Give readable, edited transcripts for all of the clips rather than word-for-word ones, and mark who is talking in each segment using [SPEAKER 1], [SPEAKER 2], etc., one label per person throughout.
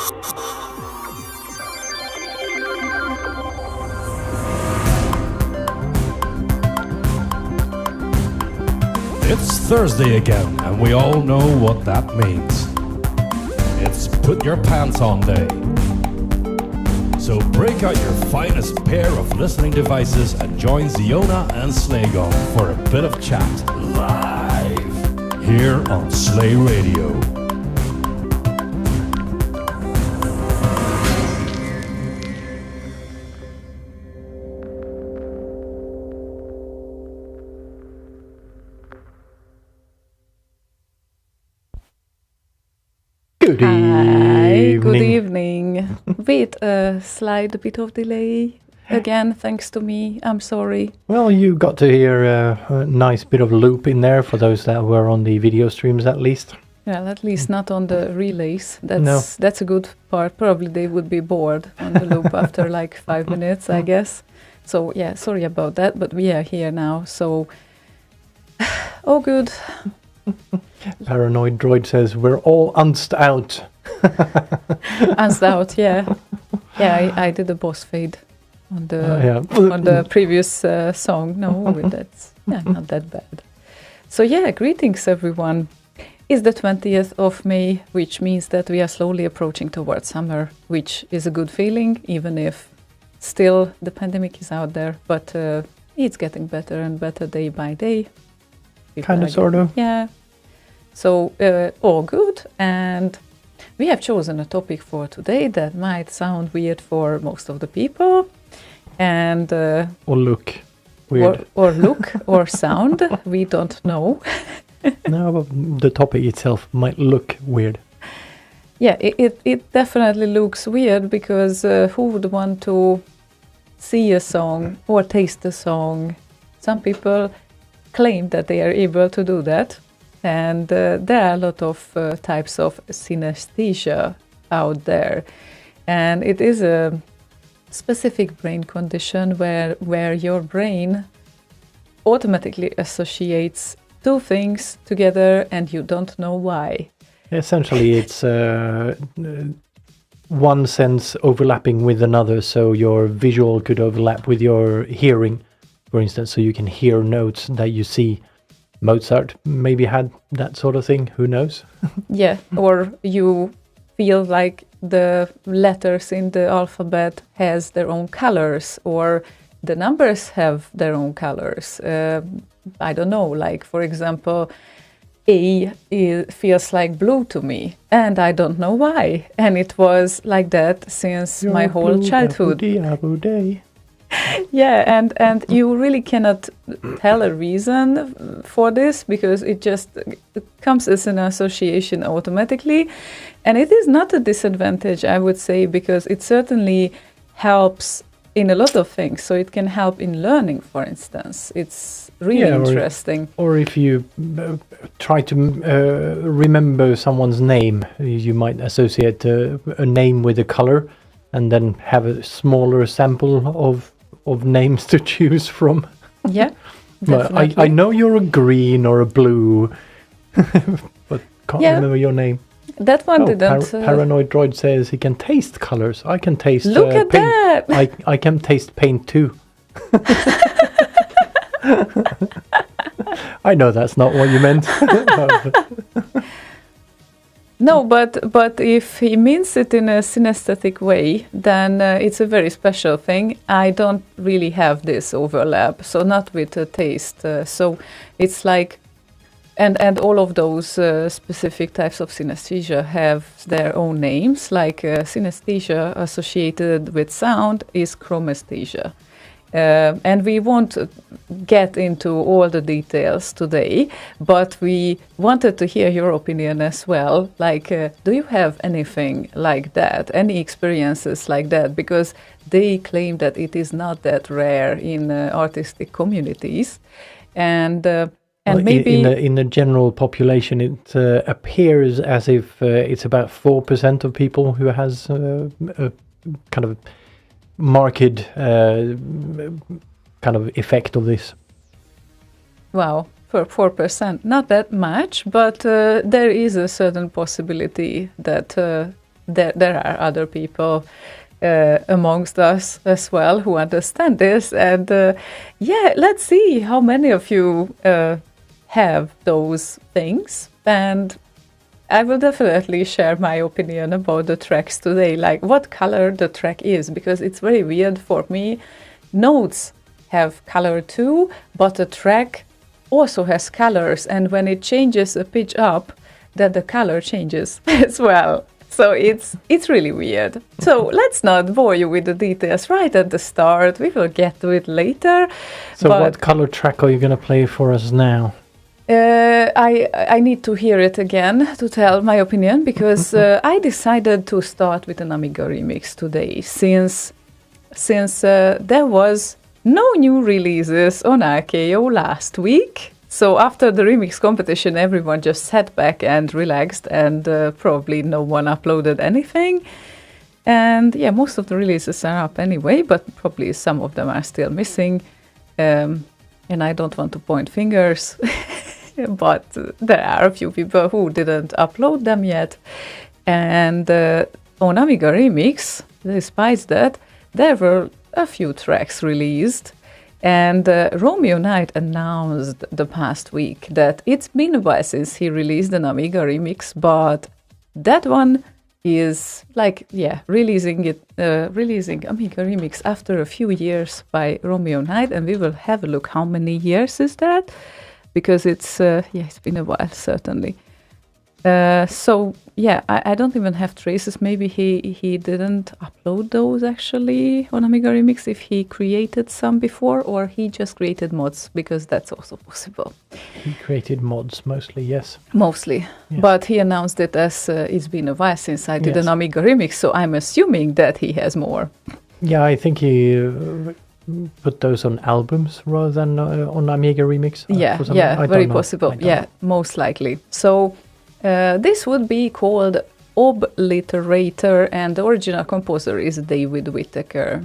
[SPEAKER 1] It's Thursday again, and we all know what that means. It's put your pants on day. So break out your finest pair of listening devices and join Ziona and Slaygon for a bit of chat live here on Slay Radio.
[SPEAKER 2] Good evening.
[SPEAKER 3] Good evening. With a slight bit of delay. Again, thanks to me. I'm sorry.
[SPEAKER 2] Well, you got to hear a nice bit of loop in there for those that were on the video streams at least.
[SPEAKER 3] Well, at least not on the relays. That's a good part. Probably they would be bored on the loop after like 5 minutes, I guess. So yeah, sorry about that, but we are here now. So, oh good.
[SPEAKER 2] Paranoid Droid says we're all unced out.
[SPEAKER 3] Unced out, yeah. Yeah, I did a boss fade on the previous song. No, that's not that bad. So yeah, greetings everyone. It's the 20th of May, which means that we are slowly approaching towards summer, which is a good feeling, even if still the pandemic is out there, but it's getting better and better day by day.
[SPEAKER 2] Kind of, sort of.
[SPEAKER 3] Yeah. So, all good. And we have chosen a topic for today that might sound weird for most of the people. And
[SPEAKER 2] or look weird.
[SPEAKER 3] Or look or sound. We don't know.
[SPEAKER 2] No, but the topic itself might look weird.
[SPEAKER 3] Yeah, it definitely looks weird because who would want to see a song or taste a song? Some people claim that they are able to do that, and there are a lot of types of synesthesia out there, and it is a specific brain condition where your brain automatically associates two things together and you don't know why.
[SPEAKER 2] Essentially, it's one sense overlapping with another, so your visual could overlap with your hearing, for instance, so you can hear notes that you see. Mozart maybe had that sort of thing, who knows?
[SPEAKER 3] Yeah, or you feel like the letters in the alphabet has their own colors, or the numbers have their own colors. I don't know, like for example, A feels like blue to me, and I don't know why. And it was like that since my whole childhood. Yeah, and you really cannot tell a reason for this because it just comes as an association automatically. And it is not a disadvantage, I would say, because it certainly helps in a lot of things. So it can help in learning, for instance. It's really interesting.
[SPEAKER 2] Or if you try to remember someone's name, you might associate a name with a color and then have a smaller sample of names to choose from.
[SPEAKER 3] Yeah,
[SPEAKER 2] but I know you're a green or a blue, but can't remember your name.
[SPEAKER 3] That one didn't.
[SPEAKER 2] Paranoid Droid says he can taste colors. I can taste
[SPEAKER 3] Look at
[SPEAKER 2] paint.
[SPEAKER 3] that!
[SPEAKER 2] I can taste paint too. I know that's not what you meant.
[SPEAKER 3] No, but if he means it in a synesthetic way, then it's a very special thing. I don't really have this overlap, so not with taste. So it's like, and all of those specific types of synesthesia have their own names. Like synesthesia associated with sound is chromesthesia. And we won't get into all the details today, but we wanted to hear your opinion as well. Like, do you have anything like that, any experiences like that? Because they claim that it is not that rare in artistic communities. And maybe
[SPEAKER 2] in the general population, it appears as if it's about 4% of people who has a kind of marked kind of effect of this.
[SPEAKER 3] Wow, for 4%, not that much, but there is a certain possibility that there are other people amongst us as well who understand this. And let's see how many of you have those things. And I will definitely share my opinion about the tracks today, like what color the track is, because it's very weird for me. Notes have color too, but the track also has colors, and when it changes a pitch up, then the color changes as well. So it's really weird. So let's not bore you with the details right at the start. We will get to it later.
[SPEAKER 2] So what color track are you going to play for us now?
[SPEAKER 3] I need to hear it again to tell my opinion, because I decided to start with an Amiga remix today, since there was no new releases on RKO last week. So after the remix competition, everyone just sat back and relaxed, and probably no one uploaded anything. And yeah, most of the releases are up anyway, but probably some of them are still missing. And I don't want to point fingers, but there are a few people who didn't upload them yet. And on Amiga Remix, despite that, there were a few tracks released. And Romeo Knight announced the past week that it's been a while since he released an Amiga remix, but that one is releasing Amiga remix after a few years by Romeo Knight, and we will have a look how many years is that, because it's been a while certainly. I don't even have traces. Maybe he didn't upload those actually on Amiga Remix if he created some before, or he just created mods, because that's also possible.
[SPEAKER 2] He created mods mostly, yes.
[SPEAKER 3] Mostly, yes. But he announced it as it's been a while since I did an Amiga Remix, so I'm assuming that he has more.
[SPEAKER 2] Yeah, I think he put those on albums rather than on Amiga Remix.
[SPEAKER 3] Very possible. Yeah, most likely. So this would be called Obliterator, and the original composer is David Whittaker.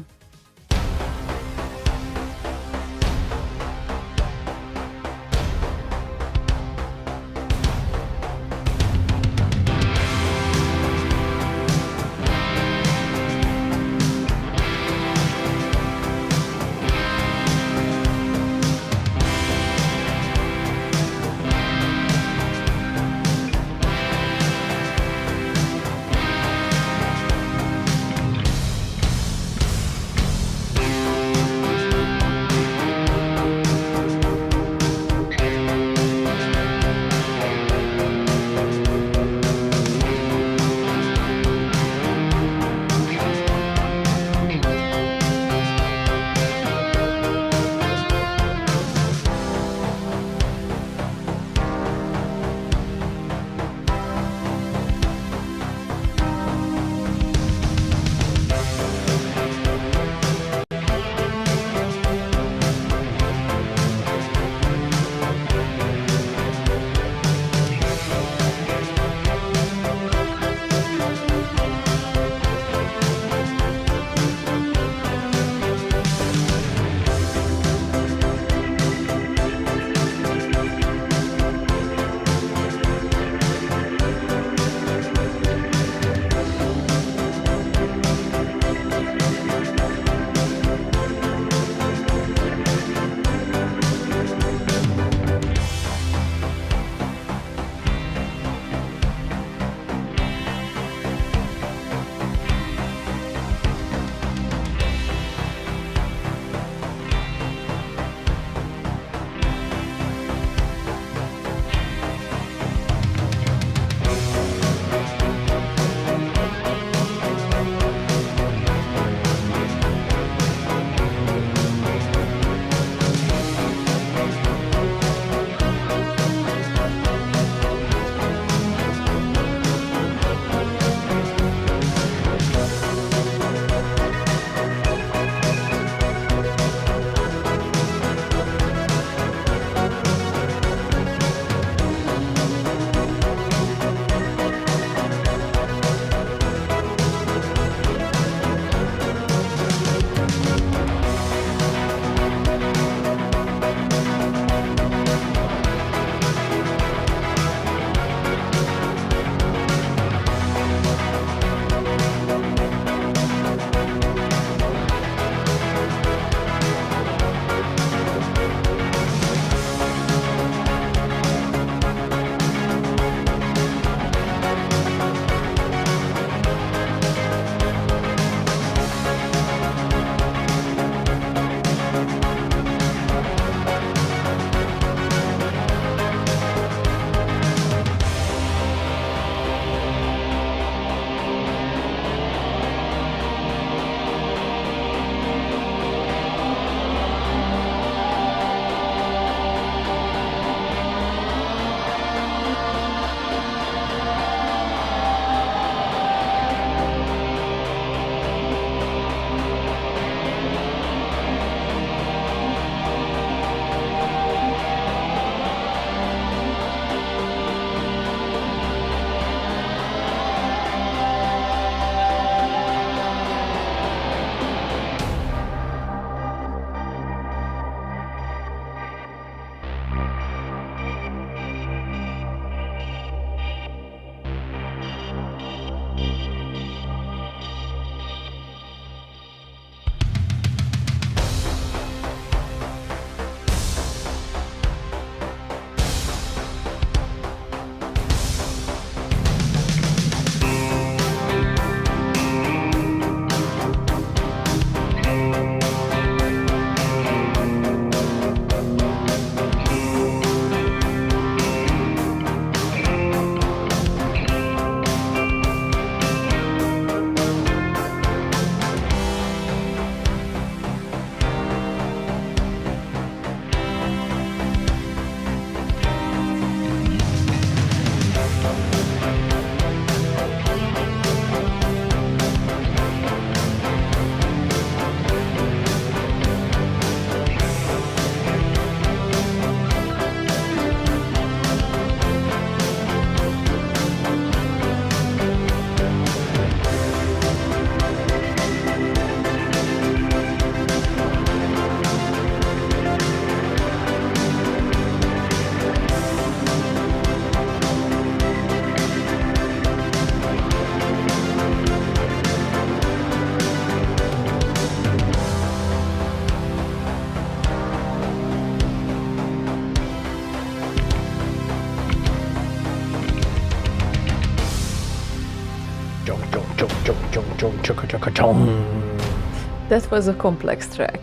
[SPEAKER 3] That was a complex track.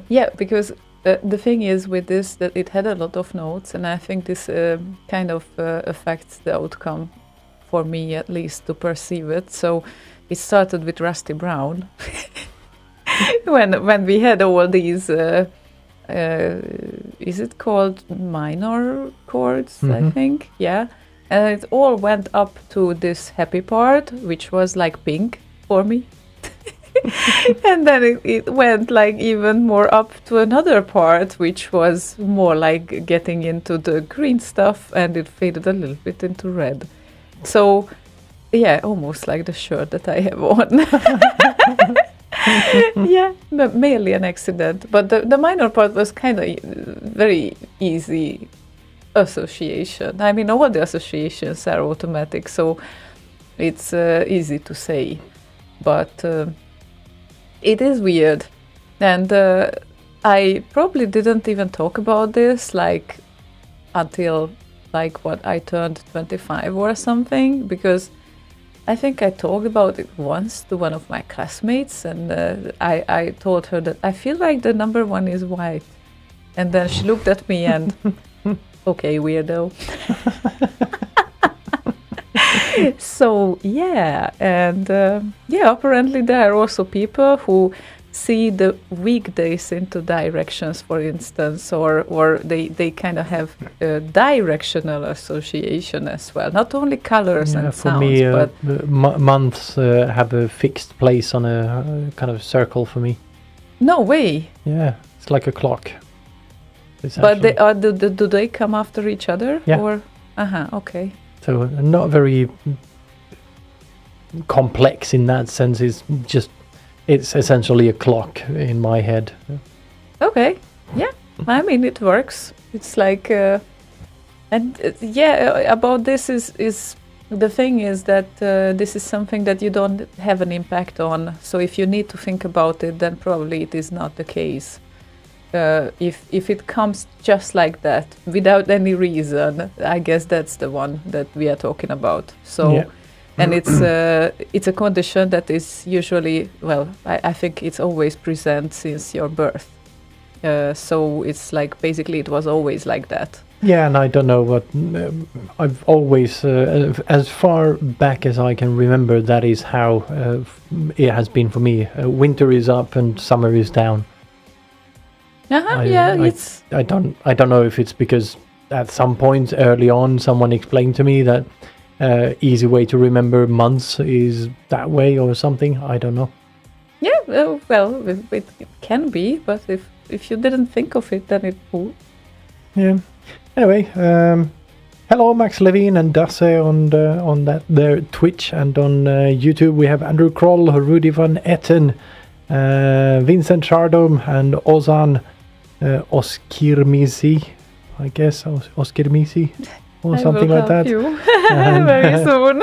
[SPEAKER 3] Yeah, because the thing is with this that it had a lot of notes, and I think this kind of affects the outcome for me, at least, to perceive it. So it started with Rusty Brown when we had all these. Is it called minor chords? I think, yeah. And it all went up to this happy part, which was like pink for me. And then it went like even more up to another part, which was more like getting into the green stuff, and it faded a little bit into red. So, yeah, almost like the shirt that I have on. Yeah, mainly an accident. But the minor part was kind of very easy association. I mean, all the associations are automatic, so it's easy to say. But it is weird. And I probably didn't even talk about this like until like what I turned 25 or something, because I think I talked about it once to one of my classmates, and I told her that I feel like the number one is white. And then she looked at me and, okay, weirdo. So, yeah, and yeah, apparently there are also people who see the weekdays into directions, for instance, or they kind of have a directional association as well, not only colors and
[SPEAKER 2] for
[SPEAKER 3] sounds,
[SPEAKER 2] me,
[SPEAKER 3] but
[SPEAKER 2] months have a fixed place on a kind of circle for me.
[SPEAKER 3] no way.
[SPEAKER 2] Yeah, it's like a clock.
[SPEAKER 3] But they are do they come after each other?
[SPEAKER 2] Yeah.
[SPEAKER 3] Or okay.
[SPEAKER 2] So not very complex in that sense. It's essentially a clock in my head.
[SPEAKER 3] Okay, yeah. I mean, it works. It's like, yeah. About this is the thing is that this is something that you don't have an impact on. So if you need to think about it, then probably it is not the case. If it comes just like that without any reason, I guess that's the one that we are talking about. So. Yeah. And it's a condition that is usually, well, I think it's always present since your birth. So it's like basically it was always like that.
[SPEAKER 2] Yeah, and I don't know what I've always, as far back as I can remember, that is how it has been for me. Winter is up and summer is down. I don't know if it's because at some point early on someone explained to me that. Easy way to remember months is that way or something. I don't know.
[SPEAKER 3] Yeah, well, it can be, but if you didn't think of it, then it would.
[SPEAKER 2] Yeah. Anyway, hello Max Levine and Dasse on that their Twitch, and on YouTube we have Andrew Kroll, Rudy van Etten, Vincent Chardom, and Ozan Oskirmisi, I guess Oskirmisi. Or something like that.
[SPEAKER 3] Very soon.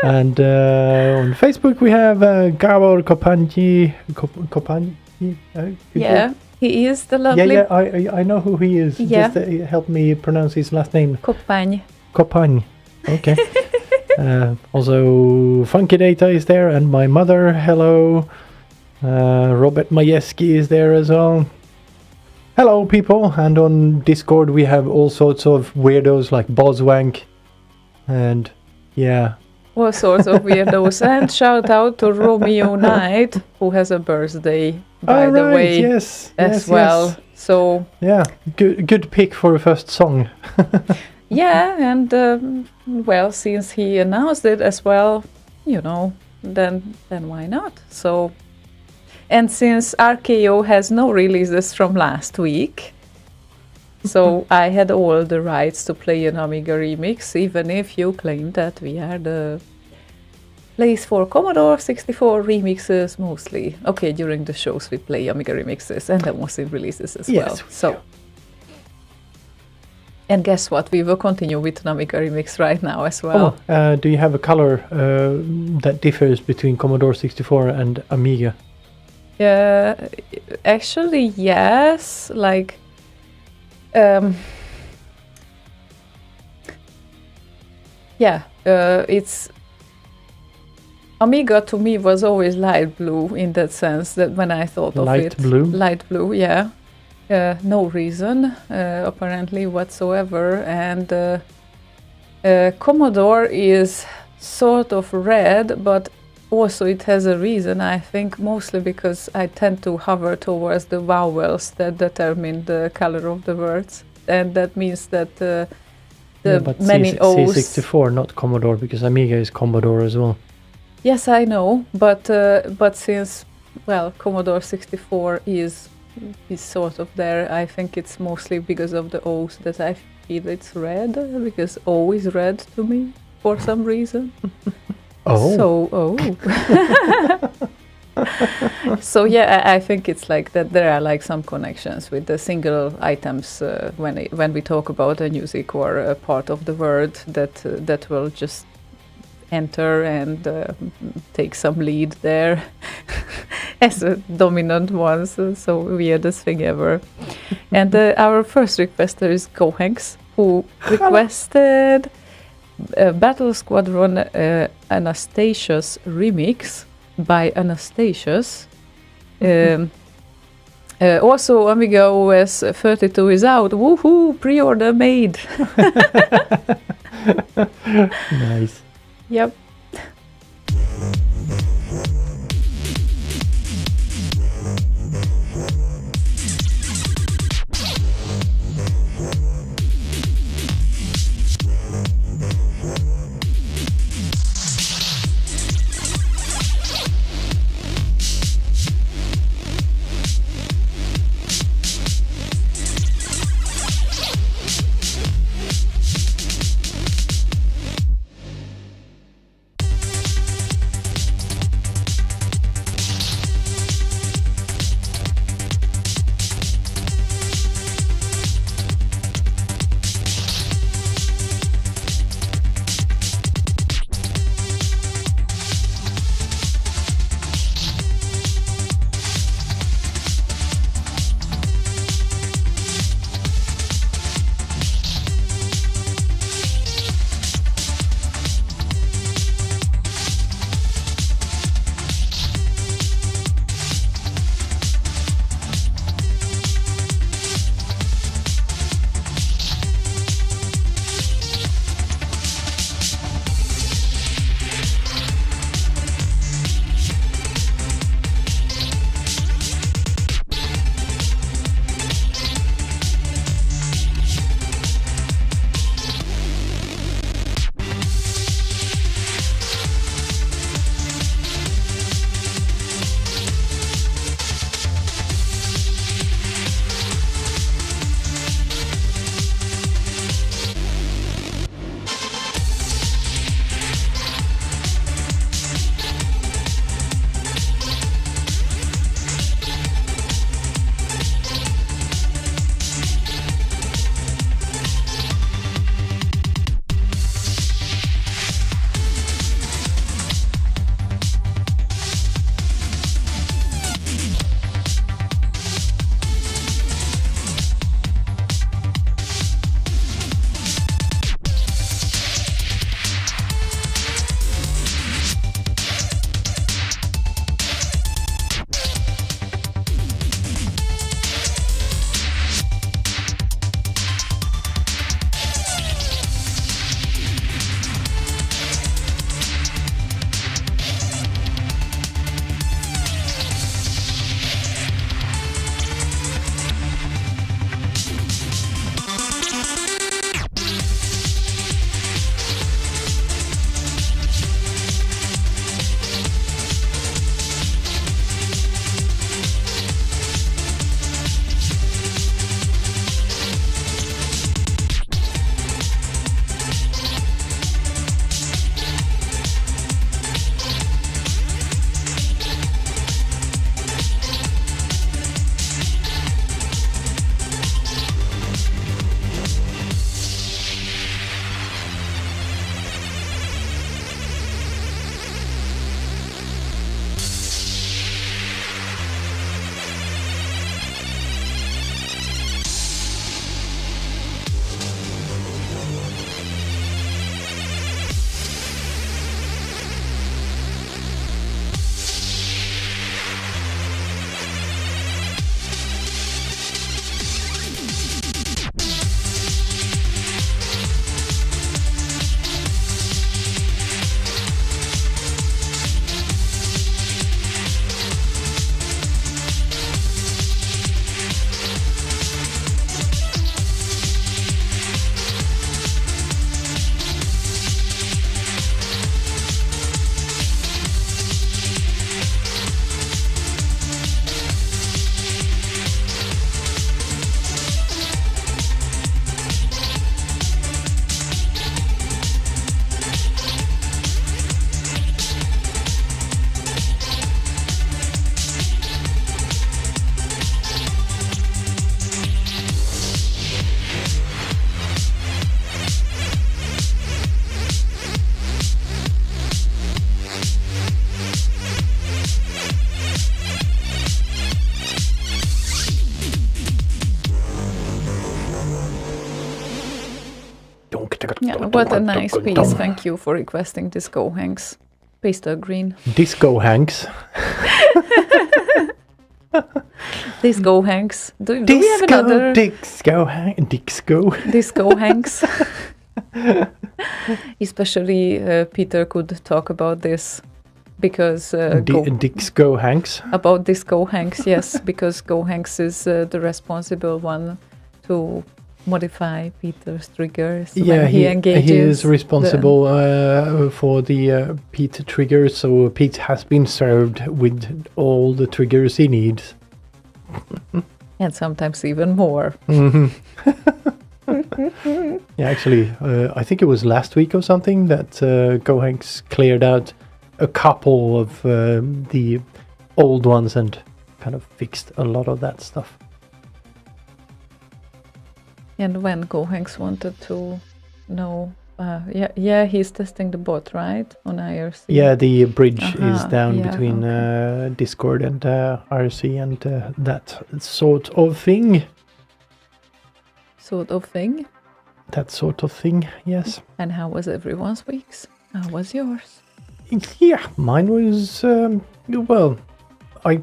[SPEAKER 2] And on Facebook we have Gabor Kopanyi.
[SPEAKER 3] Yeah, he is the lovely.
[SPEAKER 2] Yeah, I know who he is.
[SPEAKER 3] Yeah.
[SPEAKER 2] Just help me pronounce his last name.
[SPEAKER 3] Kopanyi.
[SPEAKER 2] Okay. Also, Funky Data is there, and my mother. Hello. Robert Majewski is there as well. Hello people, and on Discord we have all sorts of weirdos like Boswank, and yeah.
[SPEAKER 3] All sorts of weirdos. And shout out to Romeo Knight, who has a birthday, by the way,
[SPEAKER 2] yes,
[SPEAKER 3] as well. Yes. So
[SPEAKER 2] yeah, good pick for a first song.
[SPEAKER 3] Yeah, and well, since he announced it as well, then why not? So. And since RKO has no releases from last week, so I had all the rights to play an Amiga remix, even if you claim that we are the place for Commodore 64 remixes mostly. Okay, during the shows we play Amiga remixes and the Mosin releases as well. So, and guess what? We will continue with an Amiga remix right now as well.
[SPEAKER 2] Do you have a color that differs between Commodore 64 and Amiga?
[SPEAKER 3] Actually, yes. Like, it's Amiga to me was always light blue in that sense, that when I thought of
[SPEAKER 2] Light
[SPEAKER 3] it.
[SPEAKER 2] blue?
[SPEAKER 3] Light blue, yeah. No reason, apparently, whatsoever. And Commodore is sort of red, but also it has a reason, I think, mostly because I tend to hover towards the vowels that determine the color of the words. And that means that the
[SPEAKER 2] but
[SPEAKER 3] many O's...
[SPEAKER 2] C64, not Commodore, because Amiga is Commodore as well.
[SPEAKER 3] Yes, I know, but since, well, Commodore 64 is sort of there, I think it's mostly because of the O's that I feel it's red, because O is red to me for some reason.
[SPEAKER 2] Oh.
[SPEAKER 3] So, so yeah, I think it's like that there are like some connections with the single items when we talk about a music or a part of the word that will just enter and take some lead there as a dominant one. So weirdest thing ever. And our first requester is Gohanks, who requested Battle Squadron Anastasia's remix by Anastasia's. Also, Amiga OS 32 is out. Woohoo! Pre-order made.
[SPEAKER 2] Nice.
[SPEAKER 3] Yep. what a nice piece. Thank you for requesting Disco Hanks. Pastel green.
[SPEAKER 2] Disco Hanks.
[SPEAKER 3] Disco Hanks. Do we have another?
[SPEAKER 2] Disco
[SPEAKER 3] Hanks. Especially Peter could talk about this because
[SPEAKER 2] Disco Hanks.
[SPEAKER 3] About Disco Hanks, yes, because Go Hanks is the responsible one to modify Peter's triggers when he engages.
[SPEAKER 2] He is responsible for the Pete triggers, so Pete has been served with all the triggers he needs.
[SPEAKER 3] And sometimes even more.
[SPEAKER 2] Mm-hmm. Yeah, actually, I think it was last week or something that Go Hanks cleared out a couple of the old ones and kind of fixed a lot of that stuff.
[SPEAKER 3] And when Go Hanks wanted to know, he's testing the bot, right, on IRC?
[SPEAKER 2] Yeah, the bridge is down between Discord and IRC and that sort of thing. That sort of thing, yes.
[SPEAKER 3] And how was everyone's weeks? How was yours?
[SPEAKER 2] Yeah, mine was, well, I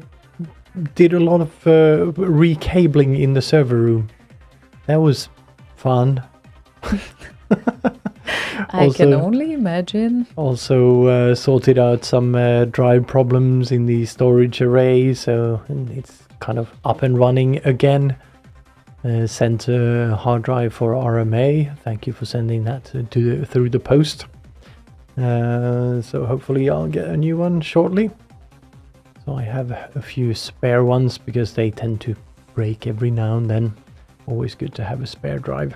[SPEAKER 2] did a lot of recabling in the server room. That was fun.
[SPEAKER 3] I can only imagine.
[SPEAKER 2] Also sorted out some drive problems in the storage array, so it's kind of up and running again. Sent a hard drive for RMA. Thank you for sending that through the post. So hopefully I'll get a new one shortly. So I have a few spare ones because they tend to break every now and then. Always good to have a spare drive.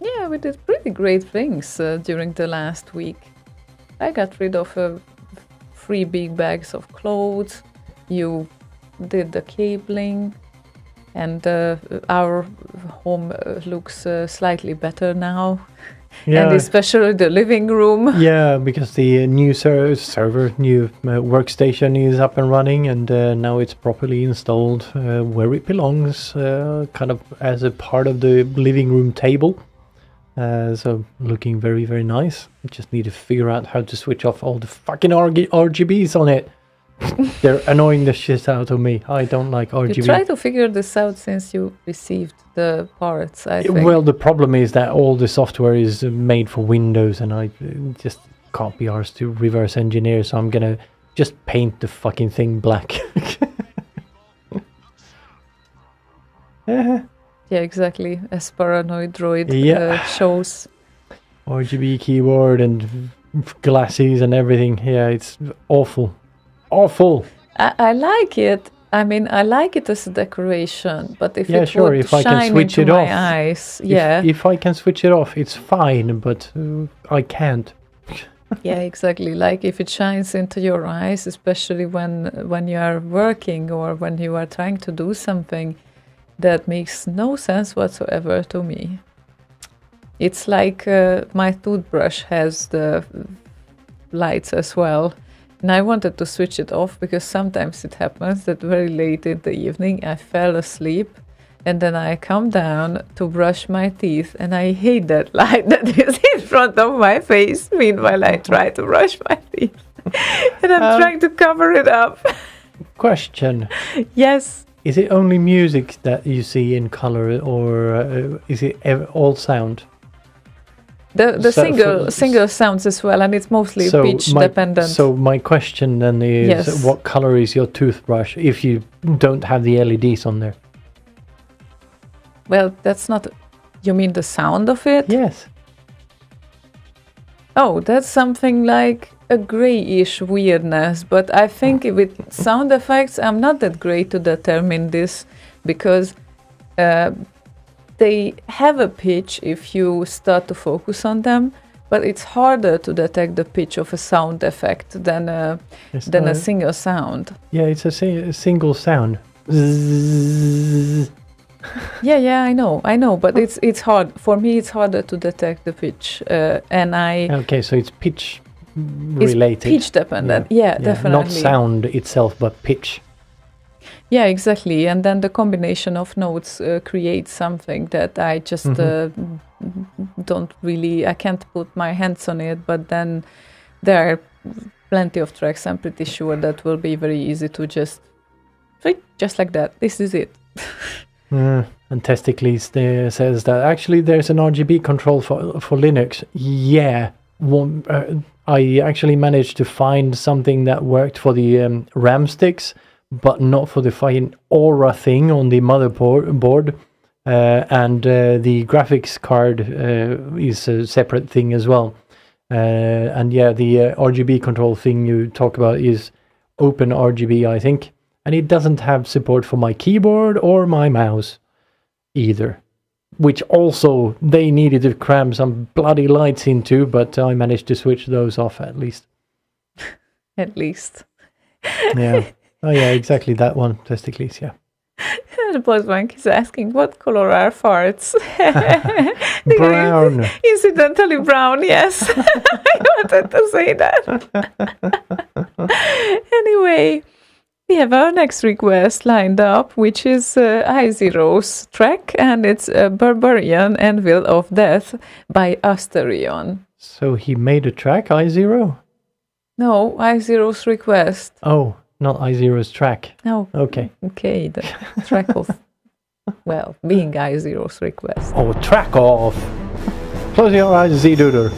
[SPEAKER 3] Yeah, we did pretty great things during the last week. I got rid of 3 big bags of clothes. You did the cabling. And our home looks slightly better now. Yeah. And especially the living room.
[SPEAKER 2] Yeah, because the new server, new workstation is up and running, and now it's properly installed where it belongs, kind of as a part of the living room table. So looking very, very nice. I just need to figure out how to switch off all the fucking RGBs on it. They're annoying the shit out of me. I don't like RGB.
[SPEAKER 3] You try to figure this out since you received the parts, I think.
[SPEAKER 2] Well, the problem is that all the software is made for Windows, and I just can't be arsed to reverse engineer, so I'm gonna just paint the fucking thing black.
[SPEAKER 3] Yeah, exactly. As Paranoid Droid shows.
[SPEAKER 2] RGB keyboard and glasses and everything. Yeah, it's awful. Awful. I
[SPEAKER 3] like it. I mean, I like it as a decoration, but if it
[SPEAKER 2] sure,
[SPEAKER 3] would
[SPEAKER 2] if I
[SPEAKER 3] shine
[SPEAKER 2] can switch
[SPEAKER 3] into
[SPEAKER 2] it
[SPEAKER 3] my
[SPEAKER 2] off,
[SPEAKER 3] eyes, yeah.
[SPEAKER 2] If I can switch it off, it's fine, but I can't.
[SPEAKER 3] Yeah, exactly. Like if it shines into your eyes, especially when you are working or when you are trying to do something, that makes no sense whatsoever to me. It's like my toothbrush has the lights as well. And I wanted to switch it off because sometimes it happens that very late in the evening I fell asleep and then I come down to brush my teeth and I hate that light that is in front of my face. Meanwhile, I try to brush my teeth and I'm trying to cover it up.
[SPEAKER 2] Question.
[SPEAKER 3] Yes.
[SPEAKER 2] Is it only music that you see in color, or is it all sound?
[SPEAKER 3] The single sounds as well, and it's mostly pitch dependent.
[SPEAKER 2] So my question then is, what color is your toothbrush if you don't have the LEDs on there?
[SPEAKER 3] Well, that's not... You mean the sound of it?
[SPEAKER 2] Yes.
[SPEAKER 3] Oh, that's something like a grayish weirdness, but I think with sound effects, I'm not that great to determine this because... they have a pitch if you start to focus on them, but it's harder to detect the pitch of a sound effect than a single sound.
[SPEAKER 2] Yeah, it's a single sound.
[SPEAKER 3] Yeah, I know, but it's hard for me. It's harder to detect the pitch, and I.
[SPEAKER 2] Okay, so it's pitch related.
[SPEAKER 3] It's pitch dependent. Yeah, definitely.
[SPEAKER 2] Not sound itself, but pitch.
[SPEAKER 3] Yeah, exactly. And then the combination of notes creates something that I just I can't put my hands on it, but then there are plenty of tracks I'm pretty sure that will be very easy to just like that. This is it.
[SPEAKER 2] And Testicles says that actually there's an RGB control for Linux. Yeah, I actually managed to find something that worked for the RAM sticks, but not for the fine Aura thing on the motherboard. And the graphics card is a separate thing as well. And yeah, the RGB control thing you talk about is Open RGB, I think. And it doesn't have support for my keyboard or my mouse either. Which also they needed to cram some bloody lights into, but I managed to switch those off at least.
[SPEAKER 3] At least.
[SPEAKER 2] Yeah. Oh yeah, exactly that one. Testicles, yeah.
[SPEAKER 3] The postbank is asking, what color are farts?
[SPEAKER 2] Brown.
[SPEAKER 3] Incidentally brown, yes. I wanted to say that. Anyway, we have our next request lined up, which is I0's track, and it's Barbarian Anvil of Death by Asterion.
[SPEAKER 2] So he made a track, I0?
[SPEAKER 3] No, I0's request.
[SPEAKER 2] Oh, not I0's track.
[SPEAKER 3] No.
[SPEAKER 2] Okay.
[SPEAKER 3] Okay, the track of, well, being I0's request.
[SPEAKER 2] Oh, track off. Close your eyes, Z-Duder.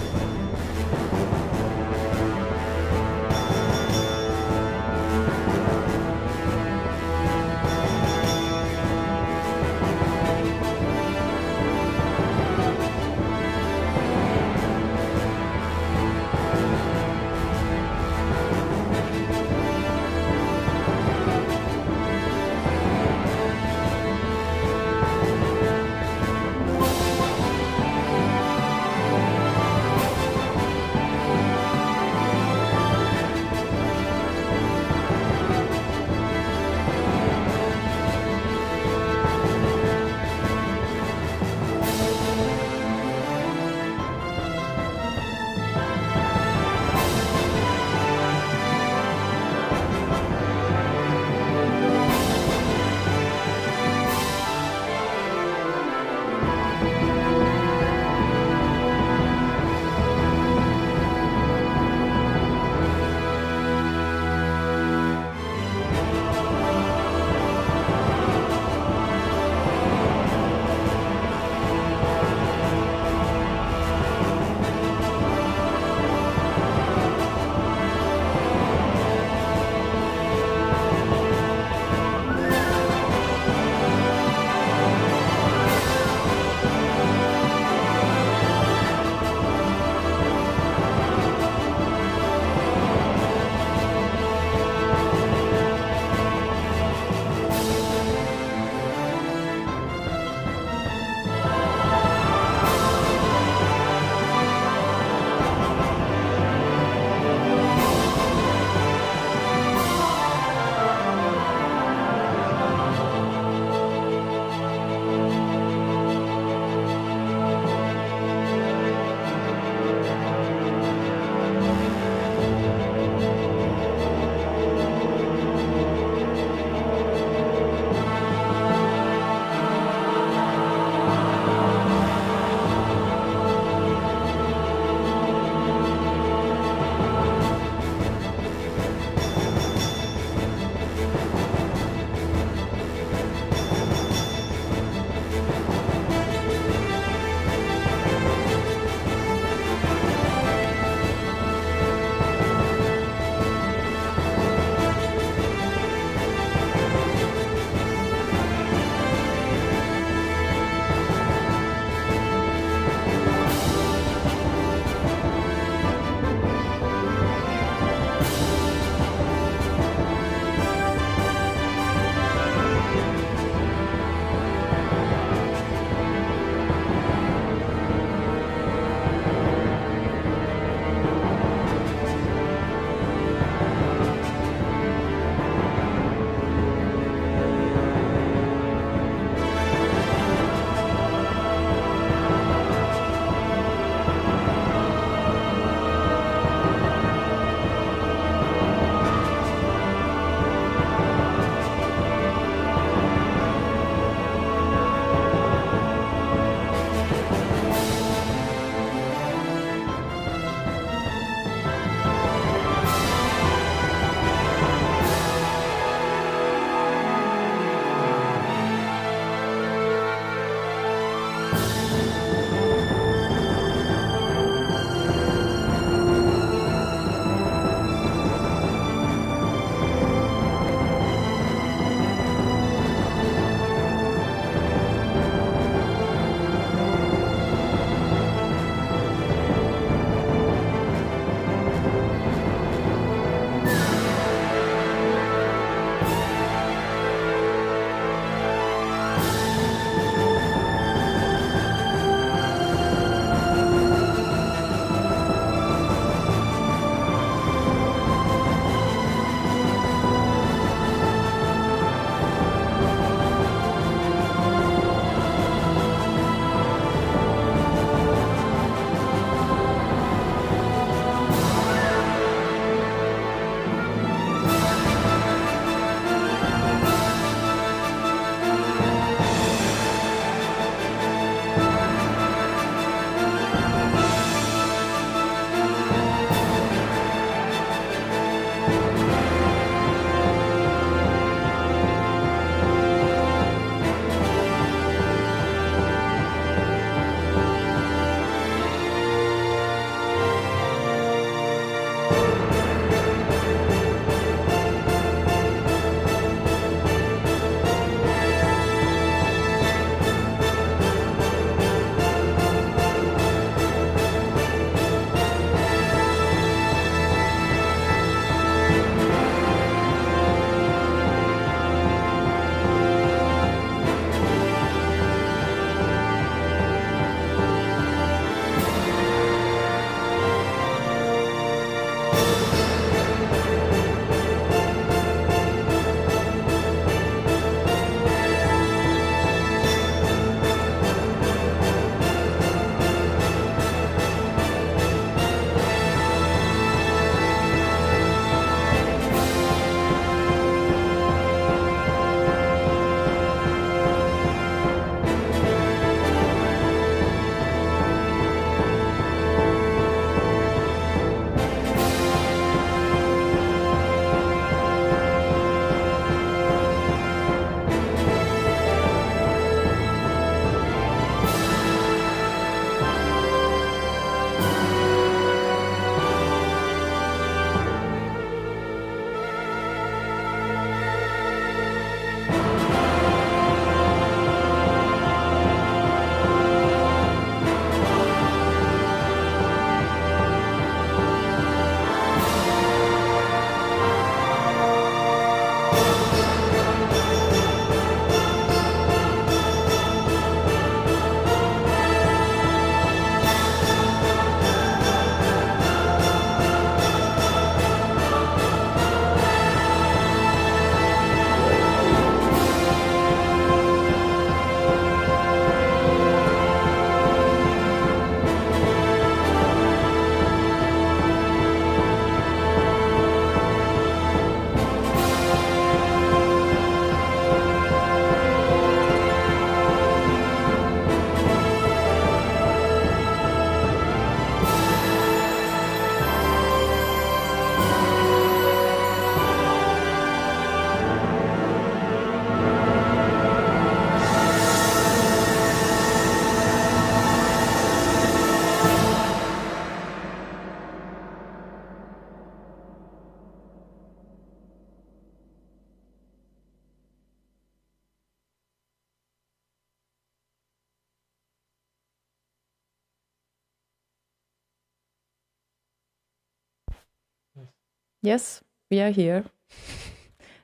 [SPEAKER 3] Yes, we are here.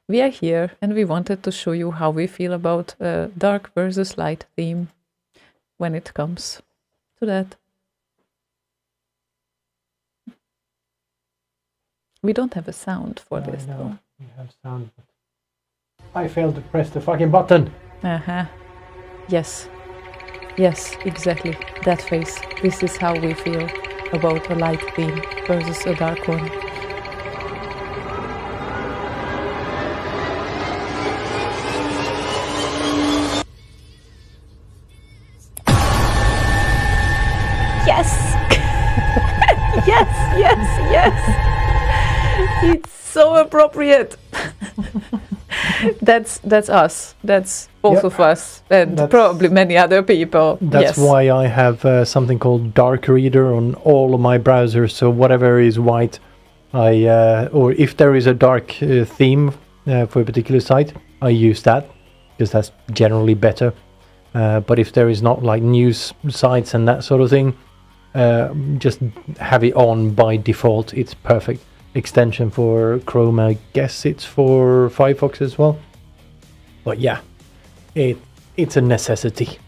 [SPEAKER 3] We are here, and we wanted to show you how we feel about dark versus light theme when it comes to that. We don't have a sound for this, though.
[SPEAKER 2] We have sound, but I failed to press the fucking button.
[SPEAKER 3] Uh-huh. Yes. Yes, exactly. That face. This is how we feel about a light theme versus a dark one. Yes! yes! It's so appropriate. That's us. That's both of us, and probably many other people.
[SPEAKER 2] That's why I have something called Dark Reader on all of my browsers. So whatever is white, or if there is a dark theme for a particular site, I use that because that's generally better. But if there is not, like news sites and that sort of thing, just have it on by default. It's perfect. Extension for Chrome, I guess it's for Firefox as well. But yeah, it's a necessity.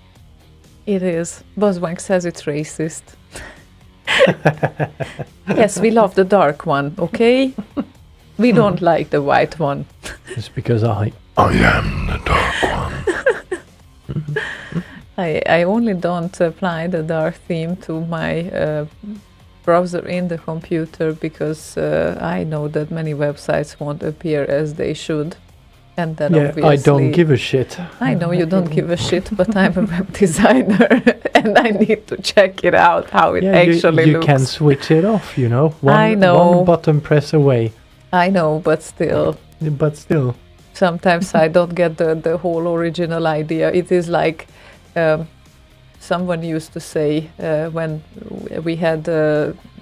[SPEAKER 3] It is. Buzzwank says it's racist. Yes, we love the dark one, okay? We don't like the white one.
[SPEAKER 2] It's because I am the dark one.
[SPEAKER 3] I only don't apply the dark theme to my browser in the computer because I know that many websites won't appear as they should. And then obviously,
[SPEAKER 2] I don't give a shit.
[SPEAKER 3] I know you don't give a shit, but I'm a web designer and I need to check it out how it actually
[SPEAKER 2] you
[SPEAKER 3] looks.
[SPEAKER 2] You can switch it off, you know.
[SPEAKER 3] I know.
[SPEAKER 2] One button press away.
[SPEAKER 3] I know, but still. Sometimes I don't get the whole original idea. It is like someone used to say when we had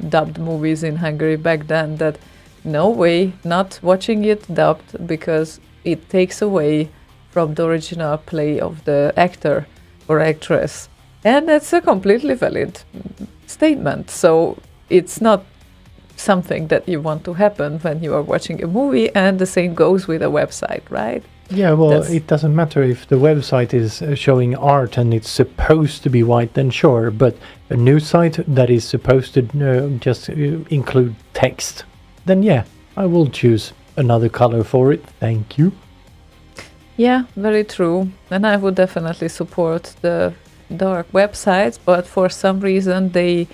[SPEAKER 3] dubbed movies in Hungary back then that no way, not watching it dubbed because it takes away from the original play of the actor or actress. And that's a completely valid statement. So it's not something that you want to happen when you are watching a movie, and the same goes with a website, right?
[SPEAKER 2] Yeah, well, it doesn't matter if the website is showing art and it's supposed to be white, then sure. But a news site that is supposed to just include text, then yeah, I will choose another color for it. Thank you.
[SPEAKER 3] Yeah, very true. And I would definitely support the dark websites, but for some reason they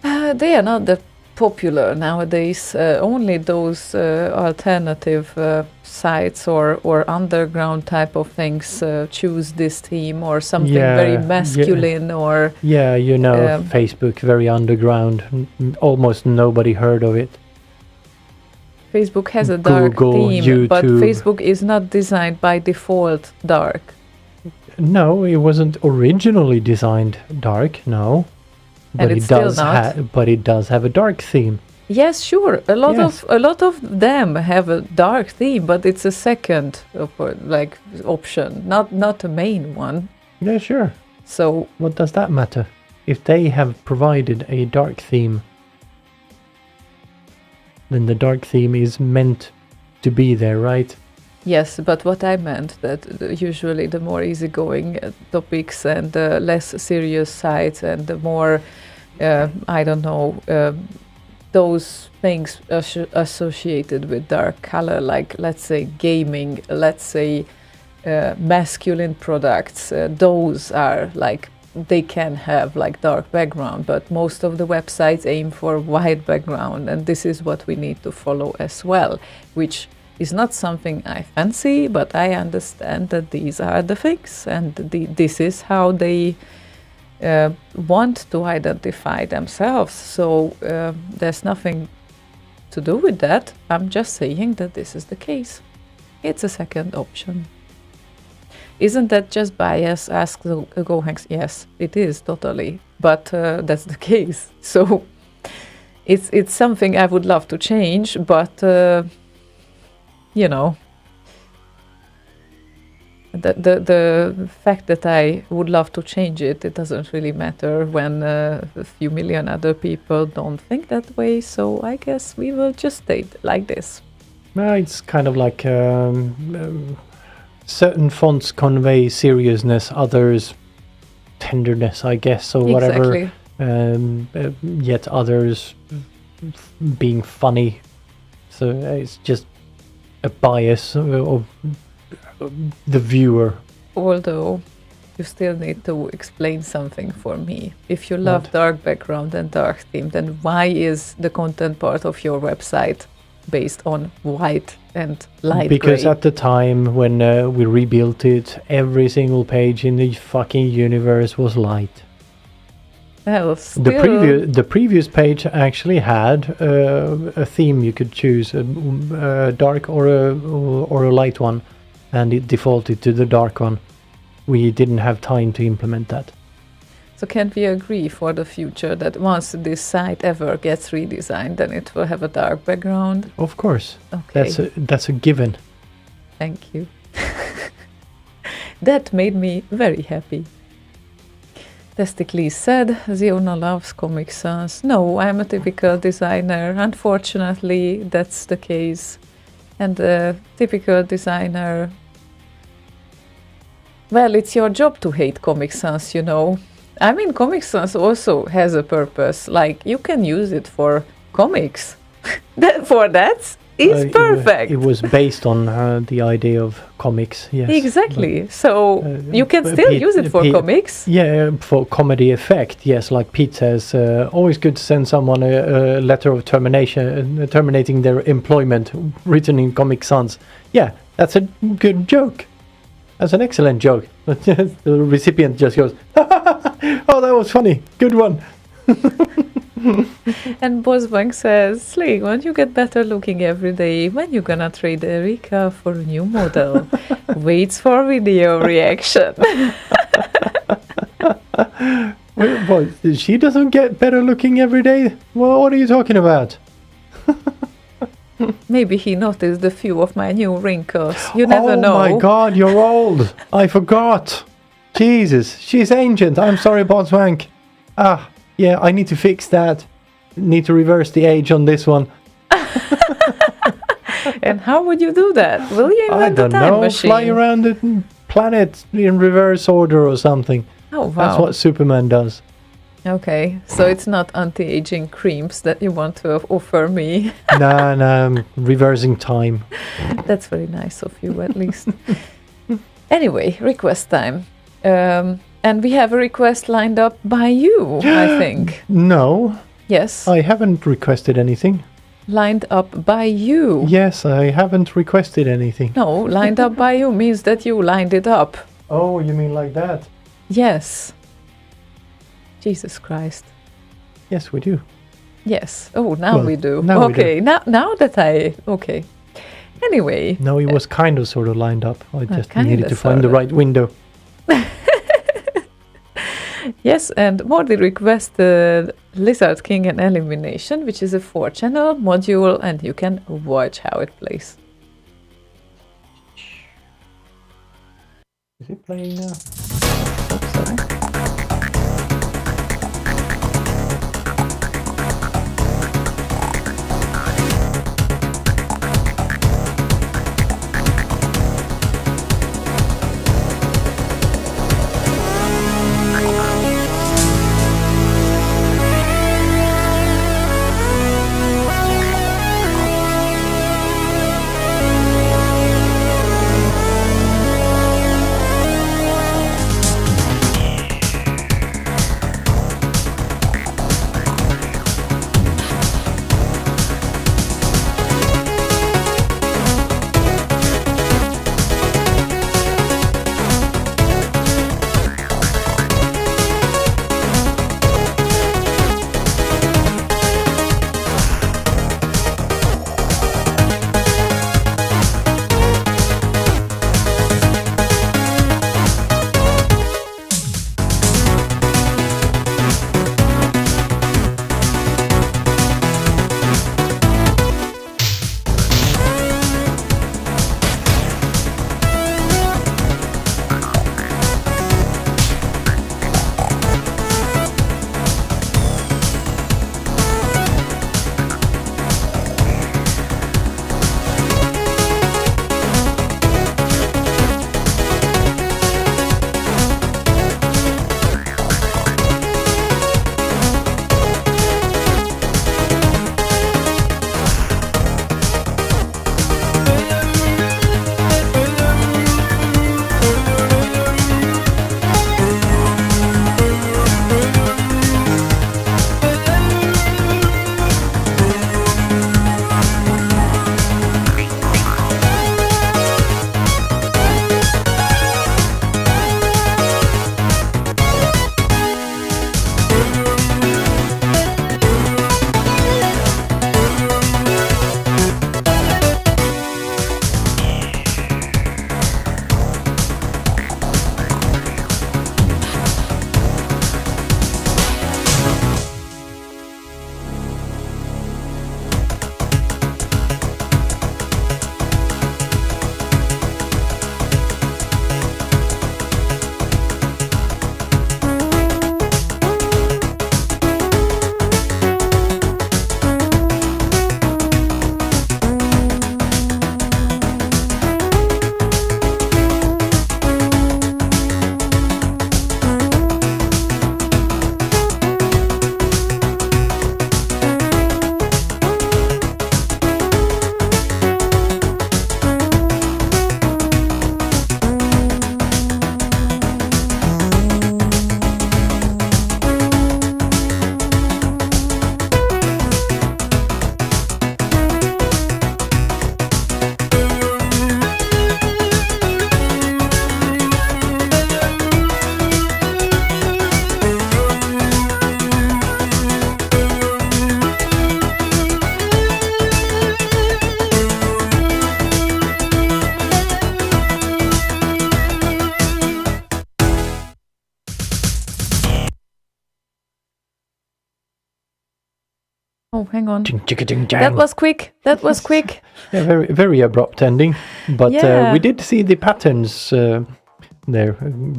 [SPEAKER 3] are not that popular nowadays. Only those alternative sites or underground type of things choose this theme or something very masculine or
[SPEAKER 2] Facebook, very underground. Almost nobody heard of it.
[SPEAKER 3] Facebook has a dark theme, YouTube. But Facebook is not designed by default dark.
[SPEAKER 2] No, it wasn't originally designed dark, no.
[SPEAKER 3] But it does
[SPEAKER 2] but it does have a dark theme.
[SPEAKER 3] Yes, sure. A lot of them have a dark theme, but it's a second option, not a main one.
[SPEAKER 2] Yeah, sure.
[SPEAKER 3] So
[SPEAKER 2] what does that matter? If they have provided a dark theme, then the dark theme is meant to be there, right?
[SPEAKER 3] Yes, but what I meant that usually the more easygoing topics and the less serious sites and the more, those things associated with dark color, like let's say gaming, let's say masculine products, those are like, they can have like dark background, but most of the websites aim for white background, and this is what we need to follow as well, which is not something I fancy, but I understand that these are the things, and this is how they want to identify themselves. So there's nothing to do with that. I'm just saying that this is the case. It's a second option. Isn't that just bias? Ask the GoHanks. Yes, it is totally, but that's the case. So it's something I would love to change, but The fact that I would love to change it, it doesn't really matter when a few million other people don't think that way. So I guess we will just stay like this.
[SPEAKER 2] It's kind of like certain fonts convey seriousness, others tenderness, I guess, or whatever.
[SPEAKER 3] Exactly.
[SPEAKER 2] Yet others being funny. So it's just a bias of the viewer.
[SPEAKER 3] Although you still need to explain something for me. If you love dark background and dark theme, then why is the content part of your website based on white and light
[SPEAKER 2] Because
[SPEAKER 3] gray?
[SPEAKER 2] at the time when we rebuilt it, every single page in the fucking universe was light.
[SPEAKER 3] Well, still,
[SPEAKER 2] The previous page actually had a theme you could choose, a dark or a light one, and it defaulted to the dark one. We didn't have time to implement that.
[SPEAKER 3] so can we agree for the future that once this site ever gets redesigned, then it will have a dark background?
[SPEAKER 2] Of course,
[SPEAKER 3] Okay,
[SPEAKER 2] that's a given.
[SPEAKER 3] thank you. That made me very happy. Testicles said, Ziona loves Comic Sans. No, I'm a typical designer. Unfortunately, that's the case. And a typical designer... Well, it's your job to hate Comic Sans, you know. I mean, Comic Sans also has a purpose. Like, you can use it for comics. It's perfect.
[SPEAKER 2] It was based on the idea of comics, yes.
[SPEAKER 3] Exactly. So you can still use it for comics.
[SPEAKER 2] Yeah, for comedy effect, yes. Like Pete says, always good to send someone a letter of termination, terminating their employment, written in Comic Sans. Yeah, that's a good joke. That's an excellent joke. The recipient just goes, "Oh, that was funny. Good one."
[SPEAKER 3] And Bosbank says, Slaygon, you get better looking every day. When you gonna trade Erika for a new model? Waits for video reaction.
[SPEAKER 2] What? She doesn't get better looking every day? Well, what are you talking about?
[SPEAKER 3] Maybe he noticed a few of my new wrinkles. You never know.
[SPEAKER 2] Oh my god, you're old. I forgot. Jesus, she's ancient. I'm sorry, Boswank. Yeah, I need to fix that. Need to reverse the age on this one.
[SPEAKER 3] And how would you do that? Will you invent a time machine?
[SPEAKER 2] Fly around the planet in reverse order or something.
[SPEAKER 3] Oh, wow.
[SPEAKER 2] That's what Superman does.
[SPEAKER 3] Okay, so it's not anti-aging creams that you want to offer me.
[SPEAKER 2] Nah, reversing time.
[SPEAKER 3] That's very nice of you, at least. Anyway, request time. And we have a request lined up by you, I think.
[SPEAKER 2] No,
[SPEAKER 3] Yes,
[SPEAKER 2] I haven't requested anything.
[SPEAKER 3] lined up by you.
[SPEAKER 2] Yes, I haven't requested anything.
[SPEAKER 3] No, lined up by you means that you lined it up.
[SPEAKER 2] Oh, you mean like that?
[SPEAKER 3] Yes. Jesus Christ.
[SPEAKER 2] Yes, we do.
[SPEAKER 3] Yes. Oh, now
[SPEAKER 2] Well,
[SPEAKER 3] we do.
[SPEAKER 2] now we do.
[SPEAKER 3] Okay, now that okay. Anyway.
[SPEAKER 2] No, it was kind of sort of lined up. I just
[SPEAKER 3] kinda,
[SPEAKER 2] needed to find the
[SPEAKER 3] sorta.
[SPEAKER 2] right window.
[SPEAKER 3] Yes, and Mordi requested Lizard King and Elimination, which is a 4-channel module, and you can watch how it plays.
[SPEAKER 2] Is it playing now?
[SPEAKER 3] Oops, sorry. Oh, hang on.
[SPEAKER 2] Ching, chicka, ching, jang.
[SPEAKER 3] That was quick. That was quick.
[SPEAKER 2] Yeah, very, very abrupt ending. But
[SPEAKER 3] Yeah.
[SPEAKER 2] we did see the patterns there.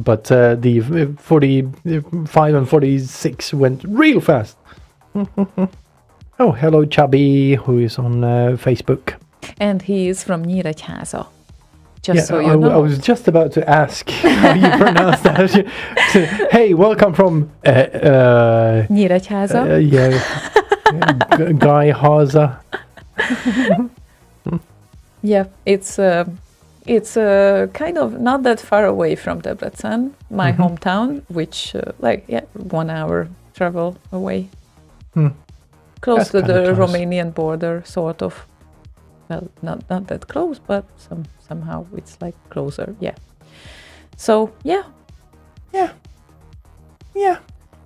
[SPEAKER 2] But the 45 and 46 went real fast. Oh, hello, Chubby, who is on Facebook.
[SPEAKER 3] And he is from Nyíregyháza. Just so
[SPEAKER 2] I
[SPEAKER 3] you know.
[SPEAKER 2] was just about to ask how you pronounce that. So, hey, welcome from
[SPEAKER 3] Nyíregyháza.
[SPEAKER 2] Guy Haza.
[SPEAKER 3] Yeah, it's kind of not that far away from Debrecen, my hometown, which 1 hour travel away. Close
[SPEAKER 2] That's
[SPEAKER 3] to the
[SPEAKER 2] kinda close.
[SPEAKER 3] Romanian border, sort of. Well, not that close, but somehow it's like closer. Yeah. So yeah.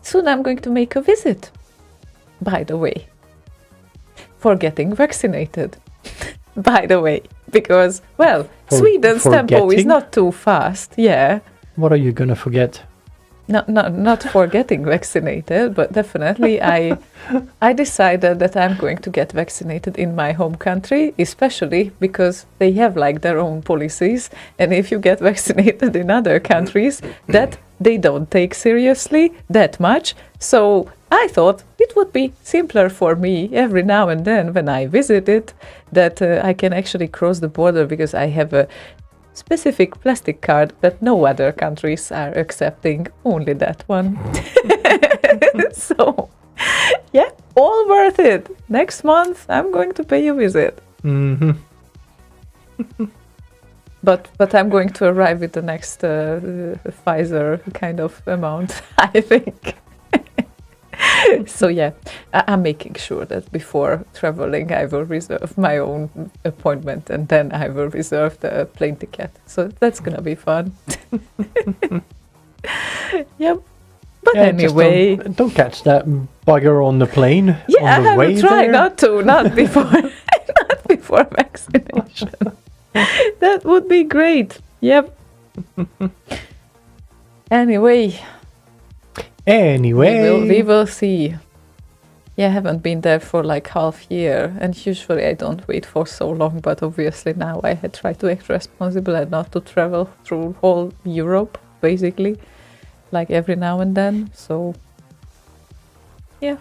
[SPEAKER 3] Soon I'm going to make a visit. By the way, for getting vaccinated. By the way, because Sweden's tempo is
[SPEAKER 2] forgetting?
[SPEAKER 3] not too fast. Yeah.
[SPEAKER 2] What are you gonna forget?
[SPEAKER 3] Not for getting vaccinated, but definitely I decided that I'm going to get vaccinated in my home country, especially because they have like their own policies, and if you get vaccinated in other countries, that they don't take seriously that much. So I thought it would be simpler for me every now and then when I visit it that I can actually cross the border because I have a specific plastic card that no other countries are accepting, only that one. So, yeah, all worth it. Next month, I'm going to pay a visit.
[SPEAKER 2] Mm-hmm.
[SPEAKER 3] But I'm going to arrive with the next Pfizer kind of amount, I think. So yeah, I'm making sure that before traveling I will reserve my own appointment and then I will reserve the plane ticket. So that's gonna be fun. Yep. But anyway,
[SPEAKER 2] just don't catch that bugger on the plane.
[SPEAKER 3] yeah,
[SPEAKER 2] on the
[SPEAKER 3] I
[SPEAKER 2] way
[SPEAKER 3] will try
[SPEAKER 2] there.
[SPEAKER 3] not before, not before vaccination. That would be great. Yep. Anyway. We will see. Yeah, I haven't been there for like half year, and usually I don't wait for so long, but obviously now I had tried to act responsible and not to travel through whole Europe, basically, like every now and then. So yeah.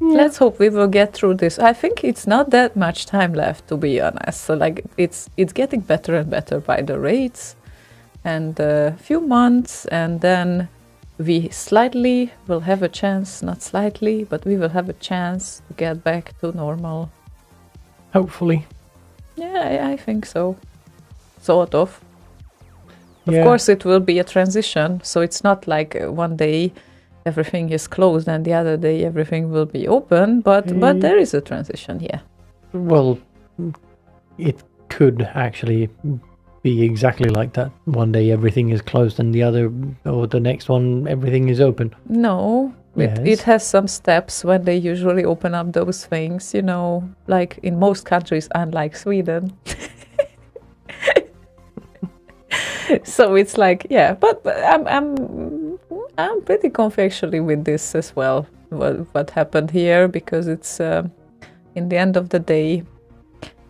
[SPEAKER 3] Let's hope we will get through this. I think it's not that much time left, to be honest. So like it's getting better and better by the rates, and a few months, and then we slightly will have a chance, not slightly, but we will have a chance to get back to normal.
[SPEAKER 2] Hopefully.
[SPEAKER 3] Yeah, I think so. Sort of. Of
[SPEAKER 2] Yeah.
[SPEAKER 3] course, it will be a transition, so it's not like one day everything is closed and the other day everything will be open, but there is a transition, yeah.
[SPEAKER 2] Well, it could actually be exactly like that. One day everything is closed and the next one everything is open.
[SPEAKER 3] No,
[SPEAKER 2] Yes.
[SPEAKER 3] it has some steps when they usually open up those things, like in most countries, unlike Sweden. So it's like, yeah, but I'm pretty confident actually with this as well, what happened here, because it's in the end of the day,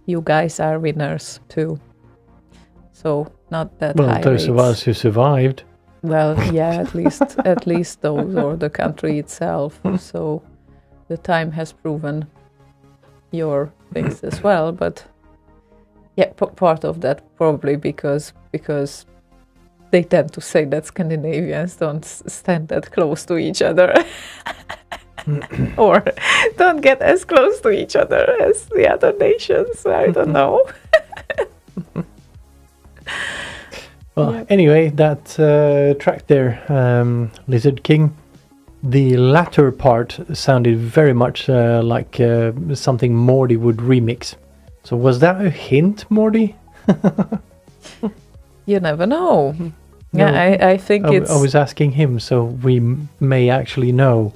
[SPEAKER 3] you guys are winners too. So not that high
[SPEAKER 2] Those of
[SPEAKER 3] rates.
[SPEAKER 2] us who survived.
[SPEAKER 3] Well, yeah, at least those, or the country itself. So the time has proven your things as well. But yeah, part of that probably because they tend to say that Scandinavians don't stand that close to each other. Or don't get as close to each other as the other nations. I don't know.
[SPEAKER 2] Well,
[SPEAKER 3] Yep.
[SPEAKER 2] anyway, that track there, Lizard King, the latter part sounded very much like something Morty would remix. So was that a hint, Morty?
[SPEAKER 3] You never know.
[SPEAKER 2] No,
[SPEAKER 3] Yeah, I think it's...
[SPEAKER 2] I was asking him, so we may actually know.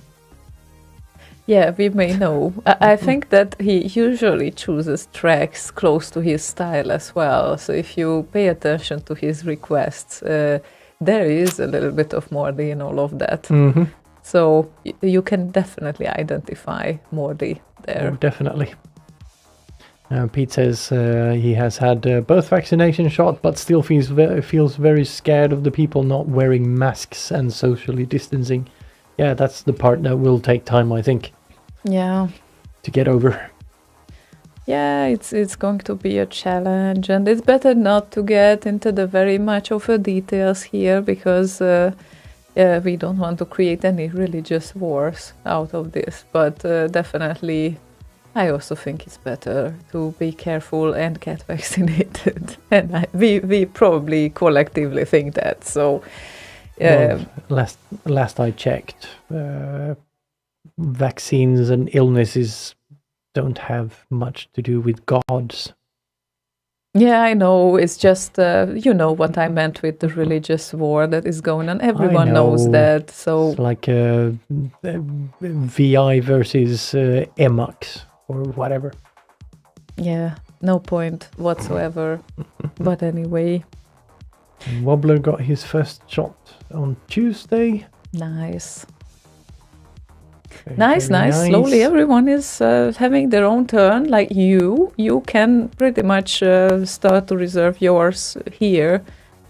[SPEAKER 3] Yeah, we may know. I think that he usually chooses tracks close to his style as well. So if you pay attention to his requests, there is a little bit of Morty in all of that.
[SPEAKER 2] Mm-hmm.
[SPEAKER 3] So you can definitely identify Morty there.
[SPEAKER 2] Oh, definitely. Pete says he has had both vaccination shots, but still feels very scared of the people not wearing masks and socially distancing. Yeah, that's the part that will take time, I think,
[SPEAKER 3] Yeah.
[SPEAKER 2] to get over.
[SPEAKER 3] Yeah, it's going to be a challenge, and it's better not to get into the very much of the details here because we don't want to create any religious wars out of this. But definitely, I also think it's better to be careful and get vaccinated, and we probably collectively think that. So,
[SPEAKER 2] Well, last I checked, vaccines and illnesses don't have much to do with gods.
[SPEAKER 3] yeah, I know. It's just you know what I meant with the religious war that is going on. Everyone knows
[SPEAKER 2] know.
[SPEAKER 3] that. So
[SPEAKER 2] It's like VI versus Emacs or whatever.
[SPEAKER 3] yeah, no point whatsoever. But anyway,
[SPEAKER 2] Wobbler got his first shot on Tuesday.
[SPEAKER 3] nice.
[SPEAKER 2] Very,
[SPEAKER 3] Nice.
[SPEAKER 2] very
[SPEAKER 3] Slowly, everyone is having their own turn. Like you can pretty much start to reserve yours here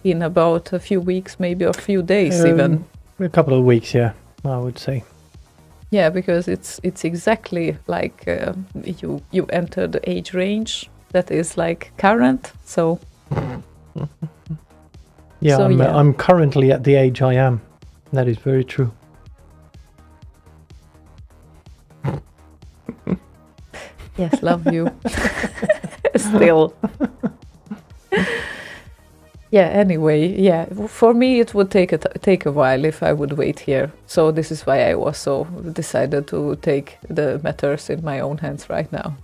[SPEAKER 3] in about a few weeks, maybe a few days even.
[SPEAKER 2] A couple of weeks, yeah, I would say.
[SPEAKER 3] Yeah, because it's exactly like you enter the age range that is like current. So
[SPEAKER 2] Yeah,
[SPEAKER 3] So, yeah.
[SPEAKER 2] I'm currently at the age I am. That is very true.
[SPEAKER 3] yes, love you. Still. Yeah, anyway, yeah, for me it would take a while if I would wait here. So this is why I also decided to take the matters in my own hands right now.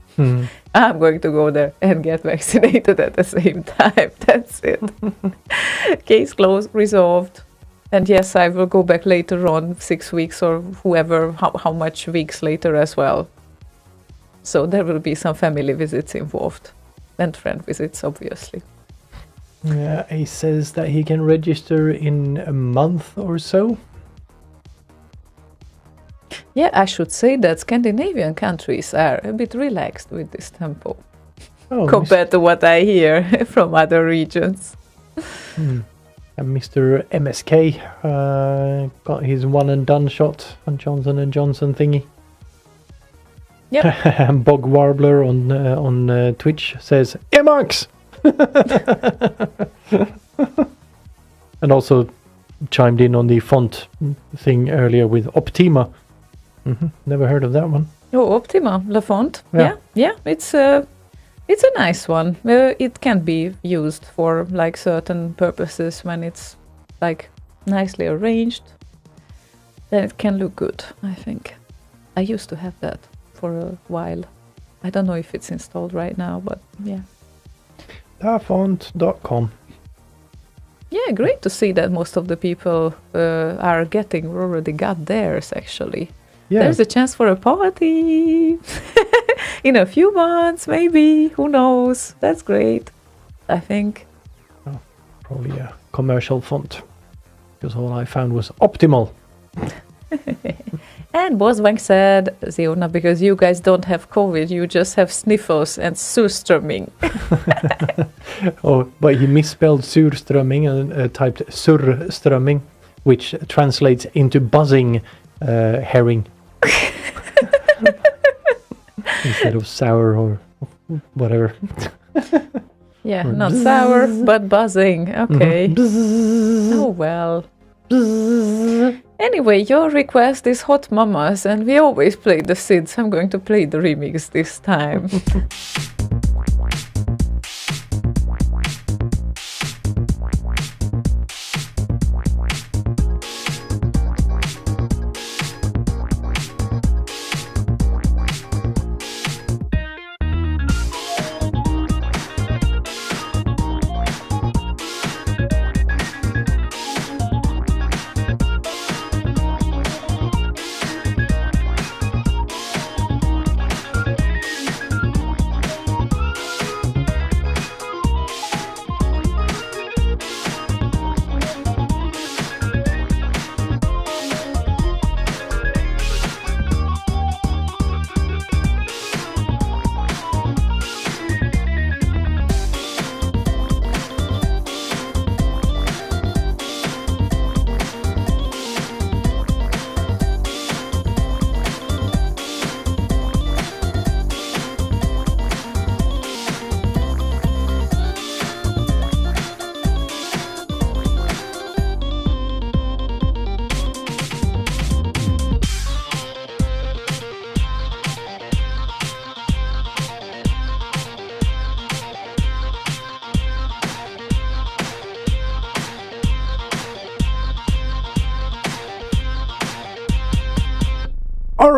[SPEAKER 3] I'm going to go there and get vaccinated at the same time. That's it. Case closed, resolved. And yes, I will go back later on, 6 weeks or whoever, how much weeks later as well. So there will be some family visits involved and friend visits, obviously.
[SPEAKER 2] Yeah, he says that he can register in a month or so.
[SPEAKER 3] Yeah, I should say that Scandinavian countries are a bit relaxed with this tempo
[SPEAKER 2] Oh,
[SPEAKER 3] compared to what I hear from other regions.
[SPEAKER 2] And Mr. MSK got his one and done shot on Johnson & Johnson thingy.
[SPEAKER 3] Yep.
[SPEAKER 2] And Bog Warbler on Twitch says, Emacs! And also chimed in on the font thing earlier with Optima. Never heard of that one.
[SPEAKER 3] Oh, Optima, La Font.
[SPEAKER 2] Yeah.
[SPEAKER 3] Yeah, it's a nice one. It can be used for like certain purposes when it's like nicely arranged. Then it can look good, I think. I used to have that for a while. I don't know if it's installed right now, but yeah.
[SPEAKER 2] Dafont.com.
[SPEAKER 3] Yeah, great to see that most of the people are already got theirs actually.
[SPEAKER 2] Yeah,
[SPEAKER 3] There's a chance for a party in a few months, maybe. Who knows? That's great, I think.
[SPEAKER 2] probably a commercial font. Because all I found was optimal.
[SPEAKER 3] And Boswang said, Ziona, because you guys don't have COVID, you just have sniffles and surströmming.
[SPEAKER 2] Oh, but he misspelled surströmming and typed surströmming, which translates into buzzing herring. Instead of sour or whatever.
[SPEAKER 3] Yeah,
[SPEAKER 2] Or
[SPEAKER 3] not sour, but buzzing. Okay. Oh, well. Anyway, your request is Hot Mamas, and we always play the SIDS. I'm going to play the remix this time.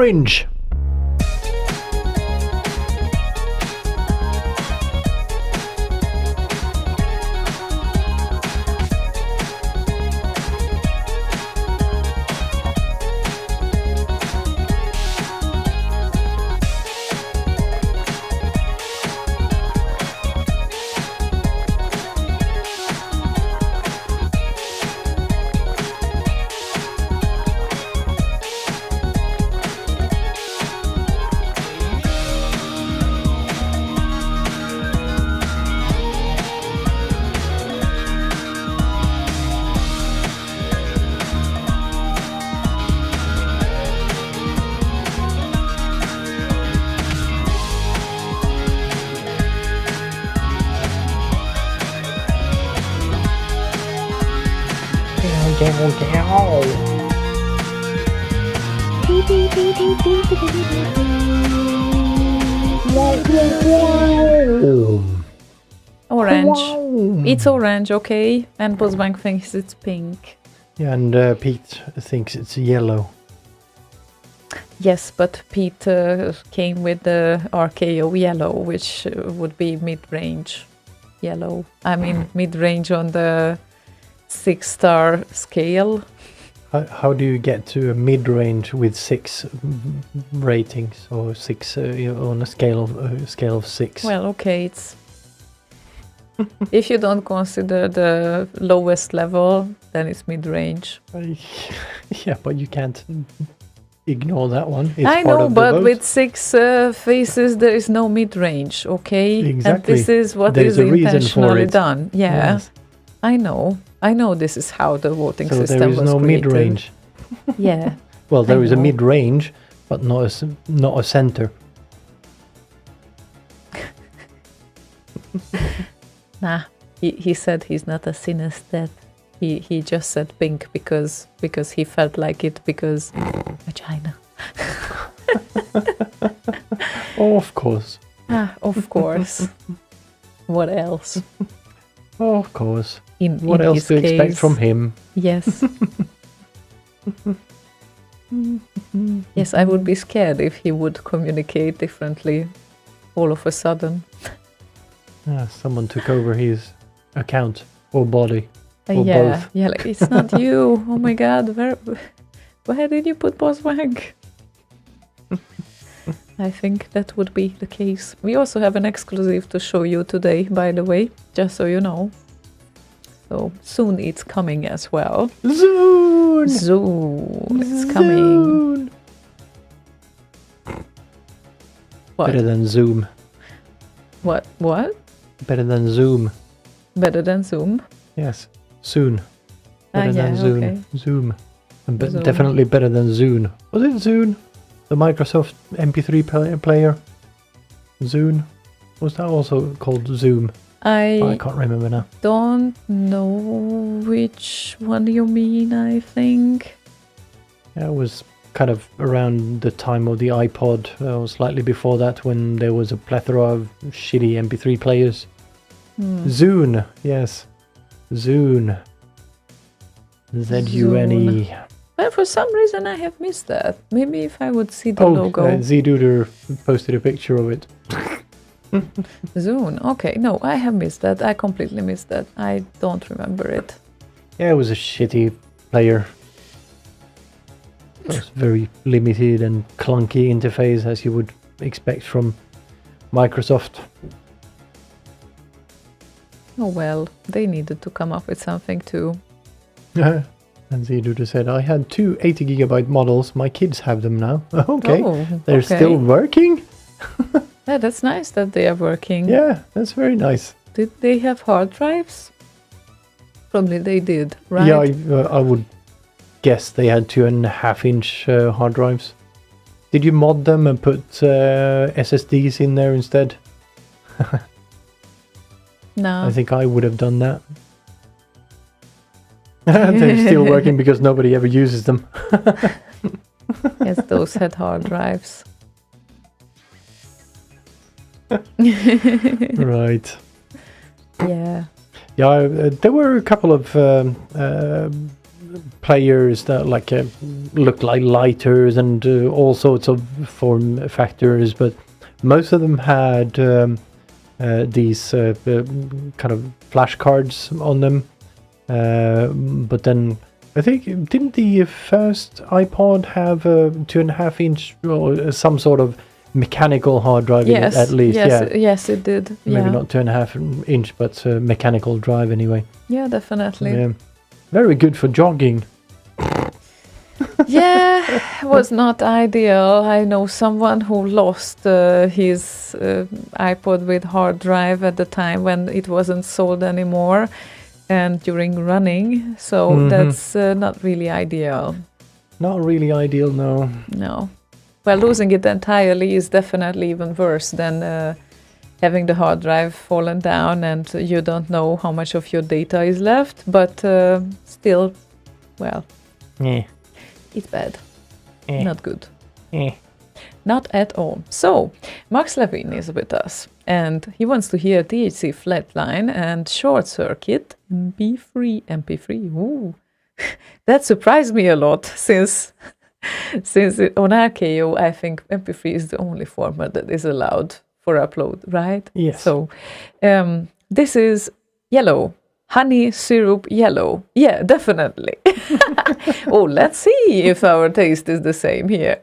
[SPEAKER 2] orange.
[SPEAKER 3] Orange. It's orange, okay? And Postbank thinks it's pink.
[SPEAKER 2] Yeah, and Pete thinks it's yellow.
[SPEAKER 3] Yes, but Pete came with the RKO yellow, which would be mid-range yellow. I mean, mid-range on the 6-star scale.
[SPEAKER 2] How do you get to a mid-range with 6 ratings or 6 on a scale of 6?
[SPEAKER 3] Well, okay, it's if you don't consider the lowest level, then it's mid-range.
[SPEAKER 2] Yeah, but you can't ignore that one. It's
[SPEAKER 3] I
[SPEAKER 2] part
[SPEAKER 3] know,
[SPEAKER 2] of the
[SPEAKER 3] but
[SPEAKER 2] vote.
[SPEAKER 3] with 6 faces, there is no mid-range, okay?
[SPEAKER 2] Exactly.
[SPEAKER 3] And this is what
[SPEAKER 2] There's
[SPEAKER 3] is
[SPEAKER 2] a reason for
[SPEAKER 3] intentionally
[SPEAKER 2] it.
[SPEAKER 3] done. Yeah,
[SPEAKER 2] Yes.
[SPEAKER 3] I know. This is how the voting
[SPEAKER 2] So
[SPEAKER 3] system
[SPEAKER 2] there is
[SPEAKER 3] was
[SPEAKER 2] no
[SPEAKER 3] created.
[SPEAKER 2] mid-range.
[SPEAKER 3] Yeah.
[SPEAKER 2] Well, there is a
[SPEAKER 3] know.
[SPEAKER 2] mid-range, but not a center.
[SPEAKER 3] Nah, he said he's not a synesthete. He just said pink because he felt like it because vagina.
[SPEAKER 2] Oh, of course.
[SPEAKER 3] Ah, of course. What else?
[SPEAKER 2] Oh, of course.
[SPEAKER 3] In
[SPEAKER 2] What else
[SPEAKER 3] his
[SPEAKER 2] to expect
[SPEAKER 3] case,
[SPEAKER 2] from him?
[SPEAKER 3] Yes. Yes, I would be scared if he would communicate differently all of a sudden.
[SPEAKER 2] Someone took over his account or body. Or
[SPEAKER 3] Yeah,
[SPEAKER 2] both.
[SPEAKER 3] yeah, like, it's not you. Oh my god, where did you put Boswank? I think that would be the case. We also have an exclusive to show you today, by the way, just so you know. So soon it's coming as well.
[SPEAKER 2] Soon!
[SPEAKER 3] Soon it's coming. What?
[SPEAKER 2] Better than Zoom.
[SPEAKER 3] What?
[SPEAKER 2] Better than Zoom.
[SPEAKER 3] Better than Zoom?
[SPEAKER 2] Yes. Soon. Better than Zoom.
[SPEAKER 3] okay.
[SPEAKER 2] Zoom. And
[SPEAKER 3] Zoom.
[SPEAKER 2] definitely better than Zune. Was it Zune? The Microsoft MP3 player? Zune? Was that also called Zoom? I can't remember now.
[SPEAKER 3] Don't know which one you mean, I think.
[SPEAKER 2] Yeah, it was kind of around the time of the iPod, or slightly before that, when there was a plethora of shitty MP3 players. Zune, yes. Zune. Z-U-N-E.
[SPEAKER 3] Well, for some reason I have missed that. Maybe if I would see the
[SPEAKER 2] Oh,
[SPEAKER 3] logo.
[SPEAKER 2] Z-Duder posted a picture of it.
[SPEAKER 3] Zune. Okay, no, I have missed that. I completely missed that. I don't remember it.
[SPEAKER 2] Yeah, it was a shitty player. It was very limited and clunky interface, as you would expect from Microsoft.
[SPEAKER 3] Oh well, they needed to come up with something too.
[SPEAKER 2] And Z-Duder said, I had 2 80GB models. My kids have them now. Okay.
[SPEAKER 3] Oh,
[SPEAKER 2] They're
[SPEAKER 3] okay.
[SPEAKER 2] still working?
[SPEAKER 3] Yeah, that's nice that they are working.
[SPEAKER 2] Yeah, that's very nice.
[SPEAKER 3] Did they have hard drives? Probably they did, right?
[SPEAKER 2] Yeah, I would guess they had 2.5-inch hard drives. Did you mod them and put SSDs in there instead?
[SPEAKER 3] No.
[SPEAKER 2] I think I would have done that. They're still working because nobody ever uses them.
[SPEAKER 3] Yes, those had hard drives.
[SPEAKER 2] Right.
[SPEAKER 3] Yeah.
[SPEAKER 2] Yeah, there were a couple of players that look like lighters and all sorts of form factors, but most of them had these kind of flashcards on them. But then I think, didn't the first iPod have a 2.5 inch or some sort of mechanical hard drive in it at least?
[SPEAKER 3] Yes, it did.
[SPEAKER 2] Maybe not 2.5 inch, but mechanical drive anyway.
[SPEAKER 3] Yeah, definitely.
[SPEAKER 2] Yeah. Very good for jogging.
[SPEAKER 3] Yeah, was not ideal. I know someone who lost his iPod with hard drive at the time when it wasn't sold anymore, and during running. So that's not really ideal.
[SPEAKER 2] Not really ideal, no.
[SPEAKER 3] No. Well, losing it entirely is definitely even worse than having the hard drive fallen down and you don't know how much of your data is left. But still, well, it's bad. Not good. Not at all. So, Max Levin is with us, and he wants to hear THC Flatline and Short Circuit MP3. Ooh. That surprised me a lot, since on RKO, I think MP3 is the only format that is allowed for upload, right?
[SPEAKER 2] Yes.
[SPEAKER 3] So, this is Yellow. Honey syrup yellow. Yeah, definitely. Oh, let's see if our taste is the same here.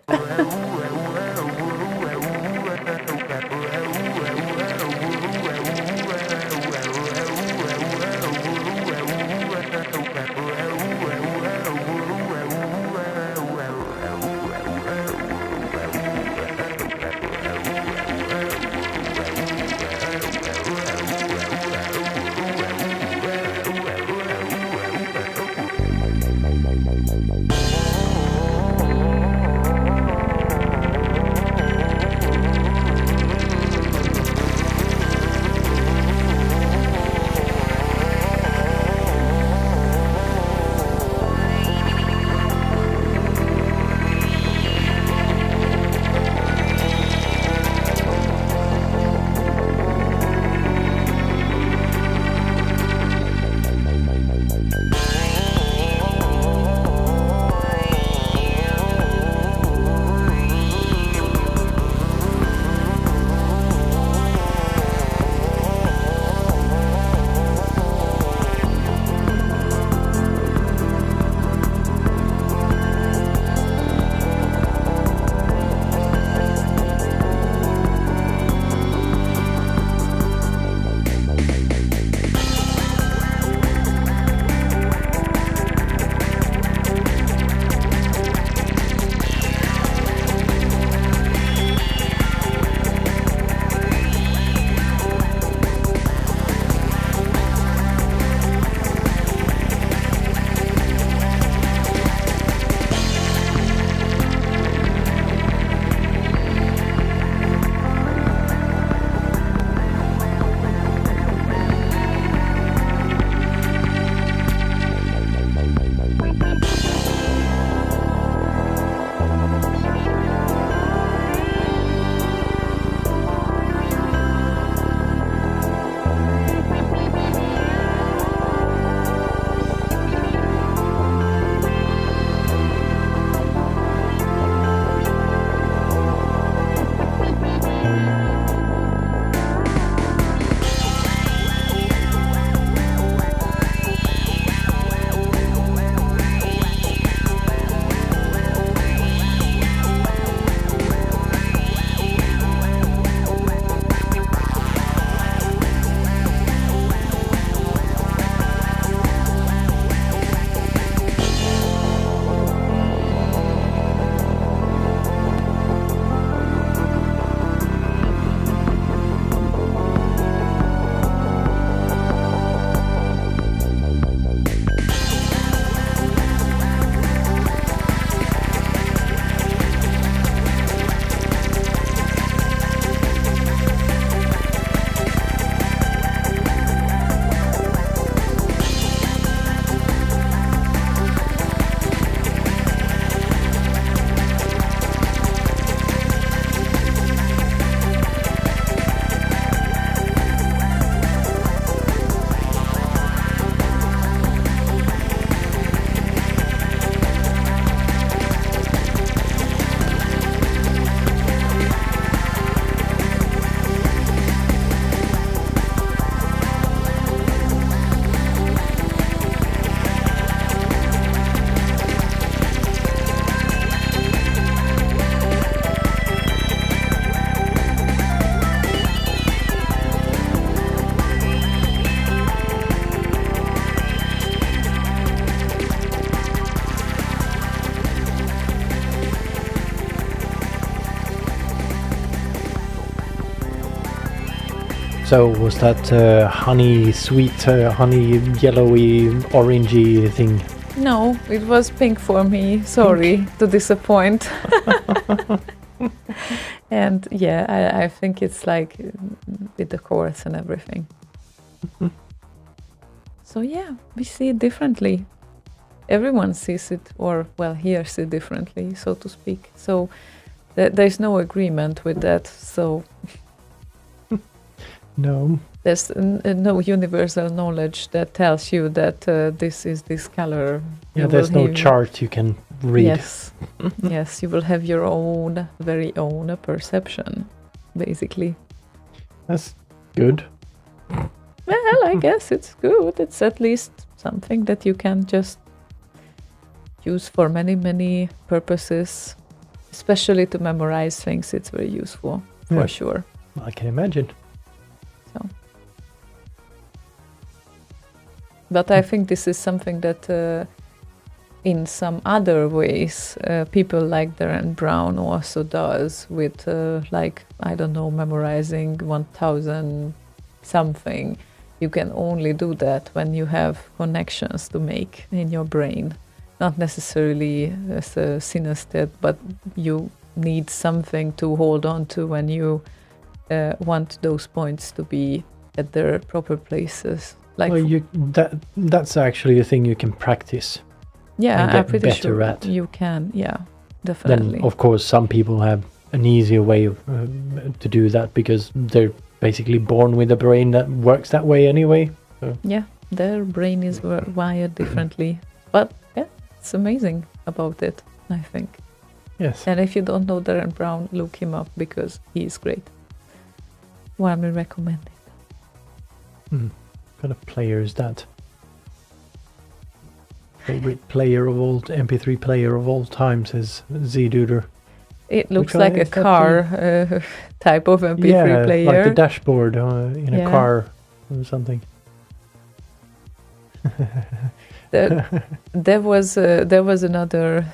[SPEAKER 2] So was that honey sweet, honey yellowy, orangey thing?
[SPEAKER 3] No, it was pink for me. Sorry to disappoint. And yeah, I think it's like with the chords and everything. So yeah, we see it differently. Everyone sees it, or well, hears it differently, so to speak. So there's no agreement with that. So
[SPEAKER 2] No.
[SPEAKER 3] there's no universal knowledge that tells you that this is this color.
[SPEAKER 2] Yeah,
[SPEAKER 3] You
[SPEAKER 2] there's
[SPEAKER 3] will
[SPEAKER 2] no
[SPEAKER 3] hear-
[SPEAKER 2] chart you can read.
[SPEAKER 3] Yes, yes, you will have your own, very own perception, basically.
[SPEAKER 2] That's good.
[SPEAKER 3] Well, I guess it's good. It's at least something that you can just use for many, many purposes, especially to memorize things. It's very useful, for
[SPEAKER 2] Yeah.
[SPEAKER 3] sure.
[SPEAKER 2] I can imagine.
[SPEAKER 3] But I think this is something that in some other ways people like Darren Brown also does with like, I don't know, memorizing 1000 something. You can only do that when you have connections to make in your brain, not necessarily as a synesthete, but you need something to hold on to when you want those points to be at their proper places. Like,
[SPEAKER 2] Well, that's actually a thing you can practice.
[SPEAKER 3] yeah,
[SPEAKER 2] and
[SPEAKER 3] I'm
[SPEAKER 2] get
[SPEAKER 3] pretty
[SPEAKER 2] better
[SPEAKER 3] sure
[SPEAKER 2] at.
[SPEAKER 3] you can. Yeah, definitely.
[SPEAKER 2] Then, of course, some people have an easier way of, to do that because they're basically born with a brain that works that way anyway.
[SPEAKER 3] Yeah, their brain is wired differently. But yeah, it's amazing about it, I think.
[SPEAKER 2] Yes.
[SPEAKER 3] And if you don't know Darren Brown, look him up because he is great. Warmly recommended.
[SPEAKER 2] What kind of player is that? Favorite player of all MP3 player of all time, says Z-Duder.
[SPEAKER 3] It looks
[SPEAKER 2] Which I
[SPEAKER 3] like a
[SPEAKER 2] accept
[SPEAKER 3] car type of MP3
[SPEAKER 2] yeah,
[SPEAKER 3] player.
[SPEAKER 2] like the dashboard in a
[SPEAKER 3] Yeah.
[SPEAKER 2] car or something.
[SPEAKER 3] There was another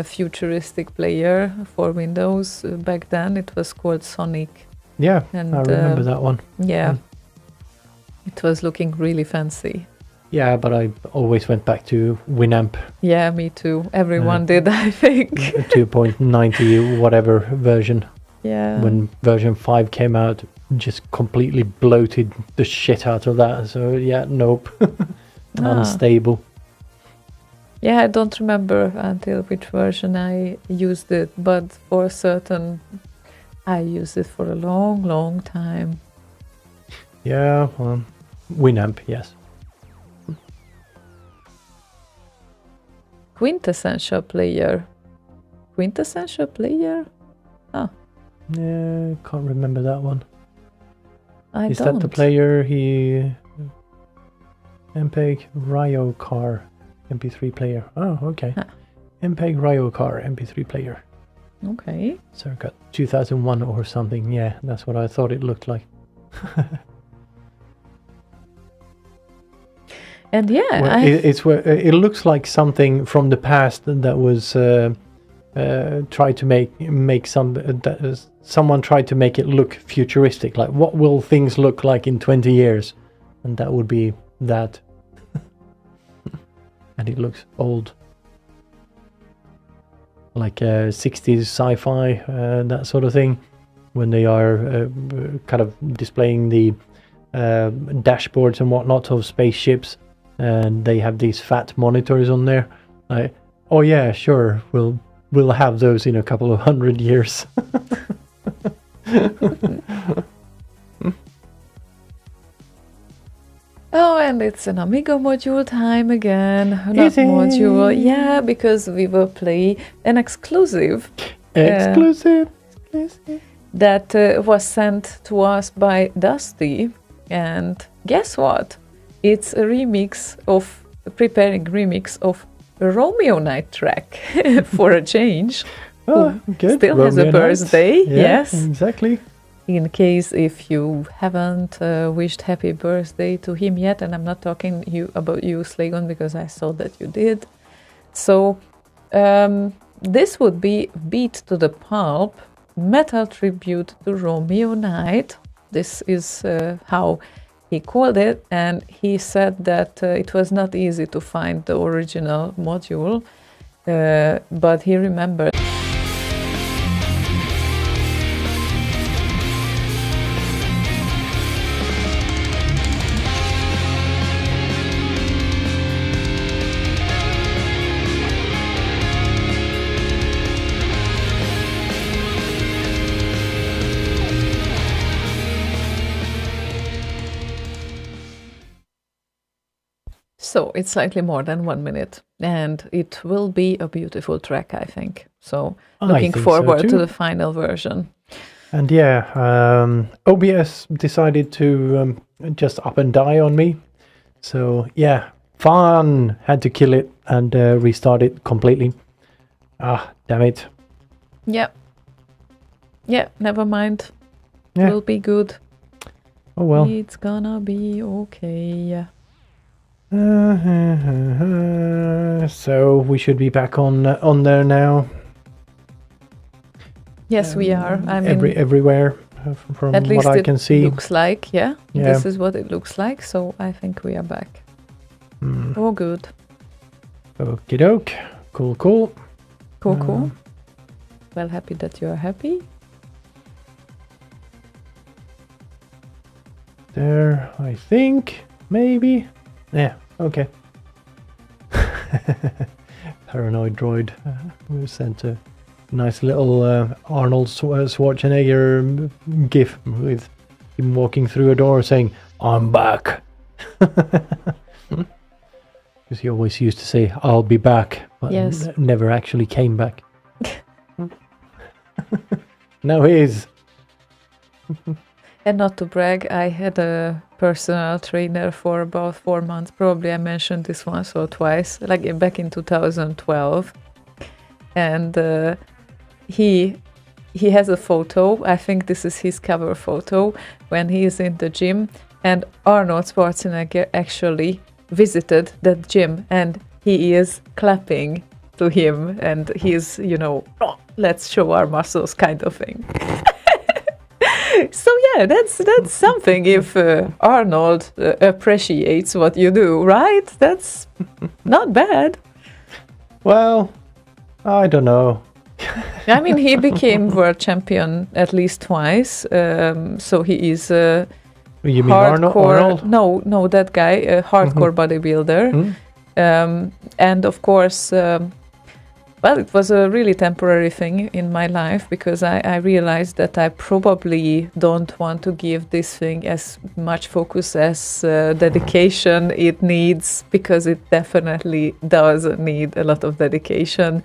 [SPEAKER 3] futuristic player for Windows back then. It was called Sonic.
[SPEAKER 2] Yeah,
[SPEAKER 3] And,
[SPEAKER 2] I remember that one.
[SPEAKER 3] Yeah,
[SPEAKER 2] Mm.
[SPEAKER 3] it was looking really fancy.
[SPEAKER 2] Yeah, but I always went back to Winamp
[SPEAKER 3] Yeah, me too. Everyone did, I think.
[SPEAKER 2] 2.90 whatever version.
[SPEAKER 3] Yeah.
[SPEAKER 2] When version 5 came out, just completely bloated the shit out of that. So yeah, nope. Unstable.
[SPEAKER 3] Yeah, I don't remember until which version I used it, but for certain, I used it for a long, long time.
[SPEAKER 2] Yeah, well, Winamp, yes.
[SPEAKER 3] Quintessential player. Quintessential player?
[SPEAKER 2] Yeah, can't remember that one.
[SPEAKER 3] I
[SPEAKER 2] Is
[SPEAKER 3] don't.
[SPEAKER 2] that the player he... MPEG Ryo Car MP3 player. Oh, okay.
[SPEAKER 3] Huh.
[SPEAKER 2] MPEG Ryo Car MP3 player.
[SPEAKER 3] Okay.
[SPEAKER 2] Circa 2001 or something. Yeah, that's what I thought it looked like.
[SPEAKER 3] And yeah,
[SPEAKER 2] Well, it looks like something from the past that was tried to make someone tried to make it look futuristic. Like, what will things look like in 20 years? And that would be that. And it looks old, like 60s sci-fi, that sort of thing, when they are kind of displaying the dashboards and whatnot of spaceships, and they have these fat monitors on there. Like, oh yeah, sure, we'll have those in a couple of 100 years.
[SPEAKER 3] Oh, and it's an Amiga module time again. Not
[SPEAKER 2] Is it?
[SPEAKER 3] module. Yeah, because we will play an exclusive
[SPEAKER 2] Exclusive.
[SPEAKER 3] that was sent to us by Dusty. And guess what? It's a preparing remix of a Romeo Night track for a change.
[SPEAKER 2] Oh, good.
[SPEAKER 3] Still has a
[SPEAKER 2] Romeo Night.
[SPEAKER 3] birthday.
[SPEAKER 2] Yeah,
[SPEAKER 3] Yes.
[SPEAKER 2] exactly.
[SPEAKER 3] In case if you haven't wished happy birthday to him yet, and I'm not talking about you, Slaygon, because I saw that you did. So this would be Beat to the Pulp, metal tribute to Romeo Night. This is how he called it, and he said that it was not easy to find the original module, but he remembered. So it's slightly more than 1 minute, and it will be a beautiful track, I think. So looking forward to the final version.
[SPEAKER 2] And yeah, OBS decided to just up and die on me. So yeah, fun. Had to kill it and restart it completely. Ah, damn it.
[SPEAKER 3] Yeah. Yeah, never mind.
[SPEAKER 2] Yeah.
[SPEAKER 3] Will be good.
[SPEAKER 2] Oh well.
[SPEAKER 3] It's gonna be okay.
[SPEAKER 2] So we should be back on there now.
[SPEAKER 3] Yes, we are. I mean,
[SPEAKER 2] everywhere from
[SPEAKER 3] at least
[SPEAKER 2] what I can see.
[SPEAKER 3] Looks like, yeah. This is what it looks like. So I think we are back. Oh, good.
[SPEAKER 2] Okie doke. Cool.
[SPEAKER 3] Cool. Well, happy that you are happy.
[SPEAKER 2] There, I think, maybe. Yeah, okay. Paranoid droid. We sent a nice little Arnold Schwarzenegger gif with him walking through a door saying, "I'm back." Because he always used to say, "I'll be back," but
[SPEAKER 3] yes.
[SPEAKER 2] Never actually came back. Now he is.
[SPEAKER 3] And not to brag, I had a personal trainer for about 4 months. Probably I mentioned this once or twice, like back in 2012. And he has a photo. I think this is his cover photo when he is in the gym. And Arnold Schwarzenegger actually visited that gym, and he is clapping to him, and he's, "Oh, let's show our muscles," kind of thing. So yeah, that's something. If Arnold appreciates what you do, right? That's not bad.
[SPEAKER 2] Well, I don't know.
[SPEAKER 3] I mean, he became world champion at least twice. So he is a
[SPEAKER 2] you mean
[SPEAKER 3] hardcore.
[SPEAKER 2] Arnold?
[SPEAKER 3] No, that guy, a hardcore bodybuilder. And of course, well, it was a really temporary thing in my life, because I realized that I probably don't want to give this thing as much focus as dedication it needs, because it definitely does need a lot of dedication,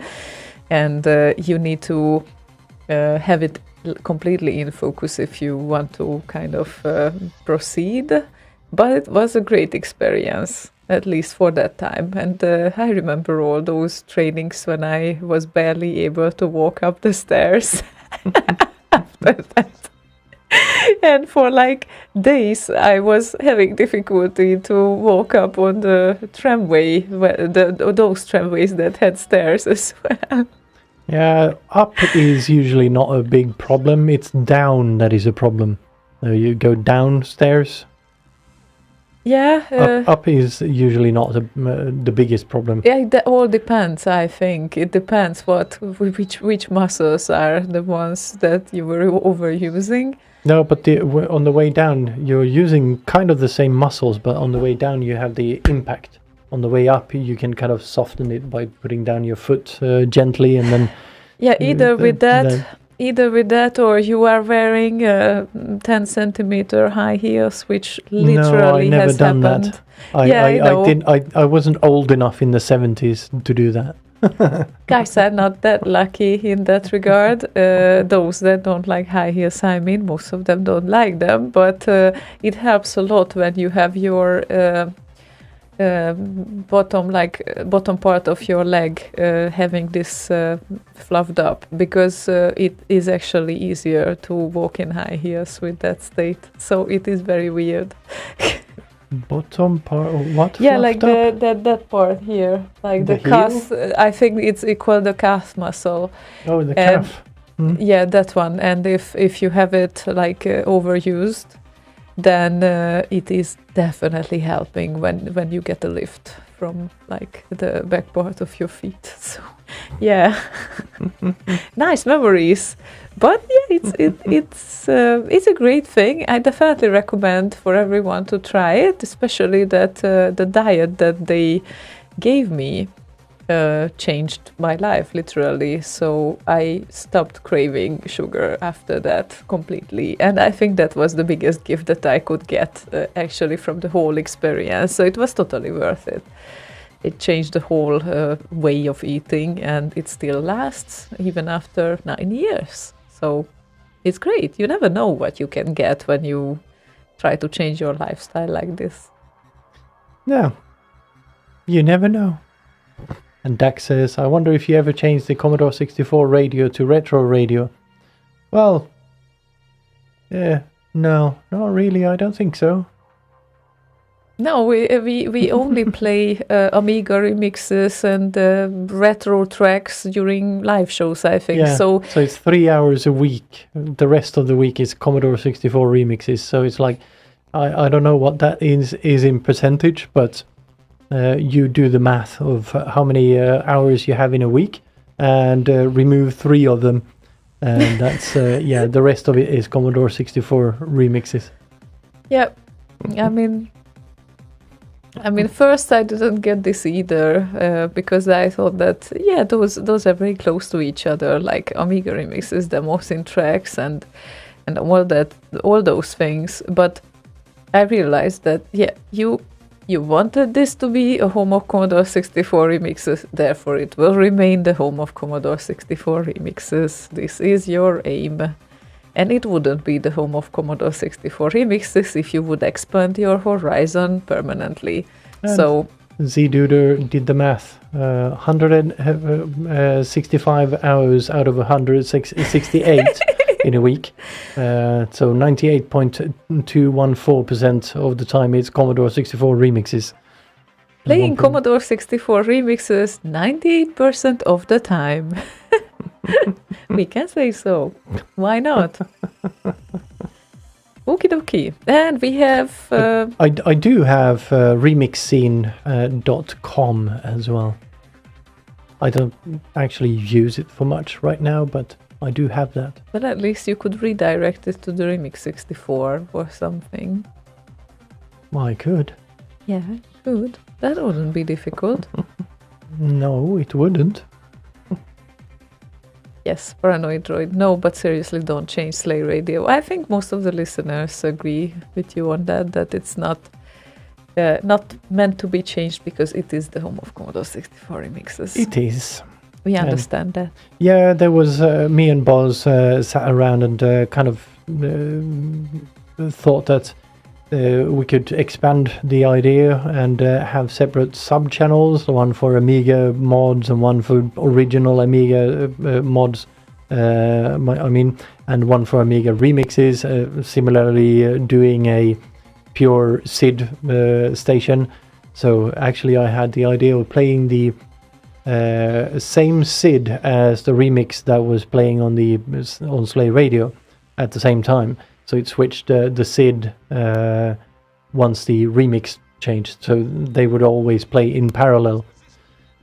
[SPEAKER 3] and you need to have it completely in focus if you want to kind of proceed. But it was a great experience, at least for that time. And I remember all those trainings when I was barely able to walk up the stairs after that. And for like days, I was having difficulty to walk up on the tramway, those tramways that had stairs as well.
[SPEAKER 2] Yeah, up is usually not a big problem. It's down that is a problem. You go downstairs.
[SPEAKER 3] Yeah.
[SPEAKER 2] Up is usually not the biggest problem.
[SPEAKER 3] Yeah, that all depends, I think. It depends which muscles are the ones that you were overusing.
[SPEAKER 2] No, but on the way down, you're using kind of the same muscles, but on the way down, you have the impact. On the way up, you can kind of soften it by putting down your foot gently, and then...
[SPEAKER 3] Yeah, either with that, or you are wearing 10 centimeter high heels, which literally
[SPEAKER 2] no, I never
[SPEAKER 3] has
[SPEAKER 2] done
[SPEAKER 3] happened.
[SPEAKER 2] That. I wasn't old enough in the 70s to do that.
[SPEAKER 3] Guys are not that lucky in that regard. Those that don't like high heels, I mean, most of them don't like them, but it helps a lot when you have your bottom part of your leg having this fluffed up, because it is actually easier to walk in high heels with that state. So it is very weird.
[SPEAKER 2] Bottom part? What?
[SPEAKER 3] Yeah, like that part here, like the calf. I think it's equal the calf muscle.
[SPEAKER 2] Oh, the calf.
[SPEAKER 3] Yeah, that one. And if you have it like overused, then it is definitely helping when you get a lift from like the back part of your feet. So yeah, nice memories. But yeah, it's a great thing. I definitely recommend for everyone to try it, especially that the diet that they gave me changed my life literally. So I stopped craving sugar after that completely, and I think that was the biggest gift that I could get actually from the whole experience. So it was totally worth it. It changed the whole way of eating, and it still lasts even after 9 years. So it's great. You never know what you can get when you try to change your lifestyle like this.
[SPEAKER 2] No, you never know. And Dak says, I wonder if you ever changed the Commodore 64 radio to retro radio. Well, yeah, no, not really. I don't think so.
[SPEAKER 3] No, we only play Amiga remixes and retro tracks during live shows, I think.
[SPEAKER 2] Yeah,
[SPEAKER 3] so
[SPEAKER 2] it's 3 hours a week. The rest of the week is Commodore 64 remixes. So it's like, I don't know what that is in percentage, but you do the math of how many hours you have in a week and remove 3 of them. And that's, the rest of it is Commodore 64 remixes.
[SPEAKER 3] Yeah, I mean, first I didn't get this either because I thought that those are very close to each other, like Amiga remixes, demos in tracks, and all those things. But I realized that you wanted this to be a home of Commodore 64 remixes, therefore it will remain the home of Commodore 64 remixes. This is your aim. And it wouldn't be the home of Commodore 64 remixes if you would expand your horizon permanently.
[SPEAKER 2] And
[SPEAKER 3] so
[SPEAKER 2] Z-Duder did the math. 165 hours out of 168 in a week. So 98.214% of the time it's Commodore 64 remixes.
[SPEAKER 3] playing Commodore 64 remixes 98% of the time. We can say so. Why not? Okie dokie. And we have...
[SPEAKER 2] I do have remixscene.com as well. I don't actually use it for much right now, but I do have that.
[SPEAKER 3] But at least you could redirect it to the Remix 64 or something.
[SPEAKER 2] Well, I could.
[SPEAKER 3] Yeah, you could. That wouldn't be difficult.
[SPEAKER 2] No, it wouldn't.
[SPEAKER 3] Yes, Paranoid Droid. No, but seriously, don't change Slay Radio. I think most of the listeners agree with you on that it's not meant to be changed because it is the home of Commodore 64 remixes.
[SPEAKER 2] It is.
[SPEAKER 3] We understand that.
[SPEAKER 2] Yeah, there was me and Boz sat around and kind of thought that we could expand the idea and have separate sub-channels, one for Amiga mods and one for original Amiga mods, and one for Amiga remixes, similarly doing a pure SID station. So actually I had the idea of playing the same SID as the remix that was playing on Slay Radio at the same time. So it switched the SID once the remix changed. So they would always play in parallel.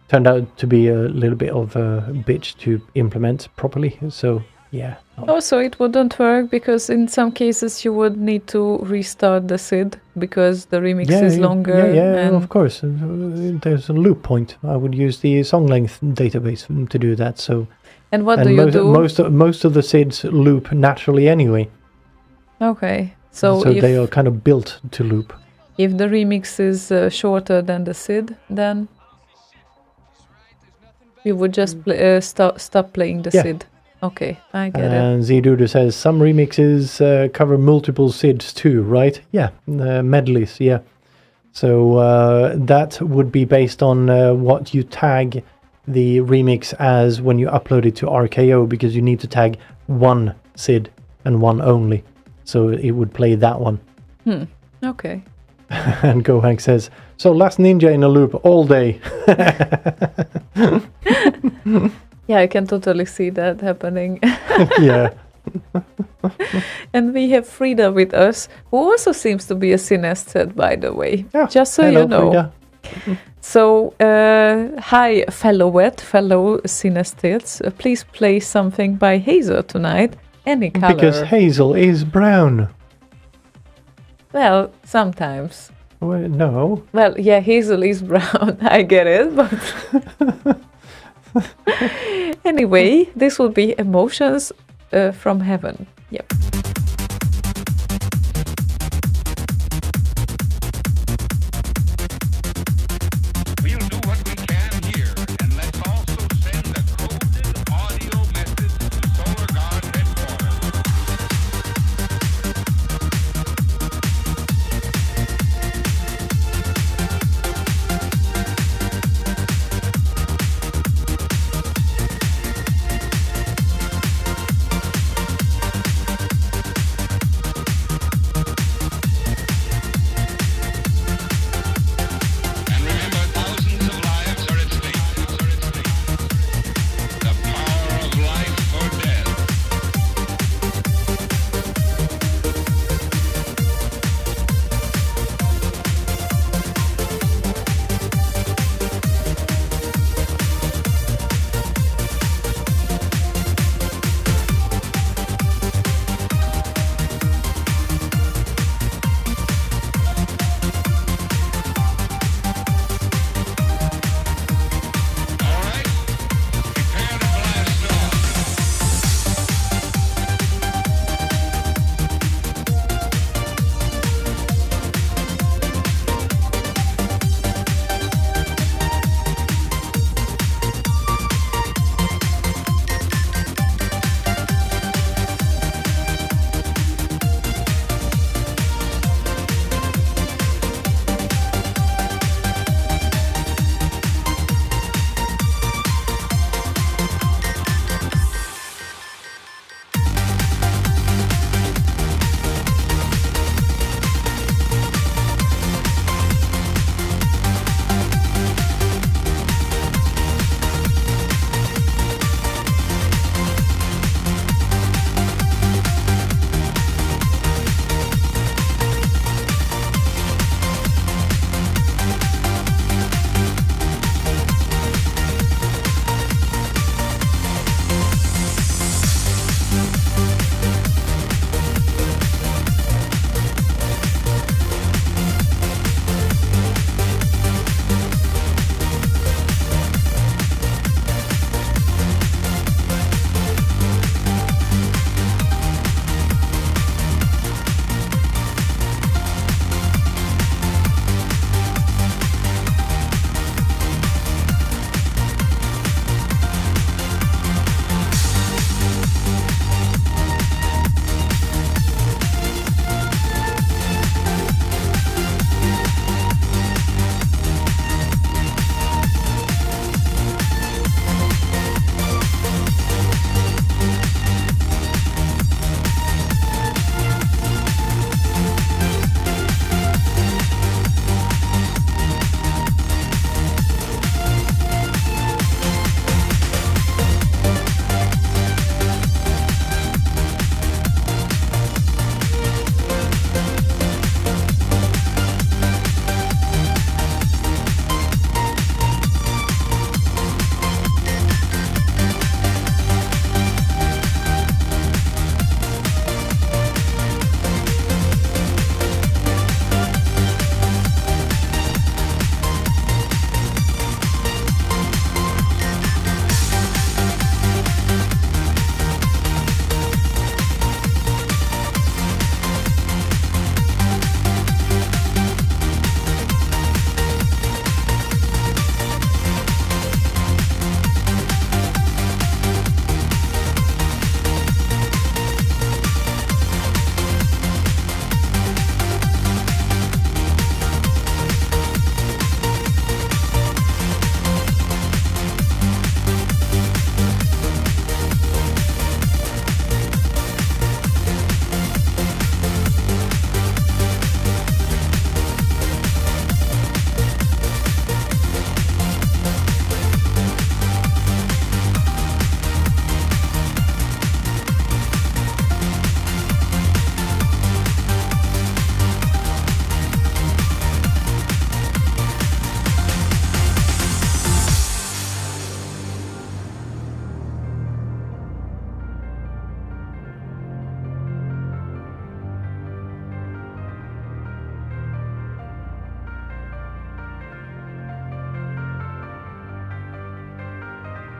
[SPEAKER 2] Turned out to be a little bit of a bitch to implement properly. So, yeah.
[SPEAKER 3] Also, it wouldn't work because in some cases you would need to restart the SID because the remix is longer.
[SPEAKER 2] Yeah, of course. There's a loop point. I would use the song length database to do that. So,
[SPEAKER 3] and what do you do?
[SPEAKER 2] Most of the SIDs loop naturally anyway.
[SPEAKER 3] Okay, so
[SPEAKER 2] they are kind of built to loop.
[SPEAKER 3] If the remix is shorter than the SID, then you would just stop playing the SID. Okay, I get it.
[SPEAKER 2] And Z-Duder says some remixes cover multiple SIDs too, right? Yeah, medleys, yeah. So that would be based on what you tag the remix as when you upload it to RKO, because you need to tag one SID and one only. So it would play that one.
[SPEAKER 3] Okay.
[SPEAKER 2] And Gohank says, so Last Ninja in a loop all day.
[SPEAKER 3] Yeah, I can totally see that happening.
[SPEAKER 2] Yeah.
[SPEAKER 3] And we have Frida with us, who also seems to be a synesthete, by the way.
[SPEAKER 2] Yeah.
[SPEAKER 3] Just so
[SPEAKER 2] Hello,
[SPEAKER 3] you know.
[SPEAKER 2] Frida.
[SPEAKER 3] So, hi, fellow synesthetes. Please play something by Hazel tonight. Any color.
[SPEAKER 2] Because Hazel is brown.
[SPEAKER 3] Well, sometimes.
[SPEAKER 2] Well, no.
[SPEAKER 3] Well, yeah, Hazel is brown. I get it, but anyway, this will be Emotions from Heaven. Yep.
[SPEAKER 4] We'll do what we can here, and let's also send a coded audio message to Solar God headquarters.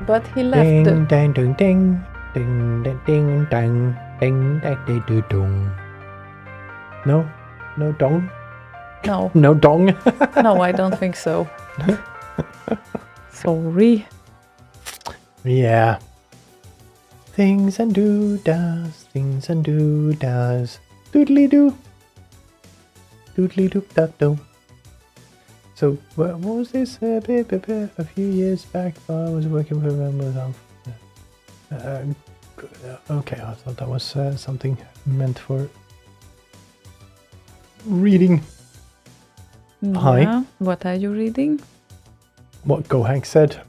[SPEAKER 3] But he left.
[SPEAKER 2] Ding, dang, ding, ding. Ding, ding, ding, dang. Ding, dang, ding, ding, dong. No? No dong?
[SPEAKER 3] No,
[SPEAKER 2] No dong?
[SPEAKER 3] no, I don't think so. Sorry.
[SPEAKER 2] Yeah. Things and doodads, things and doodads. Doodly doo. Doodly doo da do. So, what was this? A few years back, I was working with myself. Okay, I thought that was something meant for reading. Hi.
[SPEAKER 3] Yeah, what are you reading?
[SPEAKER 2] What Gohank said,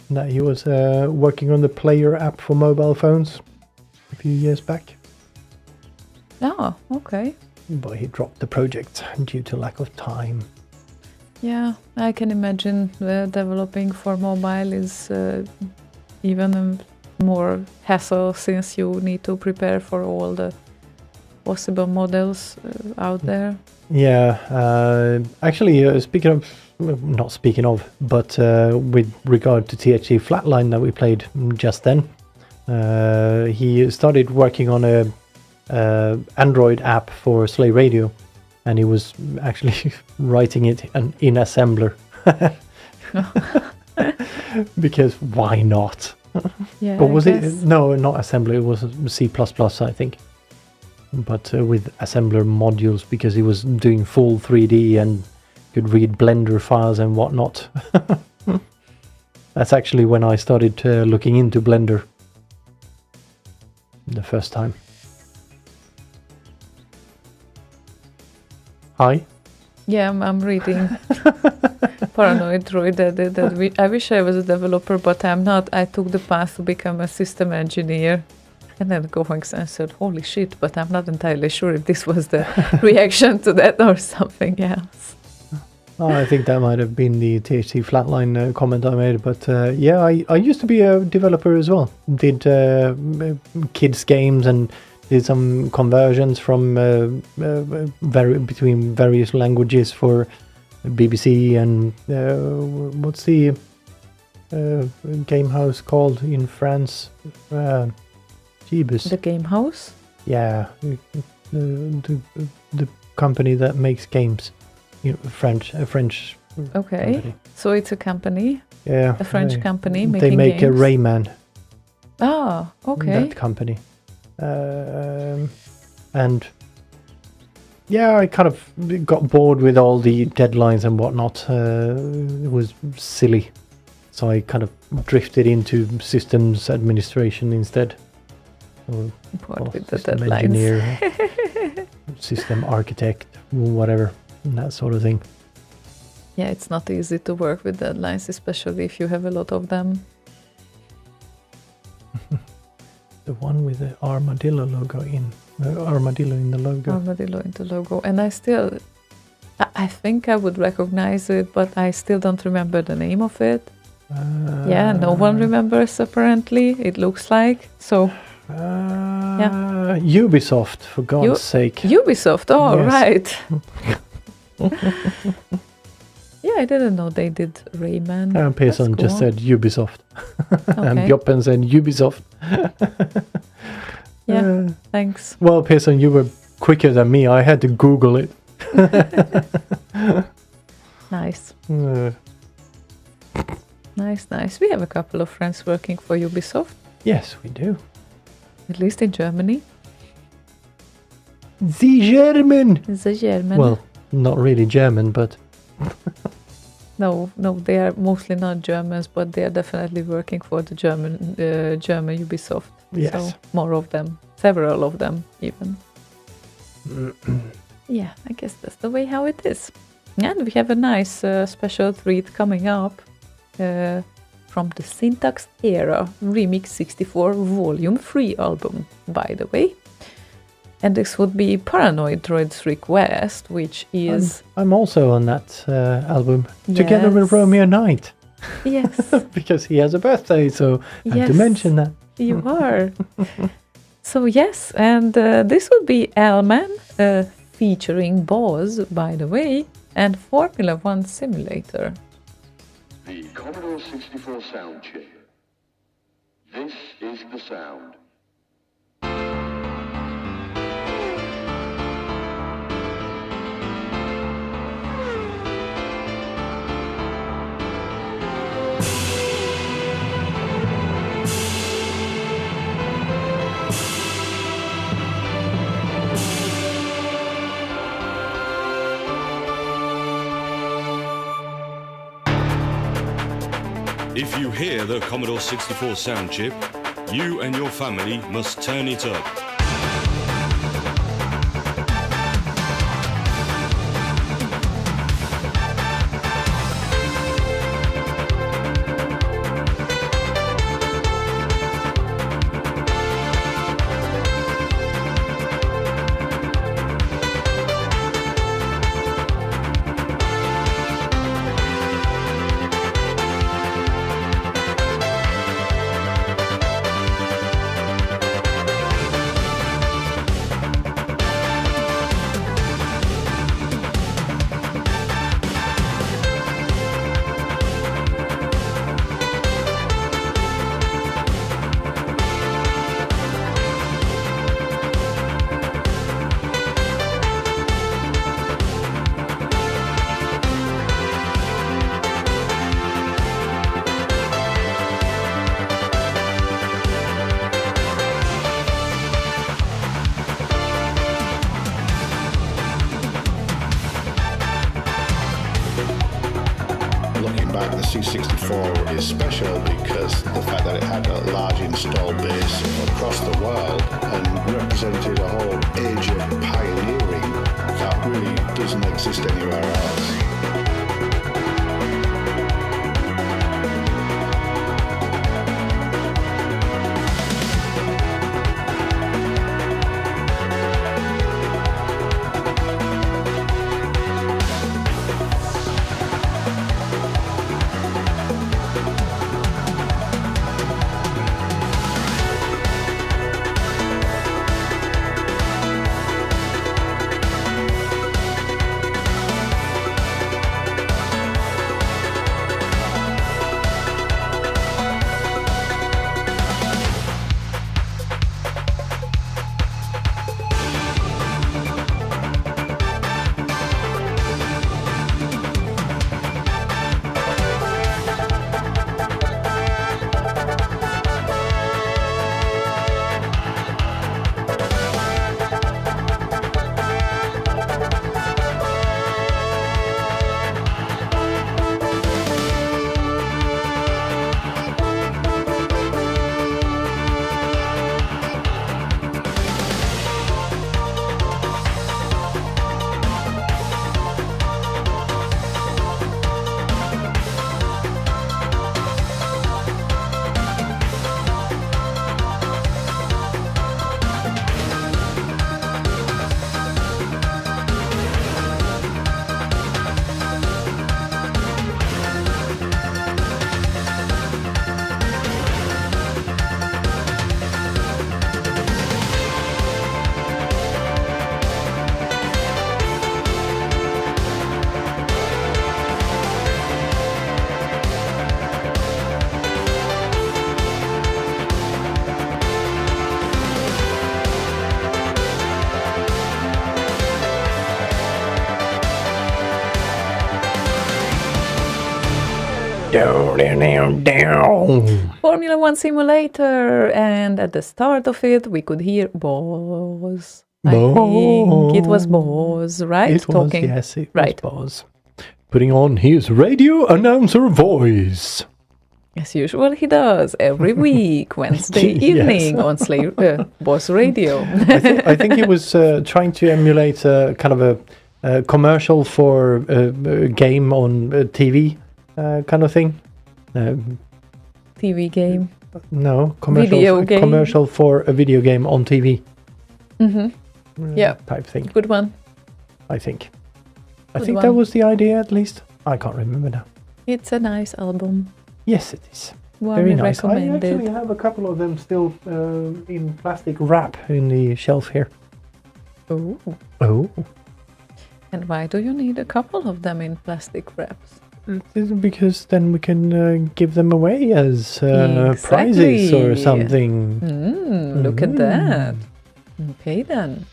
[SPEAKER 2] that he was working on the player app for mobile phones a few years back,
[SPEAKER 3] Oh, okay.
[SPEAKER 2] but he dropped the project due to lack of time.
[SPEAKER 3] Yeah, I can imagine developing for mobile is even more hassle since you need to prepare for all the possible models out there.
[SPEAKER 2] Yeah, actually, speaking of, but with regard to THC Flatline that we played just then, he started working on a Android app for Slay Radio, and he was actually writing it in assembler. Because why not?
[SPEAKER 3] Yeah,
[SPEAKER 2] Or
[SPEAKER 3] I
[SPEAKER 2] was it?
[SPEAKER 3] guess.
[SPEAKER 2] No, not assembler. It was C++, I think. But with assembler modules, because he was doing full 3D and could read Blender files and whatnot. That's actually when I started looking into Blender the first time. Hi.
[SPEAKER 3] Yeah, I'm reading Paranoid Droid. I wish I was a developer, but I'm not. I took the path to become a system engineer. And then Gohank said, holy shit, but I'm not entirely sure if this was the reaction to that or something else.
[SPEAKER 2] Oh, I think that might have been the THC Flatline comment I made, but yeah, I used to be a developer as well. Did kids games and did some conversions from between various languages for BBC and what's the game house called in France? Jeebus.
[SPEAKER 3] The game house?
[SPEAKER 2] Yeah, the company that makes games. You know, a French
[SPEAKER 3] Okay,
[SPEAKER 2] company.
[SPEAKER 3] so it's a company,
[SPEAKER 2] Yeah,
[SPEAKER 3] a French company
[SPEAKER 2] They
[SPEAKER 3] making
[SPEAKER 2] make
[SPEAKER 3] games.
[SPEAKER 2] a Rayman.
[SPEAKER 3] Ah, okay.
[SPEAKER 2] That company, and yeah, I kind of got bored with all the deadlines and whatnot. It was silly, so I kind of drifted into systems administration instead. Or,
[SPEAKER 3] What with the
[SPEAKER 2] system
[SPEAKER 3] deadlines?
[SPEAKER 2] engineer, system architect, whatever, that sort of thing.
[SPEAKER 3] Yeah, it's not easy to work with deadlines, especially if you have a lot of them.
[SPEAKER 2] The one with the armadillo logo armadillo in the logo.
[SPEAKER 3] Armadillo in the logo. And I think I would recognize it, but I still don't remember the name of it. Yeah, no one remembers apparently, it looks like. So,
[SPEAKER 2] Ubisoft, for God's sake.
[SPEAKER 3] Ubisoft, oh,
[SPEAKER 2] Yes.
[SPEAKER 3] right. Yeah, I didn't know they did Rayman.
[SPEAKER 2] Pearson
[SPEAKER 3] That's
[SPEAKER 2] just
[SPEAKER 3] cool.
[SPEAKER 2] said Ubisoft. And
[SPEAKER 3] Okay.
[SPEAKER 2] Bjoppen said Ubisoft.
[SPEAKER 3] Yeah, thanks.
[SPEAKER 2] Well, Pearson, you were quicker than me. I had to Google it.
[SPEAKER 3] Nice.
[SPEAKER 2] Uh,
[SPEAKER 3] Nice. We have a couple of friends working for Ubisoft,
[SPEAKER 2] yes, we do.
[SPEAKER 3] at least in Germany.
[SPEAKER 2] The German!
[SPEAKER 3] The German.
[SPEAKER 2] Well, not really German, but
[SPEAKER 3] No, they are mostly not Germans, but they are definitely working for the German Ubisoft.
[SPEAKER 2] yes.
[SPEAKER 3] So more of them, several of them even. Yeah, I guess that's the way how it is. And we have a nice special treat coming up from the Synth-estesia Remix 64 Volume 3 album, by the way. And this would be Paranoid Droid's request, which is...
[SPEAKER 2] I'm also on that album, together with
[SPEAKER 3] Yes.
[SPEAKER 2] Romeo Knight,
[SPEAKER 3] Yes,
[SPEAKER 2] because he has a birthday, so I had to
[SPEAKER 3] Yes.
[SPEAKER 2] mention that.
[SPEAKER 3] you are. So yes, and this would be Elman featuring Boz, by the way, and Formula 1 Simulator.
[SPEAKER 5] The Commodore 64 sound chip. This is the sound.
[SPEAKER 6] If you hear the Commodore 64 sound chip, you and your family must turn it up.
[SPEAKER 7] Looking back, the C64 is special because the fact that it had a large install base across the world and represented a whole age of pioneering that really doesn't exist anywhere else.
[SPEAKER 3] Formula One simulator, and at the start of it, we could hear Boz. I think it was Boz, right?
[SPEAKER 2] It was,
[SPEAKER 3] Talking.
[SPEAKER 2] yes, it
[SPEAKER 3] Right.
[SPEAKER 2] was Boz. Putting on his radio announcer voice.
[SPEAKER 3] As usual, he does every week, Wednesday
[SPEAKER 2] Yes.
[SPEAKER 3] evening on Boz Radio.
[SPEAKER 2] I think he was trying to emulate kind of a commercial for a game on TV kind of thing.
[SPEAKER 3] TV game.
[SPEAKER 2] No,
[SPEAKER 3] Video game.
[SPEAKER 2] commercial for a video game on TV.
[SPEAKER 3] Yeah,
[SPEAKER 2] Type thing,
[SPEAKER 3] good one.
[SPEAKER 2] I think. I
[SPEAKER 3] Good
[SPEAKER 2] think
[SPEAKER 3] one.
[SPEAKER 2] that was the idea, at least. I can't remember now.
[SPEAKER 3] It's a nice album.
[SPEAKER 2] Yes, it is.
[SPEAKER 3] Warmly
[SPEAKER 2] Very nice. I
[SPEAKER 3] recommended.
[SPEAKER 2] actually have a couple of them still in plastic wrap in the shelf here.
[SPEAKER 3] Oh.
[SPEAKER 2] Oh.
[SPEAKER 3] And why do you need a couple of them in plastic wraps?
[SPEAKER 2] because then we can give them away as prizes or
[SPEAKER 3] Exactly.
[SPEAKER 2] something.
[SPEAKER 3] Look at that. Okay then.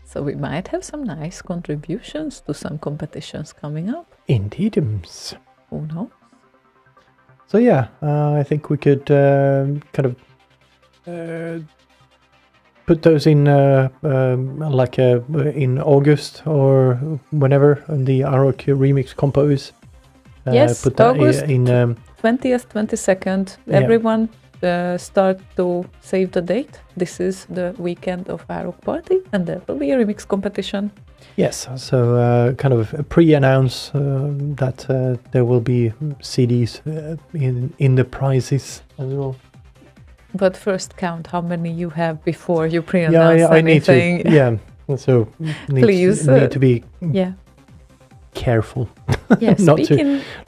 [SPEAKER 3] So we might have some nice contributions to some competitions coming up.
[SPEAKER 2] Indeedums.
[SPEAKER 3] Who knows?
[SPEAKER 2] So yeah, I think we could kind of put those in in August or whenever on the Arok Remix Compose.
[SPEAKER 3] Yes,
[SPEAKER 2] put that
[SPEAKER 3] August
[SPEAKER 2] in
[SPEAKER 3] 20th, 22nd.
[SPEAKER 2] Yeah.
[SPEAKER 3] Everyone start to save the date. This is the weekend of Arok Party, and there will be a remix competition.
[SPEAKER 2] yes. So kind of pre-announce that there will be CDs in the prizes as well.
[SPEAKER 3] But first count how many you have before you pre-announce
[SPEAKER 2] I need to.
[SPEAKER 3] anything.
[SPEAKER 2] Yeah. So
[SPEAKER 3] Please,
[SPEAKER 2] need to be
[SPEAKER 3] Yeah.
[SPEAKER 2] careful
[SPEAKER 3] Yeah.
[SPEAKER 2] Not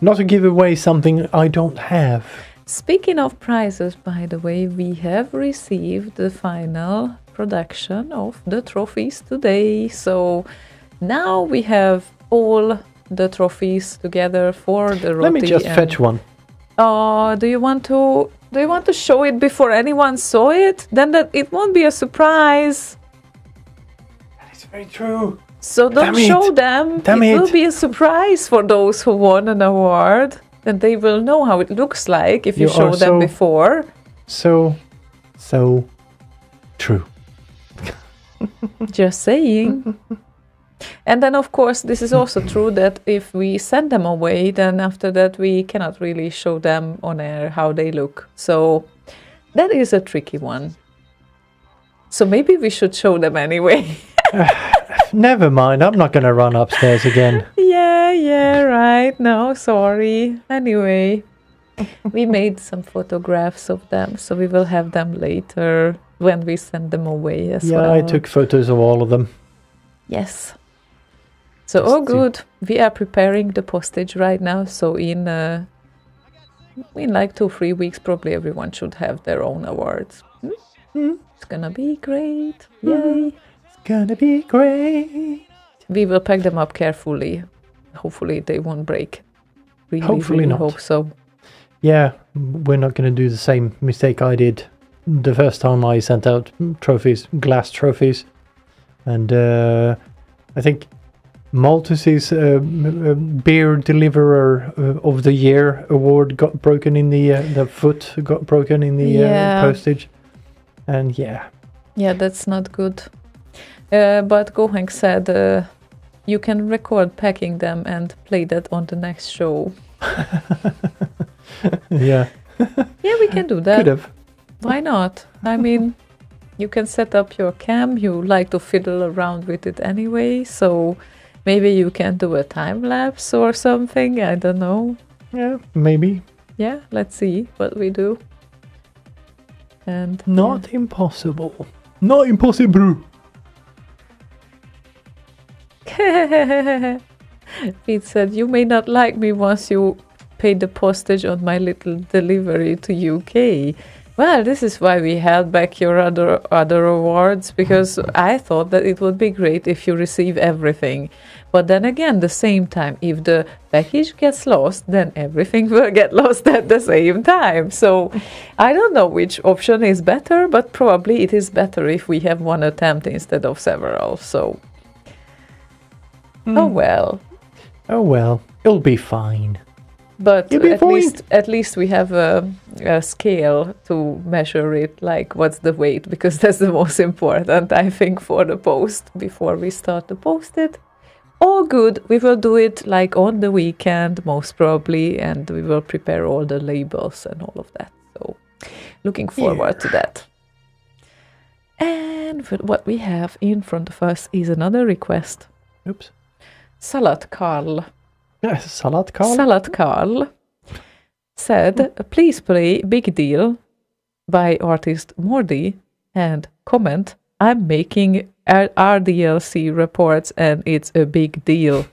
[SPEAKER 2] not to give away something I don't have.
[SPEAKER 3] Speaking of prizes, by the way, we have received the final production of the trophies today. So now we have all the trophies together for the Roti.
[SPEAKER 2] Let me just fetch one.
[SPEAKER 3] Do you want to show it before anyone saw it? Then that it won't be a surprise.
[SPEAKER 2] It's very true.
[SPEAKER 3] So don't
[SPEAKER 2] Damn
[SPEAKER 3] show
[SPEAKER 2] it.
[SPEAKER 3] them.
[SPEAKER 2] Damn
[SPEAKER 3] It will
[SPEAKER 2] it.
[SPEAKER 3] be a surprise for those who won an award. Then they will know how it looks like if you
[SPEAKER 2] You
[SPEAKER 3] show
[SPEAKER 2] are
[SPEAKER 3] them
[SPEAKER 2] so-
[SPEAKER 3] before.
[SPEAKER 2] So true.
[SPEAKER 3] Just saying. And then, of course, this is also true that if we send them away, then after that we cannot really show them on air how they look. So that is a tricky one. So maybe we should show them anyway.
[SPEAKER 2] Never mind. I'm not going to run upstairs again.
[SPEAKER 3] Yeah, right. No, sorry. Anyway, we made some photographs of them, so we will have them later when we send them away as
[SPEAKER 2] Yeah,
[SPEAKER 3] well.
[SPEAKER 2] I took photos of all of them.
[SPEAKER 3] Yes. So,
[SPEAKER 2] Just to-
[SPEAKER 3] good. We are preparing the postage right now. So in like 2-3 weeks, probably everyone should have their own awards. It's gonna be great. Yay.
[SPEAKER 2] It's gonna be great.
[SPEAKER 3] We will pack them up carefully. Hopefully they won't break. Really,
[SPEAKER 2] Hopefully
[SPEAKER 3] really
[SPEAKER 2] not.
[SPEAKER 3] hope so.
[SPEAKER 2] Yeah, we're not going to do the same mistake I did the first time I sent out trophies, glass trophies. And I think Maltus's beer deliverer of the year award got broken in the foot got broken in the
[SPEAKER 3] Yeah.
[SPEAKER 2] postage. And yeah,
[SPEAKER 3] Yeah, that's not good. But Goheng said you can record packing them and play that on the next show.
[SPEAKER 2] yeah,
[SPEAKER 3] Yeah, we can do that.
[SPEAKER 2] could have.
[SPEAKER 3] Why not? I mean, you can set up your cam. You like to fiddle around with it anyway, so maybe you can do a time lapse or something. I don't know.
[SPEAKER 2] Yeah, maybe.
[SPEAKER 3] Yeah, let's see what we do. And
[SPEAKER 2] Not impossible. Not impossible.
[SPEAKER 3] Pete said, "You may not like me once you pay the postage on my little delivery to UK." Well, this is why we held back your other awards, because I thought that it would be great if you receive everything. But then again, the same time, if the package gets lost, then everything will get lost at the same time. So I don't know which option is better, but probably it is better if we have one attempt instead of several. So, oh well.
[SPEAKER 2] Oh well, it'll be fine.
[SPEAKER 3] But
[SPEAKER 2] You'll be fine.
[SPEAKER 3] at least we have a scale to measure it, like what's the weight, because that's the most important, I think, for the post before we start to post it. All good. We will do it like on the weekend, most probably, and we will prepare all the labels and all of that. So, looking forward to that. And what we have in front of us is another request.
[SPEAKER 2] Oops.
[SPEAKER 3] Salat Karl.
[SPEAKER 2] Salad Carl?
[SPEAKER 3] Salat Karl said, "Please play Big Deal by artist Mordi and comment, I'm making RDLC reports and it's a big deal."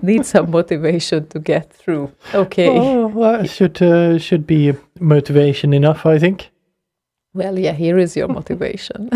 [SPEAKER 3] Need some motivation to get through. Okay.
[SPEAKER 2] Oh, that should be motivation enough, I think.
[SPEAKER 3] Well, yeah, here is your motivation.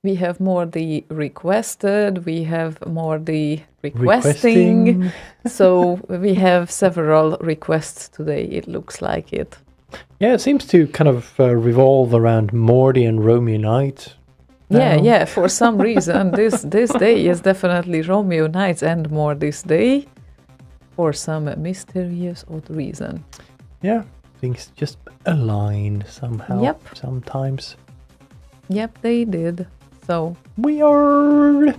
[SPEAKER 3] We have more the requested, we have more the requesting. So we have several requests today, it looks like it.
[SPEAKER 2] Yeah, it seems to kind of revolve around Morty and Romeo Knight.
[SPEAKER 3] Yeah, for some reason, this day is definitely Romeo Nights and more this day, for some mysterious odd reason.
[SPEAKER 2] Yeah, things just align somehow.
[SPEAKER 3] Yep.
[SPEAKER 2] Sometimes.
[SPEAKER 3] Yep, they did. So
[SPEAKER 2] Weird.
[SPEAKER 3] weird.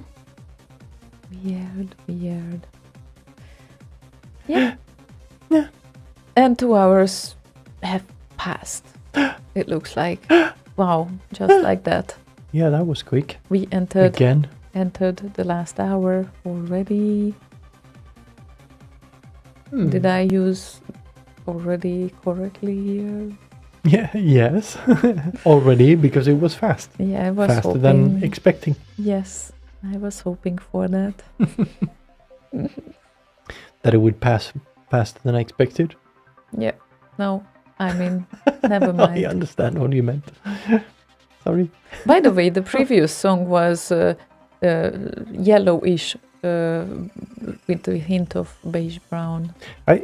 [SPEAKER 3] Yeah.
[SPEAKER 2] Yeah.
[SPEAKER 3] And 2 hours have passed. It looks like. Wow, just like that.
[SPEAKER 2] Yeah, that was quick.
[SPEAKER 3] We entered
[SPEAKER 2] Again.
[SPEAKER 3] the last hour already. Did I use already correctly here?
[SPEAKER 2] Yeah, yes. Already, because it was fast.
[SPEAKER 3] Yeah, I was
[SPEAKER 2] Faster
[SPEAKER 3] hoping.
[SPEAKER 2] than expecting.
[SPEAKER 3] Yes, I was hoping for that.
[SPEAKER 2] That it would pass faster than I expected.
[SPEAKER 3] Yeah. No, I mean, never
[SPEAKER 2] I
[SPEAKER 3] mind.
[SPEAKER 2] understand what you meant. Sorry.
[SPEAKER 3] By the way, the previous song was yellowish with a hint of beige brown.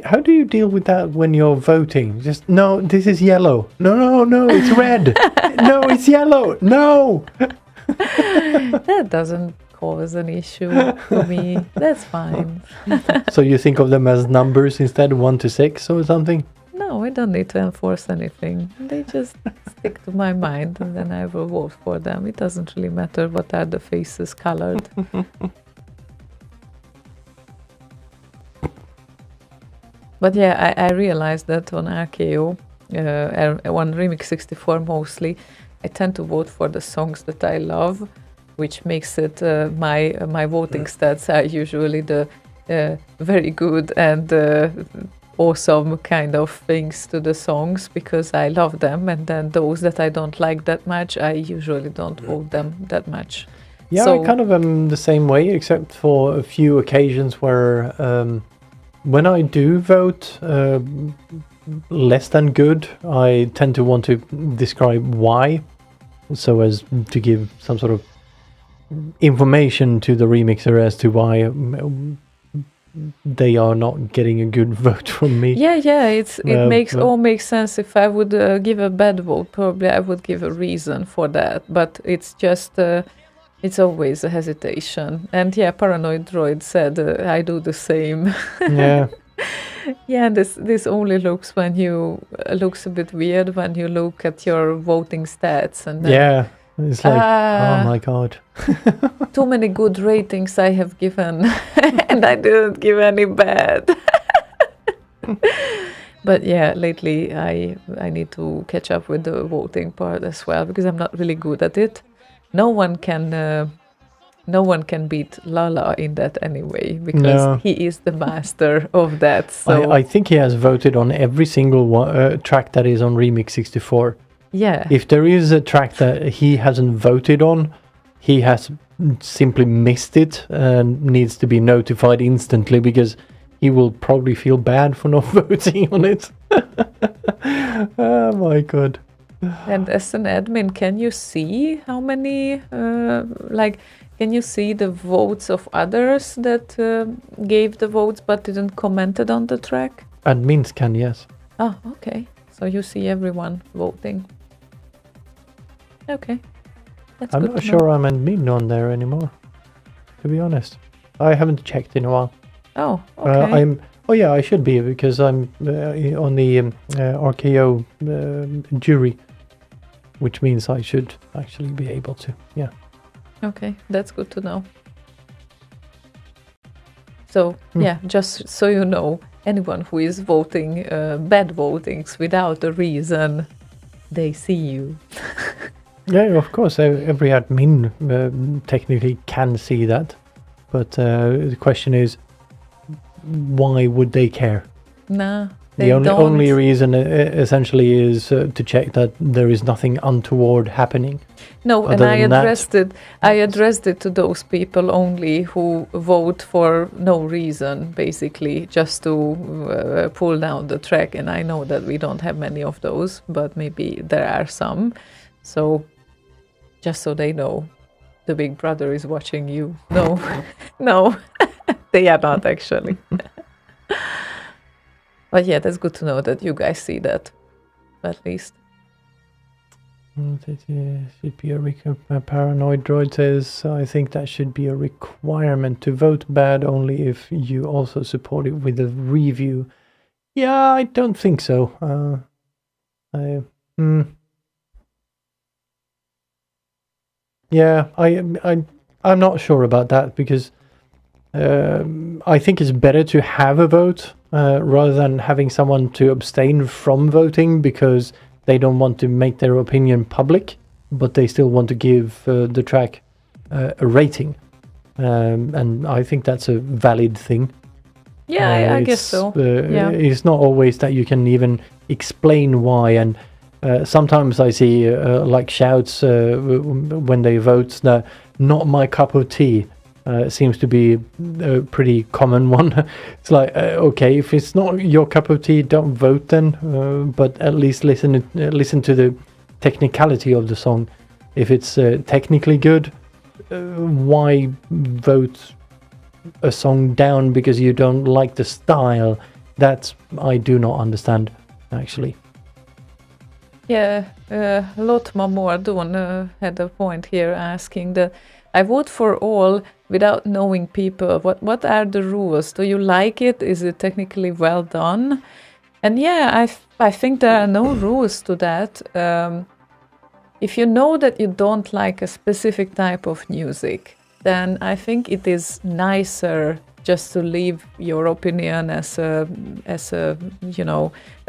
[SPEAKER 2] How do you deal with that when you're voting? Just, no, this is yellow. No, it's red. No, it's yellow. No.
[SPEAKER 3] That doesn't cause an issue for me. That's fine.
[SPEAKER 2] So you think of them as numbers instead, 1 to 6 or something?
[SPEAKER 3] No, I don't need to enforce anything. They just stick to my mind and then I will vote for them. It doesn't really matter what are the faces colored. But yeah, I realized that on RKO, on Remix 64 mostly, I tend to vote for the songs that I love, which makes it my voting stats are usually the very good and awesome kind of things to the songs because I love them, and then those that I don't like that much, I usually don't vote them that much.
[SPEAKER 2] Yeah,
[SPEAKER 3] So-
[SPEAKER 2] I kind of am the same way, except for a few occasions where when I do vote less than good, I tend to want to describe why, so as to give some sort of information to the remixer as to why they are not getting a good vote from me.
[SPEAKER 3] Yeah, it makes
[SPEAKER 2] but-
[SPEAKER 3] all makes sense. If I would give a bad vote, probably I would give a reason for that. But it's just it's always a hesitation. And yeah, Paranoid Droid said I do the same.
[SPEAKER 2] Yeah.
[SPEAKER 3] Yeah, this only looks looks a bit weird when you look at your voting stats and then,
[SPEAKER 2] Yeah. It's like,
[SPEAKER 3] Ah.
[SPEAKER 2] oh my god.
[SPEAKER 3] too many good ratings I have given and I didn't give any bad. But yeah, lately I need to catch up with the voting part as well because I'm not really good at it. No one can beat Lala in that anyway because
[SPEAKER 2] No.
[SPEAKER 3] he is the master of that. So
[SPEAKER 2] I think he has voted on every single track that is on Remix 64.
[SPEAKER 3] Yeah.
[SPEAKER 2] If there is a track that he hasn't voted on, he has simply missed it and needs to be notified instantly, because he will probably feel bad for not voting on it. Oh my god.
[SPEAKER 3] And as an admin, can you see how many, can you see the votes of others that gave the votes but didn't commented on the track?
[SPEAKER 2] Admins can, yes.
[SPEAKER 3] Oh, okay. So you see everyone voting. Okay. That's
[SPEAKER 2] I'm
[SPEAKER 3] good
[SPEAKER 2] not
[SPEAKER 3] to
[SPEAKER 2] sure
[SPEAKER 3] know.
[SPEAKER 2] I'm admin on there anymore, to be honest. I haven't checked in a while.
[SPEAKER 3] Oh, okay.
[SPEAKER 2] I should be, because I'm on the RKO jury, which means I should actually be able to. Yeah.
[SPEAKER 3] Okay, that's good to know. So, yeah, just so you know, anyone who is voting bad votings without a reason, they see you.
[SPEAKER 2] Yeah, of course. Every admin technically can see that. But the question is, why would they care?
[SPEAKER 3] Nah,
[SPEAKER 2] The
[SPEAKER 3] they
[SPEAKER 2] only
[SPEAKER 3] don't.
[SPEAKER 2] reason essentially is to check that there is nothing untoward happening.
[SPEAKER 3] No, and
[SPEAKER 2] Other
[SPEAKER 3] I
[SPEAKER 2] than that-
[SPEAKER 3] addressed it to those people only who vote for no reason, basically, just to pull down the track. And I know that we don't have many of those, but maybe there are some. So, just so they know, the Big Brother is watching you. No, no, they are not actually. But yeah, that's good to know that you guys see that, at least.
[SPEAKER 2] It should be a paranoid droid says, I think that should be a requirement to vote bad only if you also support it with a review. Yeah, I don't think so. Yeah, I'm not sure about that, because I think it's better to have a vote rather than having someone to abstain from voting because they don't want to make their opinion public, but they still want to give the track a rating. And I think that's a valid thing.
[SPEAKER 3] Yeah, I guess so. Yeah.
[SPEAKER 2] It's not always that you can even explain why, and sometimes I see like shouts when they vote that not my cup of tea. Seems to be a pretty common one. It's like, okay, if it's not your cup of tea, don't vote then, but at least listen to the technicality of the song. If it's technically good, why vote a song down because you don't like the style? That I do not understand, actually.
[SPEAKER 3] Yeah, Lotma Mordon had a point here asking that I vote for all without knowing people. What are the rules? Do you like it? Is it technically well done? And yeah, I think there are no rules to that. If you know that you don't like a specific type of music, then I think it is nicer just to leave your opinion as a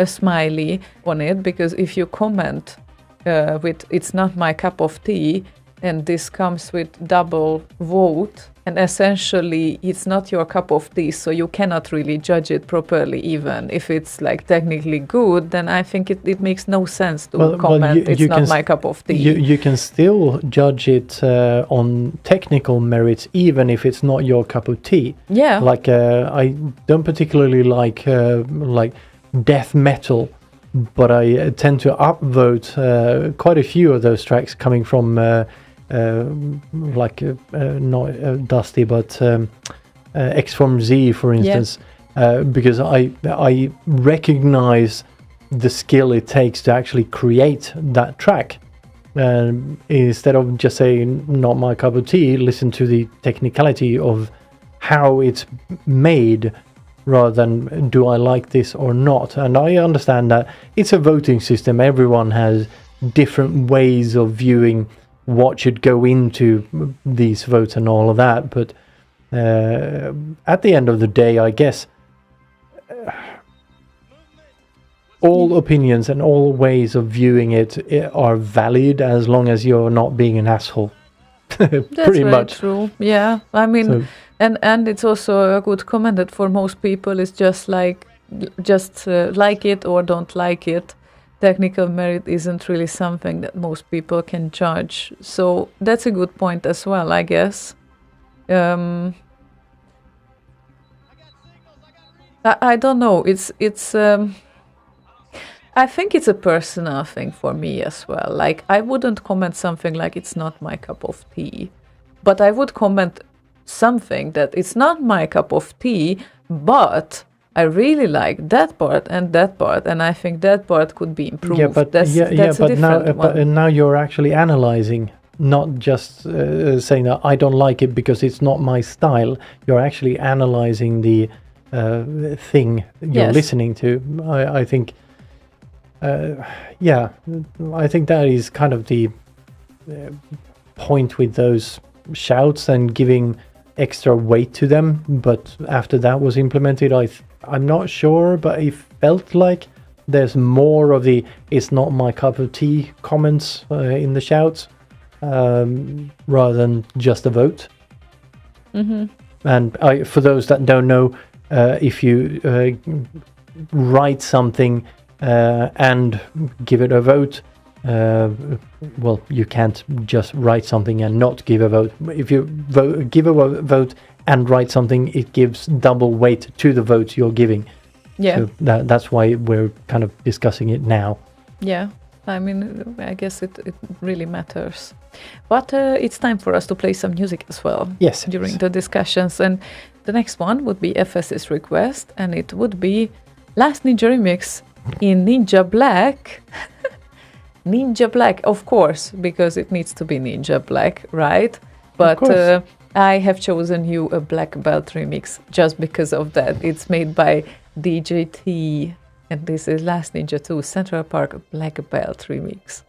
[SPEAKER 3] smiley on it, because if you comment with "it's not my cup of tea" and this comes with double vote, and essentially it's not your cup of tea, so you cannot really judge it properly. Even if it's like technically good, then I think it makes no sense to comment it's not my cup of tea.
[SPEAKER 2] You can still judge it on technical merits, even if it's not your cup of tea.
[SPEAKER 3] Yeah.
[SPEAKER 2] Like I don't particularly like death metal, but I tend to upvote quite a few of those tracks coming from not Dusty, but X Form Z, for instance, because I recognize the skill it takes to actually create that track. Instead of just saying not my cup of tea, listen to the technicality of how it's made, rather than do I like this or not. And I understand that it's a voting system. Everyone has different ways of viewing what should go into these votes and all of that. But at the end of the day, I guess all opinions and all ways of viewing it are valid as long as you're not being an asshole.
[SPEAKER 3] That's
[SPEAKER 2] Pretty
[SPEAKER 3] very
[SPEAKER 2] much.
[SPEAKER 3] true. Yeah, I mean,
[SPEAKER 2] So-
[SPEAKER 3] and it's also a good comment that for most people it's just like it or don't like it. technical merit isn't really something that most people can judge. So that's a good point as well, I guess. I don't know. I think it's a personal thing for me as well. Like, I wouldn't comment something like it's not my cup of tea, but I would comment something that it's not my cup of tea, but I really like that part, and I think that part could be improved.
[SPEAKER 2] Yeah, but
[SPEAKER 3] that's a different one.
[SPEAKER 2] now you're actually analyzing, not just saying that I don't like it because it's not my style. You're actually analyzing the thing you're
[SPEAKER 3] Yes.
[SPEAKER 2] listening to. I think, I think that is kind of the point with those shouts and giving extra weight to them. But after that was implemented, I'm not sure, but it felt like there's more of the "it's not my cup of tea" comments in the shouts, rather than just a vote. And for those that don't know, if you write something and give it a vote, well, you can't just write something and not give a vote. If you give a vote and write something, it gives double weight to the vote you're giving.
[SPEAKER 3] Yeah.
[SPEAKER 2] So that's why we're kind of discussing it now.
[SPEAKER 3] Yeah, I mean, I guess it really matters. But it's time for us to play some music as well.
[SPEAKER 2] Yes.
[SPEAKER 3] During the discussions. And the next one would be FS's request, and it would be Last Ninja Remix in Ninja Black. Ninja Black, of course, because it needs to be Ninja Black, right? But I have chosen you a Black Belt remix just because of that. It's made by DJ T, and this is Last Ninja 2 Central Park Black Belt remix.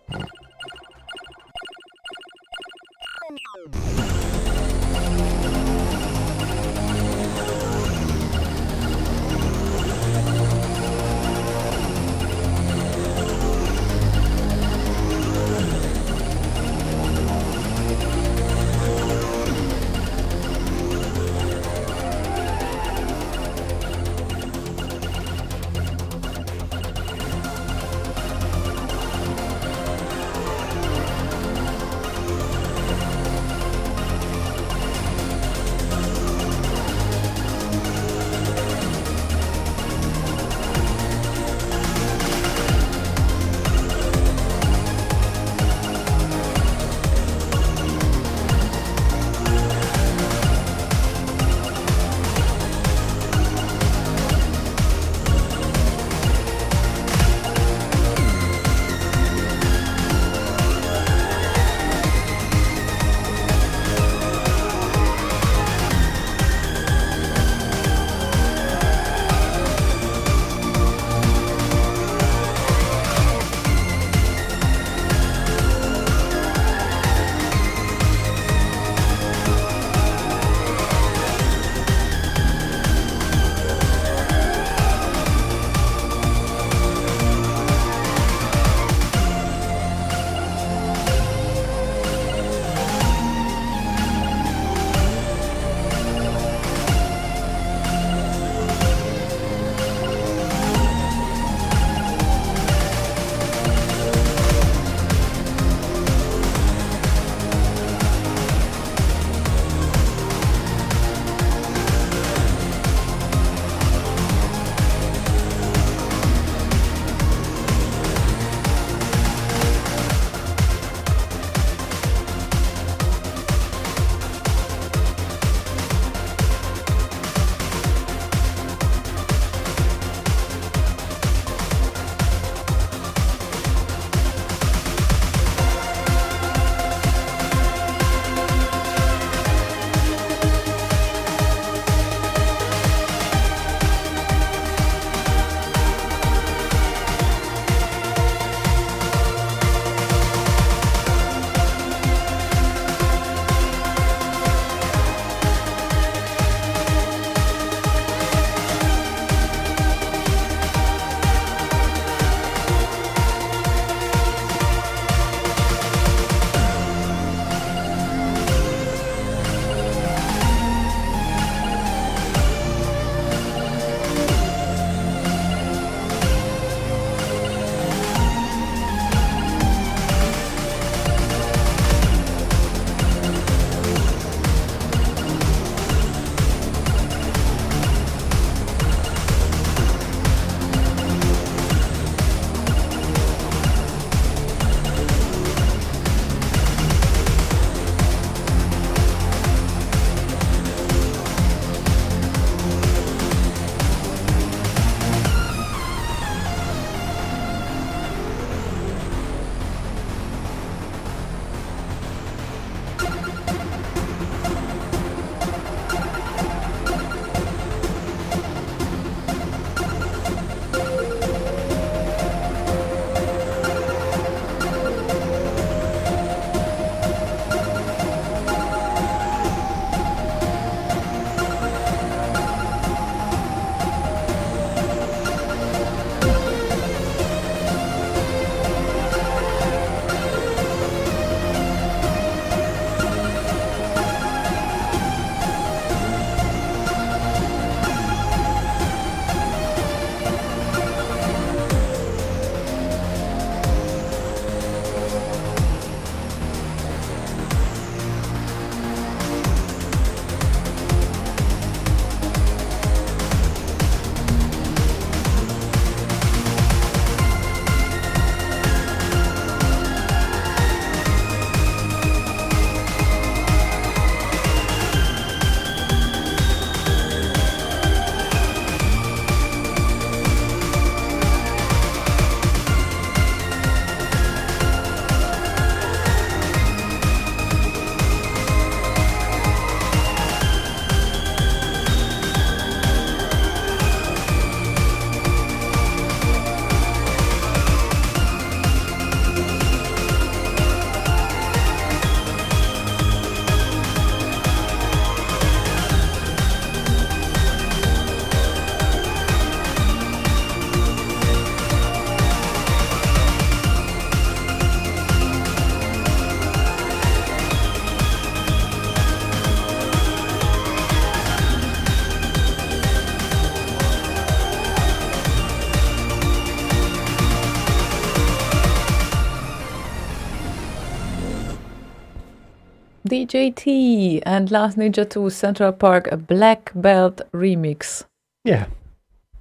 [SPEAKER 3] DJT and Last Ninja 2 Central Park, a Black Belt remix.
[SPEAKER 2] Yeah,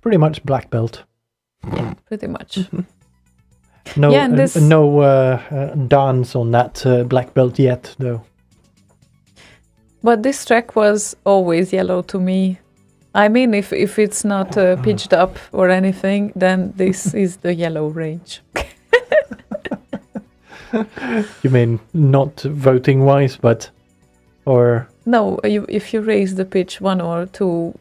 [SPEAKER 2] pretty much black belt.
[SPEAKER 3] Pretty much.
[SPEAKER 2] No,
[SPEAKER 3] Yeah, and this-
[SPEAKER 2] no dance on that black belt yet, though.
[SPEAKER 3] But this track was always yellow to me. I mean, if it's not pitched up or anything, then this is the yellow range.
[SPEAKER 2] You mean not voting wise, but or
[SPEAKER 3] No, if you raise the pitch 1 or 2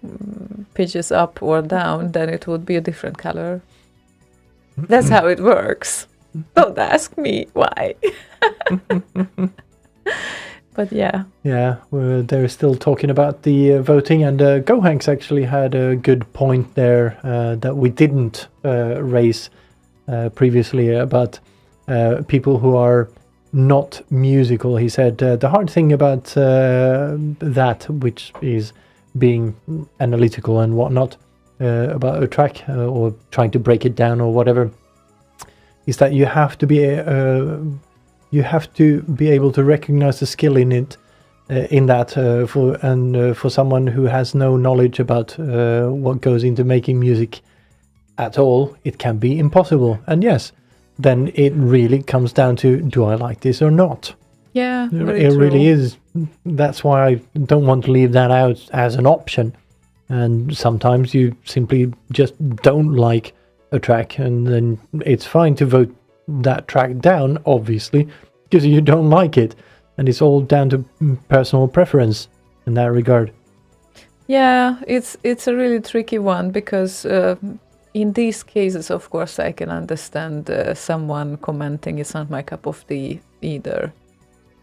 [SPEAKER 3] pitches up or down, then it would be a different color. That's how it works. Don't ask me why. But yeah.
[SPEAKER 2] yeah, they're still talking about the voting, and Gohanks actually had a good point there that we didn't raise previously about people who are not musical. He said the hard thing about that, which is being analytical and whatnot about a track or trying to break it down or whatever, is that you have to be able to recognize the skill in it, in that for someone who has no knowledge about what goes into making music at all, it can be impossible. And yes, then it really comes down to, do I like this or not?
[SPEAKER 3] Yeah,
[SPEAKER 2] It really is. That's why I don't want to leave that out as an option. And sometimes you simply just don't like a track, and then it's fine to vote that track down, obviously, because you don't like it. And it's all down to personal preference in that regard.
[SPEAKER 3] Yeah, it's a really tricky one because in these cases, of course, I can understand someone commenting it's not my cup of tea either.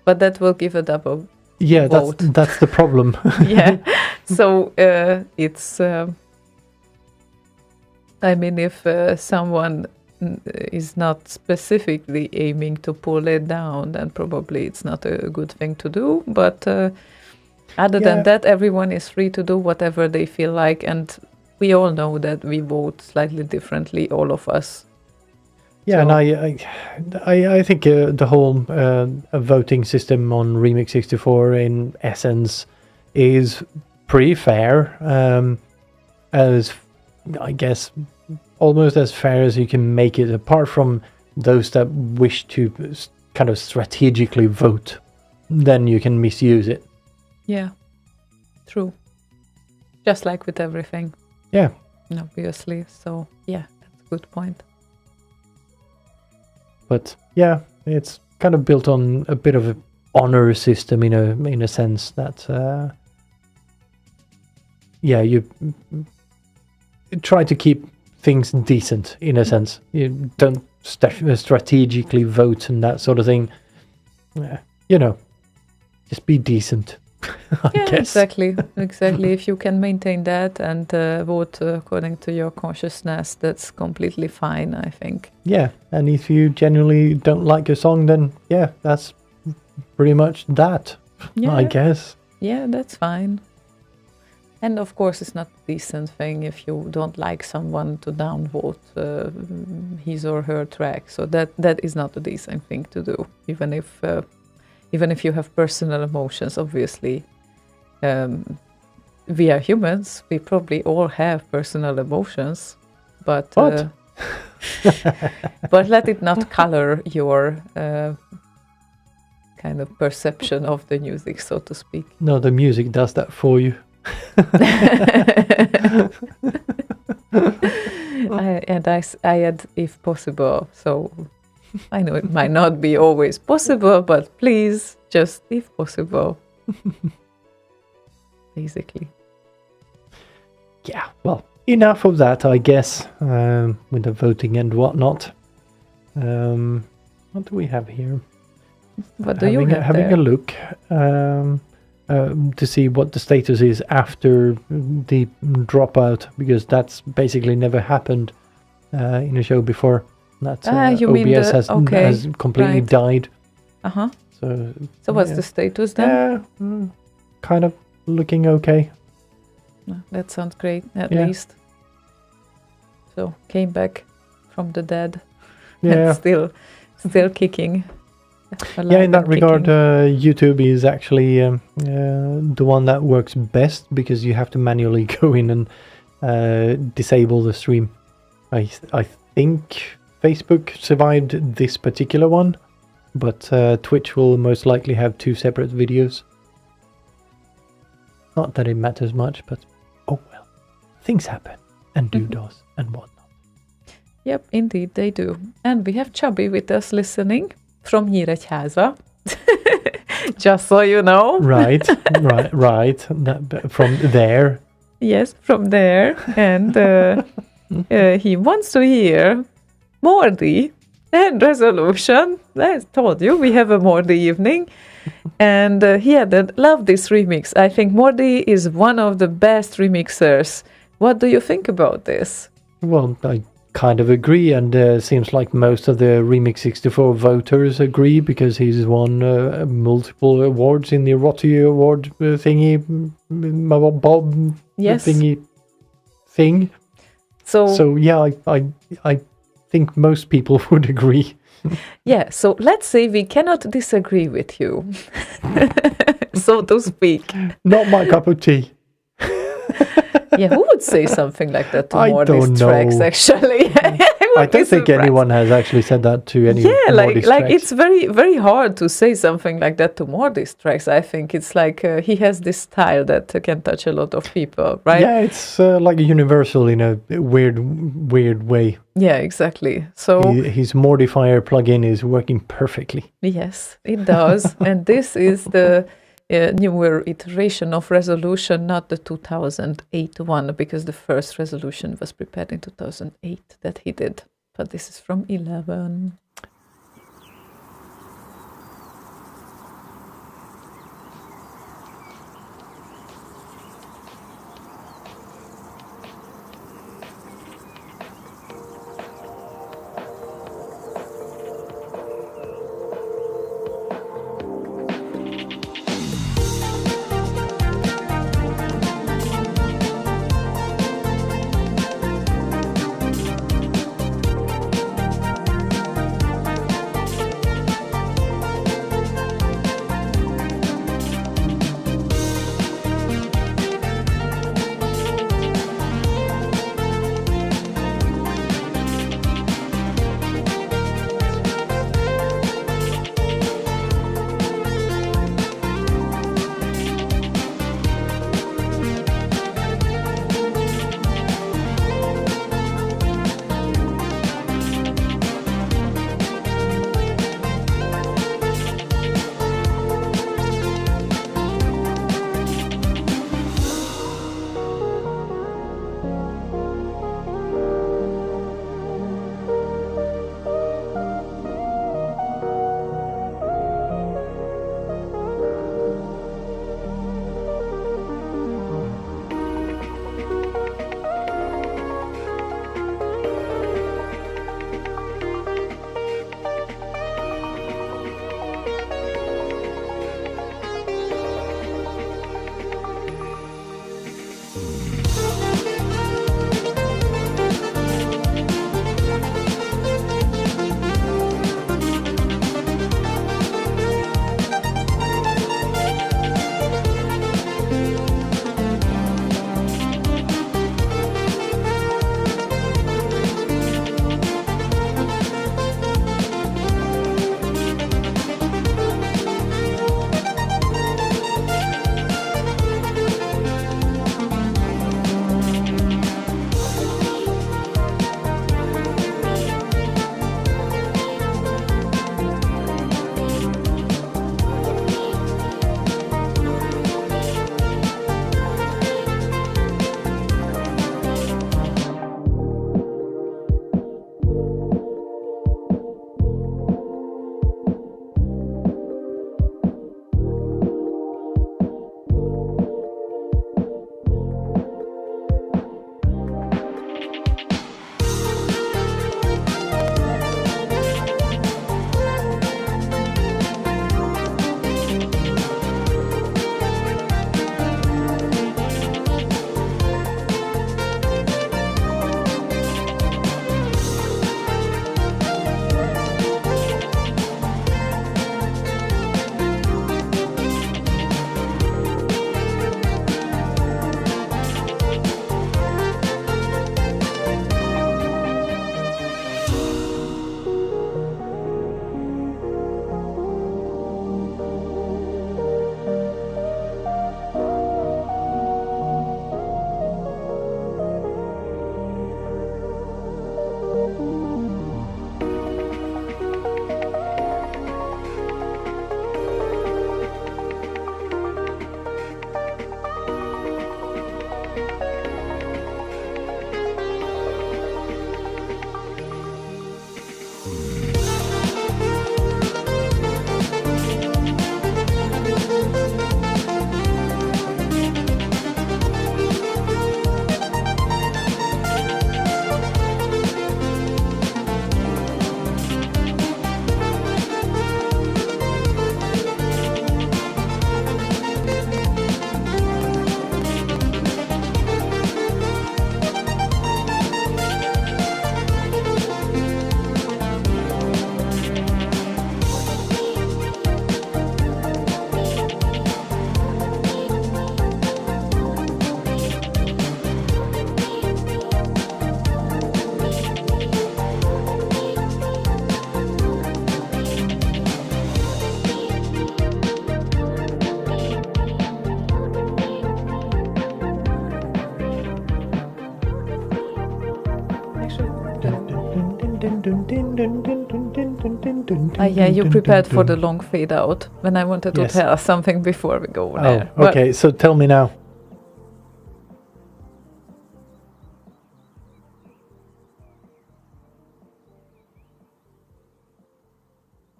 [SPEAKER 3] But that will give a double
[SPEAKER 2] Yeah,
[SPEAKER 3] vote.
[SPEAKER 2] that's the problem.
[SPEAKER 3] Yeah. So it's. I mean, if someone is not specifically aiming to pull it down, then probably it's not a good thing to do. But other than that, everyone is free to do whatever they feel like, and we all know that we vote slightly differently, all of us.
[SPEAKER 2] Yeah,
[SPEAKER 3] So-
[SPEAKER 2] and I think the whole voting system on Remix 64 in essence is pretty fair, as I guess almost as fair as you can make it, apart from those that wish to kind of strategically vote, then you can misuse it.
[SPEAKER 3] Yeah, true. Just like with everything,
[SPEAKER 2] Yeah,
[SPEAKER 3] obviously. So yeah, that's a good point.
[SPEAKER 2] but yeah, it's kind of built on a bit of an honor system in a sense that you try to keep things decent in a sense. You don't strategically vote and that sort of thing. Just be decent. I
[SPEAKER 3] Yeah,
[SPEAKER 2] guess.
[SPEAKER 3] exactly. If you can maintain that and vote according to your consciousness, that's completely fine, I think.
[SPEAKER 2] Yeah, and if you genuinely don't like a song, then yeah, that's pretty much that.
[SPEAKER 3] Yeah,
[SPEAKER 2] I guess.
[SPEAKER 3] yeah, that's fine. And of course, it's not a decent thing if you don't like someone to downvote his or her track. So that is not a decent thing to do, even if you have personal emotions. Obviously, we are humans. We probably all have personal emotions, but
[SPEAKER 2] What?
[SPEAKER 3] but let it not color your kind of perception of the music, so to speak.
[SPEAKER 2] No, the music does that for you.
[SPEAKER 3] I add if possible, so I know it might not be always possible, but please, just if possible. Basically.
[SPEAKER 2] Yeah, well, enough of that, I guess, with the voting and whatnot. What do we have here?
[SPEAKER 3] What do you have
[SPEAKER 2] having
[SPEAKER 3] there?
[SPEAKER 2] a look to see what the status is after the dropout, because that's basically never happened in a show before. That
[SPEAKER 3] You
[SPEAKER 2] OBS
[SPEAKER 3] mean the-
[SPEAKER 2] has
[SPEAKER 3] okay,
[SPEAKER 2] completely
[SPEAKER 3] right.
[SPEAKER 2] died.
[SPEAKER 3] Uh-huh.
[SPEAKER 2] So
[SPEAKER 3] What's
[SPEAKER 2] yeah.
[SPEAKER 3] the status then?
[SPEAKER 2] Yeah, kind of looking okay.
[SPEAKER 3] No, that sounds great, at
[SPEAKER 2] Yeah.
[SPEAKER 3] least. So, came back from the dead
[SPEAKER 2] Yeah,
[SPEAKER 3] and still kicking.
[SPEAKER 2] Yeah, in that regard, YouTube is actually the one that works best because you have to manually go in and disable the stream. I think Facebook survived this particular one, but Twitch will most likely have 2 separate videos. Not that it matters much, but oh well, things happen and doodles and whatnot.
[SPEAKER 3] Yep, indeed they do. And we have Chubby with us listening from Nyíregyháza. Just so you know.
[SPEAKER 2] Right. From there.
[SPEAKER 3] Yes, from there. And he wants to hear Mordi and resolution. I told you we have a Mordi evening. And he added, love this remix. I think Mordi is one of the best remixers. What do you think about this?
[SPEAKER 2] Well, I kind of agree, and seems like most of the Remix 64 voters agree because he's won multiple awards in the Rotty Award thingy, Bob
[SPEAKER 3] Yes.
[SPEAKER 2] thingy thing. So yeah, I think most people would agree.
[SPEAKER 3] Yeah, so let's say we cannot disagree with you, so to speak.
[SPEAKER 2] Not my cup of tea.
[SPEAKER 3] Yeah, who would say something like that to
[SPEAKER 2] I
[SPEAKER 3] Mordi's
[SPEAKER 2] don't
[SPEAKER 3] tracks,
[SPEAKER 2] know.
[SPEAKER 3] actually?
[SPEAKER 2] I don't think anyone has actually said that to any
[SPEAKER 3] Yeah,
[SPEAKER 2] Mordi's
[SPEAKER 3] like
[SPEAKER 2] tracks.
[SPEAKER 3] it's very, very hard to say something like that to Mordi's tracks. I think it's like he has this style that can touch a lot of people, right?
[SPEAKER 2] Yeah, it's like a universal in a weird way.
[SPEAKER 3] Yeah, exactly. So
[SPEAKER 2] His Mordifier plugin is working perfectly.
[SPEAKER 3] yes, it does. And this is the newer iteration of resolution, not the 2008 one, because the first resolution was prepared in 2008 that he did. But this is from 11. Yeah, you prepared for the long fade out when I wanted to
[SPEAKER 2] Yes.
[SPEAKER 3] tell something before we go
[SPEAKER 2] Oh,
[SPEAKER 3] there.
[SPEAKER 2] okay. So tell me now.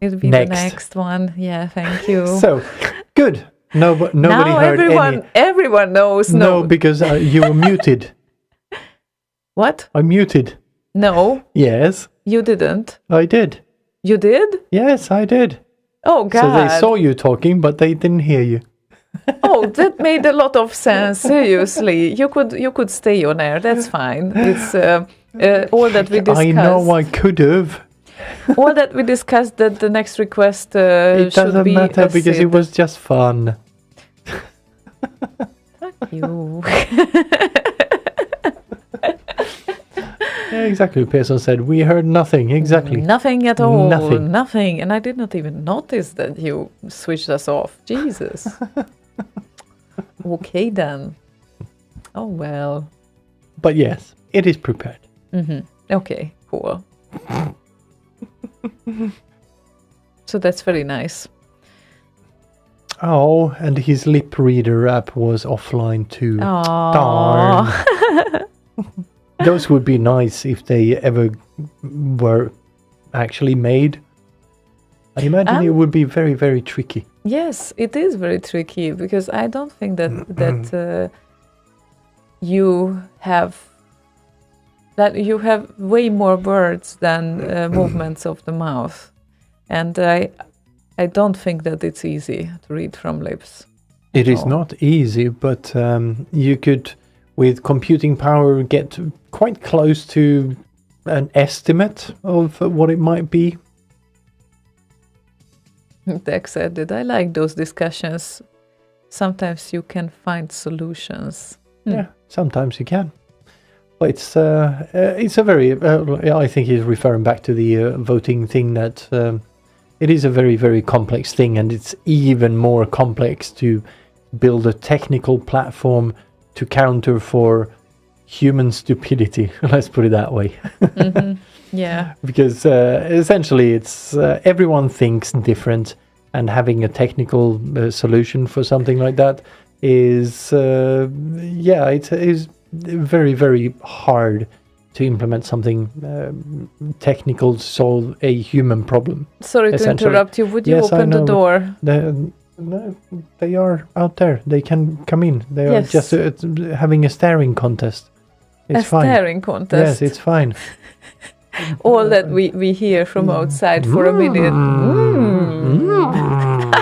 [SPEAKER 3] It'll be the
[SPEAKER 2] Next.
[SPEAKER 3] next one. Yeah, thank you.
[SPEAKER 2] So, good. No, but nobody
[SPEAKER 3] now
[SPEAKER 2] heard any.
[SPEAKER 3] everyone knows.
[SPEAKER 2] No, because you were muted.
[SPEAKER 3] What?
[SPEAKER 2] I muted.
[SPEAKER 3] No,
[SPEAKER 2] Yes,
[SPEAKER 3] you didn't.
[SPEAKER 2] I did.
[SPEAKER 3] You did?
[SPEAKER 2] Yes, I did.
[SPEAKER 3] Oh God!
[SPEAKER 2] So they saw you talking, but they didn't hear you.
[SPEAKER 3] Oh, that made a lot of sense. Seriously, you could stay on air. That's fine. It's all that we discussed.
[SPEAKER 2] I know I could have.
[SPEAKER 3] All that we discussed. That the next request
[SPEAKER 2] It
[SPEAKER 3] should
[SPEAKER 2] doesn't
[SPEAKER 3] be
[SPEAKER 2] matter
[SPEAKER 3] a
[SPEAKER 2] because it
[SPEAKER 3] Sid.
[SPEAKER 2] was just fun.
[SPEAKER 3] Fuck you.
[SPEAKER 2] Yeah, exactly. Pearson said we heard nothing. Exactly.
[SPEAKER 3] Nothing at all.
[SPEAKER 2] Nothing.
[SPEAKER 3] Nothing. And I did not even notice that you switched us off. Jesus. Okay then. Oh well.
[SPEAKER 2] But yes, it is prepared.
[SPEAKER 3] Okay. Cool. So that's very nice.
[SPEAKER 2] Oh, and his lip reader app was offline too.
[SPEAKER 3] Aww.
[SPEAKER 2] Darn. Those would be nice if they ever were actually made. I imagine it would be very, very tricky.
[SPEAKER 3] Yes, it is very tricky because I don't think that you have way more words than movements of the mouth, and I don't think that it's easy to read from lips.
[SPEAKER 2] It is not easy, but you could, with computing power, get quite close to an estimate of what it might be.
[SPEAKER 3] Dex said that I like those discussions. Sometimes you can find solutions.
[SPEAKER 2] Yeah, sometimes you can. But it's a very, I think he's referring back to the voting thing, that it is a very, very complex thing, and it's even more complex to build a technical platform to counter for human stupidity. Let's put it that way.
[SPEAKER 3] Yeah.
[SPEAKER 2] Because essentially it's everyone thinks different, and having a technical solution for something like that is it is very, very hard to implement something technical to solve a human problem.
[SPEAKER 3] Sorry to
[SPEAKER 2] Essentially.
[SPEAKER 3] interrupt you. Would you
[SPEAKER 2] Yes, I
[SPEAKER 3] open the
[SPEAKER 2] know.
[SPEAKER 3] door?
[SPEAKER 2] No, they are out there. They can come in. They are
[SPEAKER 3] Yes.
[SPEAKER 2] just having a staring contest. It's
[SPEAKER 3] a
[SPEAKER 2] fine.
[SPEAKER 3] staring contest.
[SPEAKER 2] Yes, it's fine.
[SPEAKER 3] All that we hear from outside for a minute.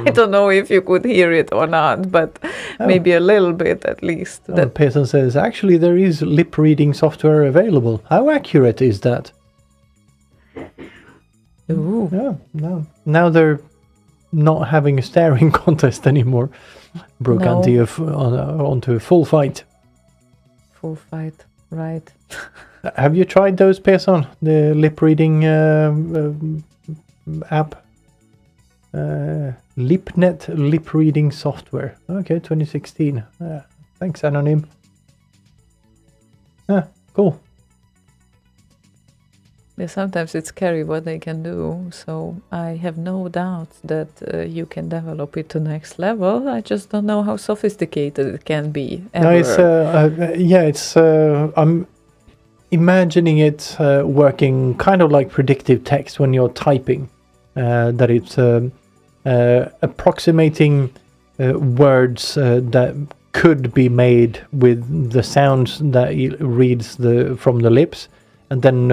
[SPEAKER 3] I don't know if you could hear it or not, but maybe a little bit at least.
[SPEAKER 2] That person says, actually, there is lip reading software available. How accurate is that?
[SPEAKER 3] Ooh.
[SPEAKER 2] Yeah, no. Now they're not having a staring contest anymore. Broke
[SPEAKER 3] No.
[SPEAKER 2] onto a full fight.
[SPEAKER 3] Full fight, right.
[SPEAKER 2] Have you tried those, Pearson? The lip reading app? LipNet lip reading software. Okay, 2016. Thanks, Anonym. Cool.
[SPEAKER 3] Yeah, sometimes it's scary what they can do, so I have no doubt that you can develop it to next level. I just don't know how sophisticated it can be.
[SPEAKER 2] No, it's I'm imagining it working kind of like predictive text when you're typing. That it's approximating words that could be made with the sounds that it reads from the lips, and then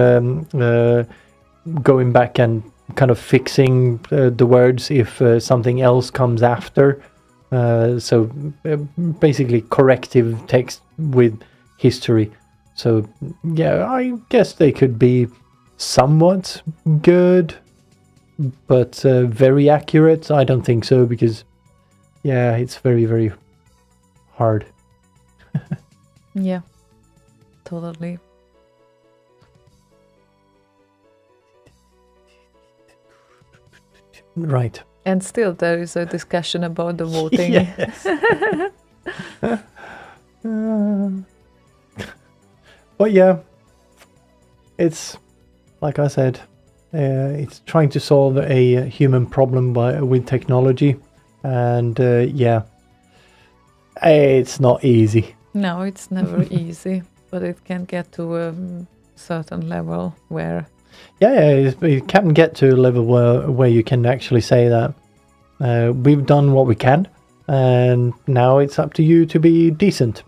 [SPEAKER 2] going back and kind of fixing the words if something else comes after. So basically corrective text with history. So yeah, I guess they could be somewhat good, but very accurate, I don't think so, because yeah, it's very, very hard.
[SPEAKER 3] Yeah, totally.
[SPEAKER 2] Right.
[SPEAKER 3] And still there is a discussion about the voting.
[SPEAKER 2] Yes. But yeah, it's like I said, It's trying to solve a human problem with technology, and it's not easy.
[SPEAKER 3] No, it's never easy, but it can get to a certain level where
[SPEAKER 2] It can get to a level where you can actually say that we've done what we can, and now it's up to you to be decent,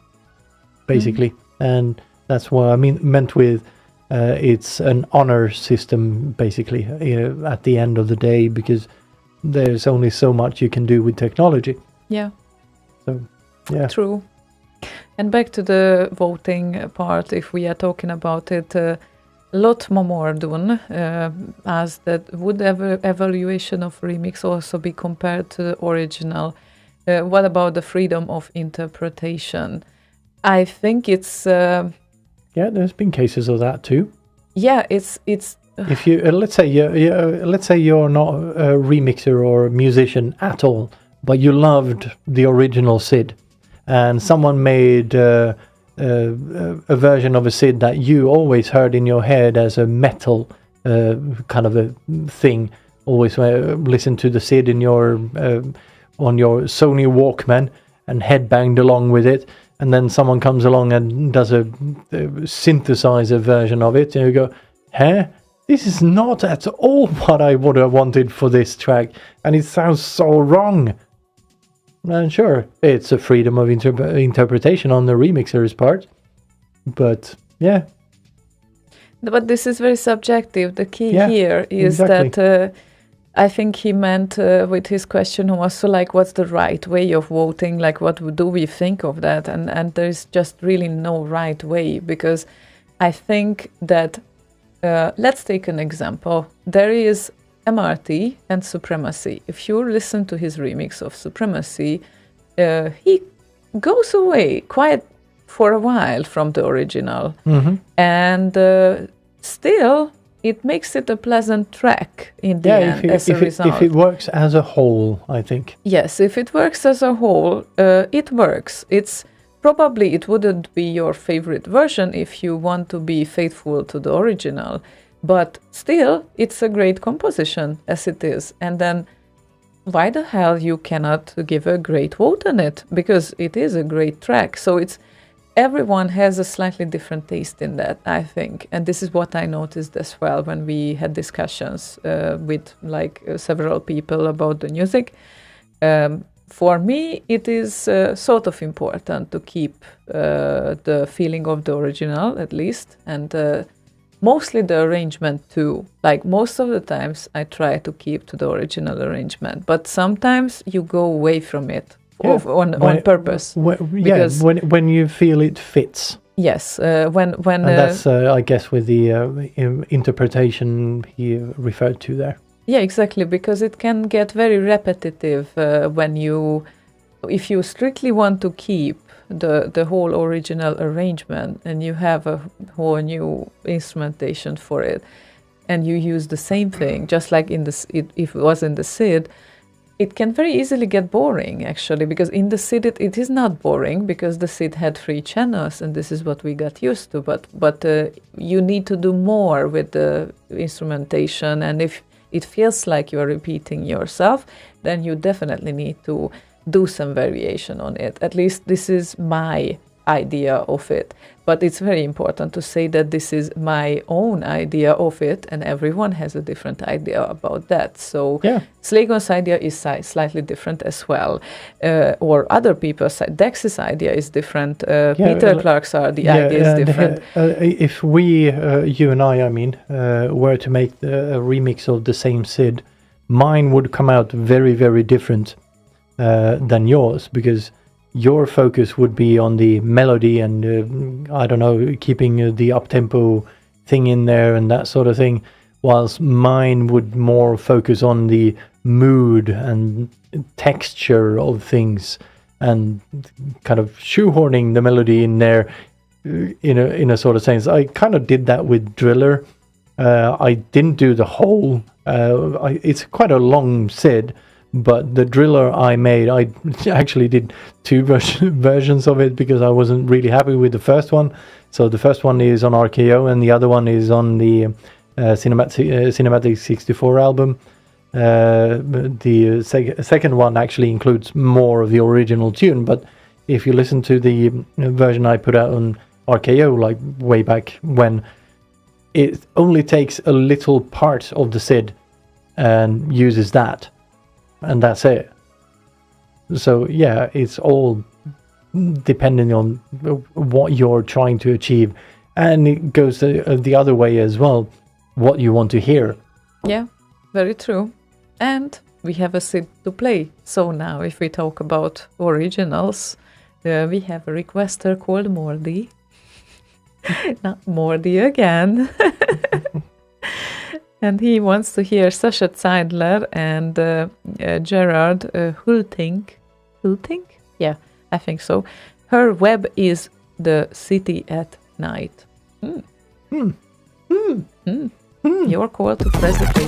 [SPEAKER 2] basically. And that's what I meant with it's an honor system, basically, at the end of the day, because there's only so much you can do with technology.
[SPEAKER 3] yeah.
[SPEAKER 2] So, yeah.
[SPEAKER 3] True. And back to the voting part, if we are talking about it, a lot more done, as that would evaluation of remix also be compared to the original. What about the freedom of interpretation? I think it's
[SPEAKER 2] There's been cases of that too.
[SPEAKER 3] it's
[SPEAKER 2] If you let's say you're not a remixer or a musician at all, but you loved the original SID, and someone made a version of a SID that you always heard in your head as a metal kind of a thing. Always listen to the SID in your on your Sony Walkman and headbanged along with it. And then someone comes along and does a synthesizer version of it, and you go, "Huh? This is not at all what I would have wanted for this track, and it sounds so wrong." And sure, it's a freedom of interpretation on the remixer's part, but yeah.
[SPEAKER 3] But this is very subjective. The key
[SPEAKER 2] Yeah,
[SPEAKER 3] here is
[SPEAKER 2] exactly.
[SPEAKER 3] that I think he meant with his question also like, what's the right way of voting? Like, what do we think of that? And there's just really no right way, because I think that, let's take an example. There is MRT and Supremacy. If you listen to his remix of Supremacy, he goes away quite for a while from the original. And still, it makes it a pleasant track in the end as a result.
[SPEAKER 2] If it works as a whole, I think.
[SPEAKER 3] Yes, if it works as a whole, it works. It's probably it wouldn't be your favorite version if you want to be faithful to the original, but still, it's a great composition as it is. And then, why the hell you cannot give a great vote on it? Because it is a great track. So it's everyone has a slightly different taste in that, I think. And this is what I noticed as well when we had discussions with several people about the music. For me, it is sort of important to keep the feeling of the original, at least, and mostly the arrangement too. Like most of the times, I try to keep to the original arrangement, but sometimes you go away from it. On purpose.
[SPEAKER 2] When you feel it fits.
[SPEAKER 3] Yes, when
[SPEAKER 2] and that's I guess with the interpretation he referred to there.
[SPEAKER 3] Yeah, exactly, because it can get very repetitive if you strictly want to keep the whole original arrangement and you have a whole new instrumentation for it, and you use the same thing, just like if it was in the SID. It can very easily get boring, actually, because in the SID it is not boring, because the SID had 3 channels, and this is what we got used to. But you need to do more with the instrumentation, and if it feels like you are repeating yourself, then you definitely need to do some variation on it. At least this is my idea of it. But it's very important to say that this is my own idea of it, and everyone has a different idea about that. So Slaygon's idea is slightly different as well, or other people's. Dex's idea is different. Peter Clark's idea is different.
[SPEAKER 2] If we, you and I mean, were to make a remix of the same SID, mine would come out very, very different than yours, because your focus would be on the melody and I don't know, keeping the up-tempo thing in there and that sort of thing, whilst mine would more focus on the mood and texture of things and kind of shoehorning the melody in there in a sort of sense. I kind of did that with Driller. I didn't do the whole. It's quite a long SID. But the Driller I made, I actually did 2 versions of it because I wasn't really happy with the first one. So the first one is on RKO and the other one is on the Cinematic 64 album. The second one actually includes more of the original tune, but if you listen to the version I put out on RKO, like way back when, it only takes a little part of the SID and uses that, and that's it. So yeah, it's all depending on what you're trying to achieve, and it goes the other way as well, what you want to hear.
[SPEAKER 3] Yeah, very true. And we have a SID to play. So now if we talk about originals, we have a requester called Mordy. Not Mordy again. And he wants to hear Sasha Zeidler and Gerard Hultink. Hultink? Yeah, I think so. Her web is The City at Night. Your call to press the play.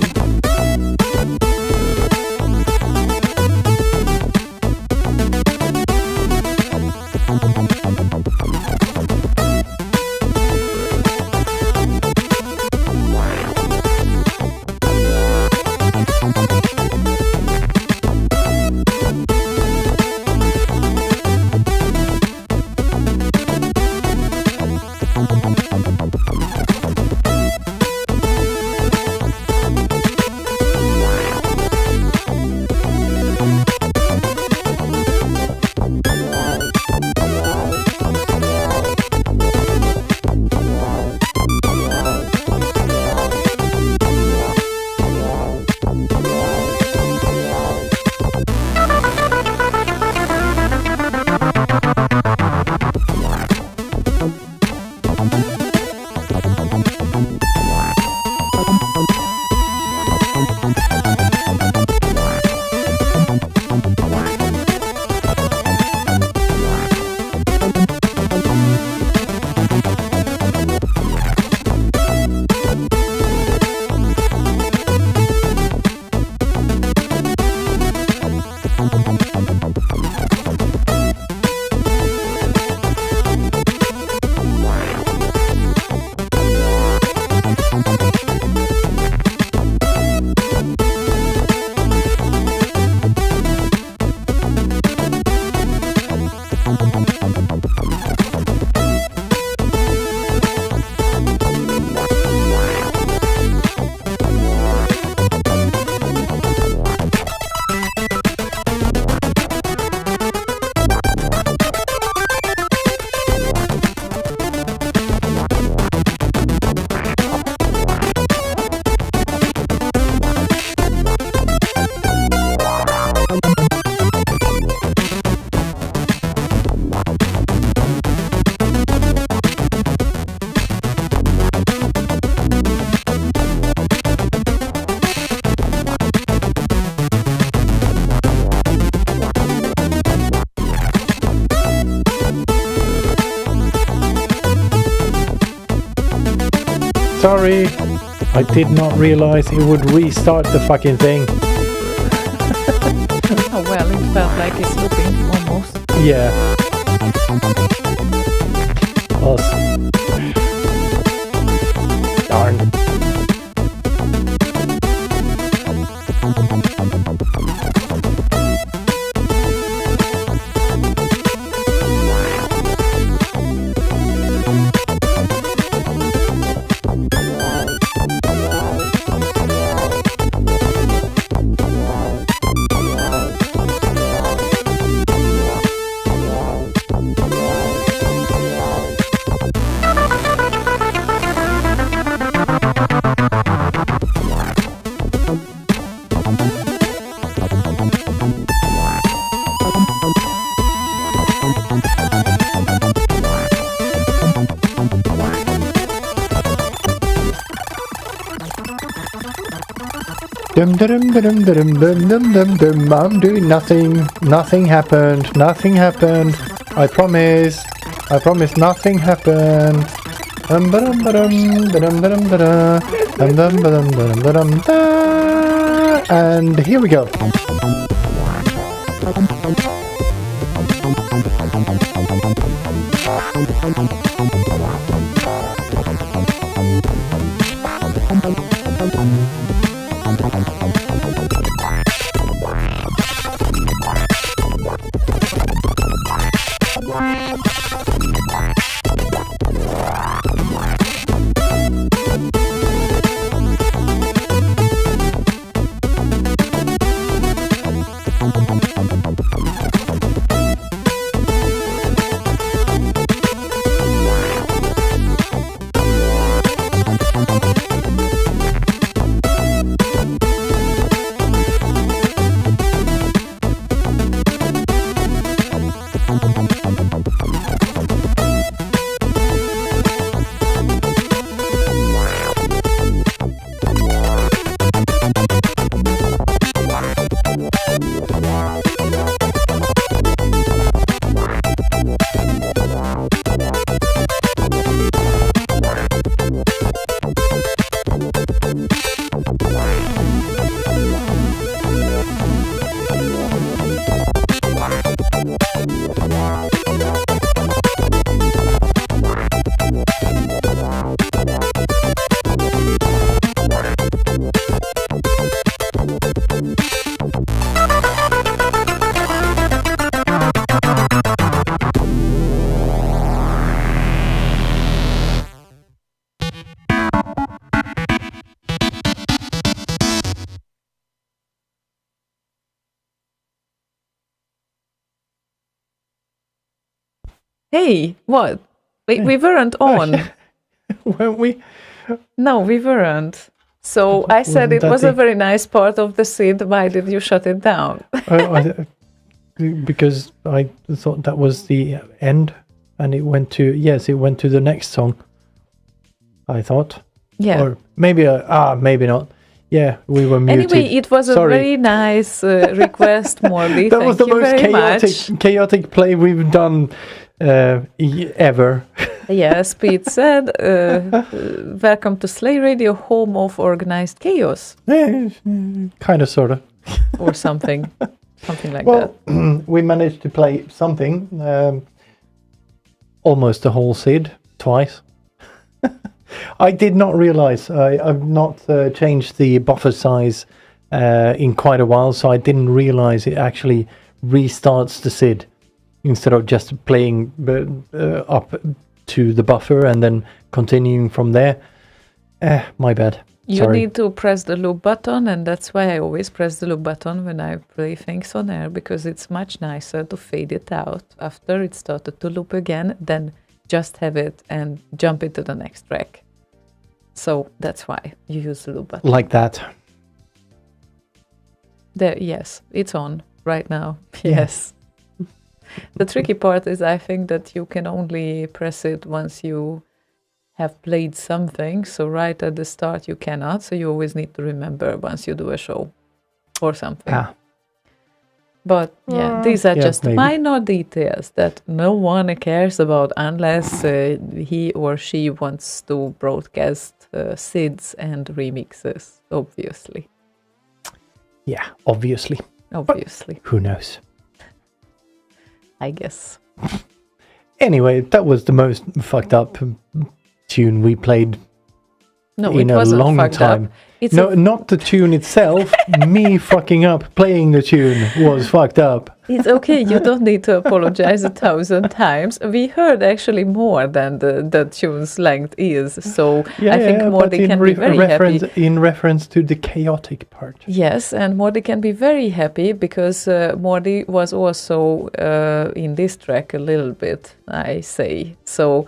[SPEAKER 2] Sorry, I did not realize it would restart the fucking thing.
[SPEAKER 3] Oh well, it felt like it's looping almost.
[SPEAKER 2] Yeah. Well, darn. Dum dum dum dum dum dum dum dum. I'm doing nothing. Nothing happened. Nothing happened. I promise. I promise nothing happened. Dum dum dum dum dum dum dum. And here we go.
[SPEAKER 3] Hey, what? We weren't on.
[SPEAKER 2] Weren't we?
[SPEAKER 3] No, we weren't. So I said
[SPEAKER 2] Wasn't
[SPEAKER 3] it
[SPEAKER 2] that
[SPEAKER 3] was a
[SPEAKER 2] the-
[SPEAKER 3] very nice part of the synth. Why did you shut it down?
[SPEAKER 2] Because I thought that was the end, and it went to the next song. I thought,
[SPEAKER 3] Yeah.
[SPEAKER 2] or maybe maybe not. Yeah, we were muted.
[SPEAKER 3] Anyway, it was a
[SPEAKER 2] Sorry.
[SPEAKER 3] very nice request, Morley.
[SPEAKER 2] That was
[SPEAKER 3] Thank
[SPEAKER 2] the
[SPEAKER 3] you
[SPEAKER 2] most
[SPEAKER 3] very much.
[SPEAKER 2] chaotic play we've done ever.
[SPEAKER 3] Yes, Pete said, welcome to Slay Radio, home of organized chaos,
[SPEAKER 2] Kind of, sort of.
[SPEAKER 3] or something. Something like
[SPEAKER 2] Well,
[SPEAKER 3] that.
[SPEAKER 2] we managed to play something, almost the whole SID twice. I did not realize I've not changed the buffer size in quite a while, so I didn't realize it actually restarts the SID instead of just playing up to the buffer and then continuing from there. My bad.
[SPEAKER 3] You
[SPEAKER 2] Sorry.
[SPEAKER 3] need to press the loop button, and that's why I always press the loop button when I play things on air, because it's much nicer to fade it out after it started to loop again than just have it and jump into the next track. So that's why you use the loop button.
[SPEAKER 2] Like that.
[SPEAKER 3] There, yes, it's on right now.
[SPEAKER 2] Yeah.
[SPEAKER 3] Yes. The tricky part is I think that you can only press it once you have played something. So right at the start you cannot. So you always need to remember once you do a show or something. But yeah, these are
[SPEAKER 2] yeah,
[SPEAKER 3] just
[SPEAKER 2] maybe.
[SPEAKER 3] minor details that no one cares about unless he or she wants to broadcast SIDs and remixes, obviously.
[SPEAKER 2] Yeah, obviously.
[SPEAKER 3] Obviously,
[SPEAKER 2] Who knows?
[SPEAKER 3] I guess.
[SPEAKER 2] Anyway, that was the most fucked up tune we played
[SPEAKER 3] No,
[SPEAKER 2] in
[SPEAKER 3] it
[SPEAKER 2] a
[SPEAKER 3] wasn't
[SPEAKER 2] long
[SPEAKER 3] fucked
[SPEAKER 2] time.
[SPEAKER 3] up. It's
[SPEAKER 2] No, not the tune itself. Me fucking up playing the tune was fucked up.
[SPEAKER 3] It's okay. You don't need to apologize 1,000 times. We heard actually more than the tune's length is. So I think
[SPEAKER 2] but
[SPEAKER 3] Morty
[SPEAKER 2] in
[SPEAKER 3] can be very
[SPEAKER 2] reference,
[SPEAKER 3] happy.
[SPEAKER 2] in reference to the chaotic part.
[SPEAKER 3] Yes, and Morty can be very happy because Morty was also in this track a little bit, I say. So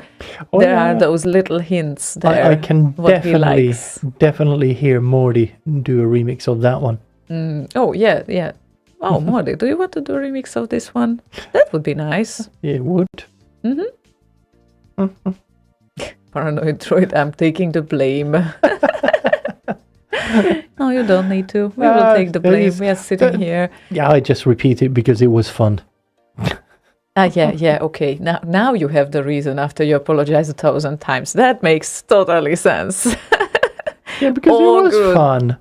[SPEAKER 2] Oh,
[SPEAKER 3] there
[SPEAKER 2] yeah.
[SPEAKER 3] are those little hints there.
[SPEAKER 2] I can
[SPEAKER 3] what he likes.
[SPEAKER 2] definitely hear Morty do a remix of that one.
[SPEAKER 3] Oh, yeah. Oh, Morty, do you want to do a remix of this one? That would be nice.
[SPEAKER 2] It would.
[SPEAKER 3] Paranoid droid, I'm taking the blame. No, you don't need to. We will take the blame. We are sitting here.
[SPEAKER 2] Yeah, I just repeat it because it was fun.
[SPEAKER 3] Yeah, okay. Now you have the reason after you apologize 1,000 times. That makes totally sense.
[SPEAKER 2] Yeah, because
[SPEAKER 3] All
[SPEAKER 2] it was
[SPEAKER 3] good.
[SPEAKER 2] fun.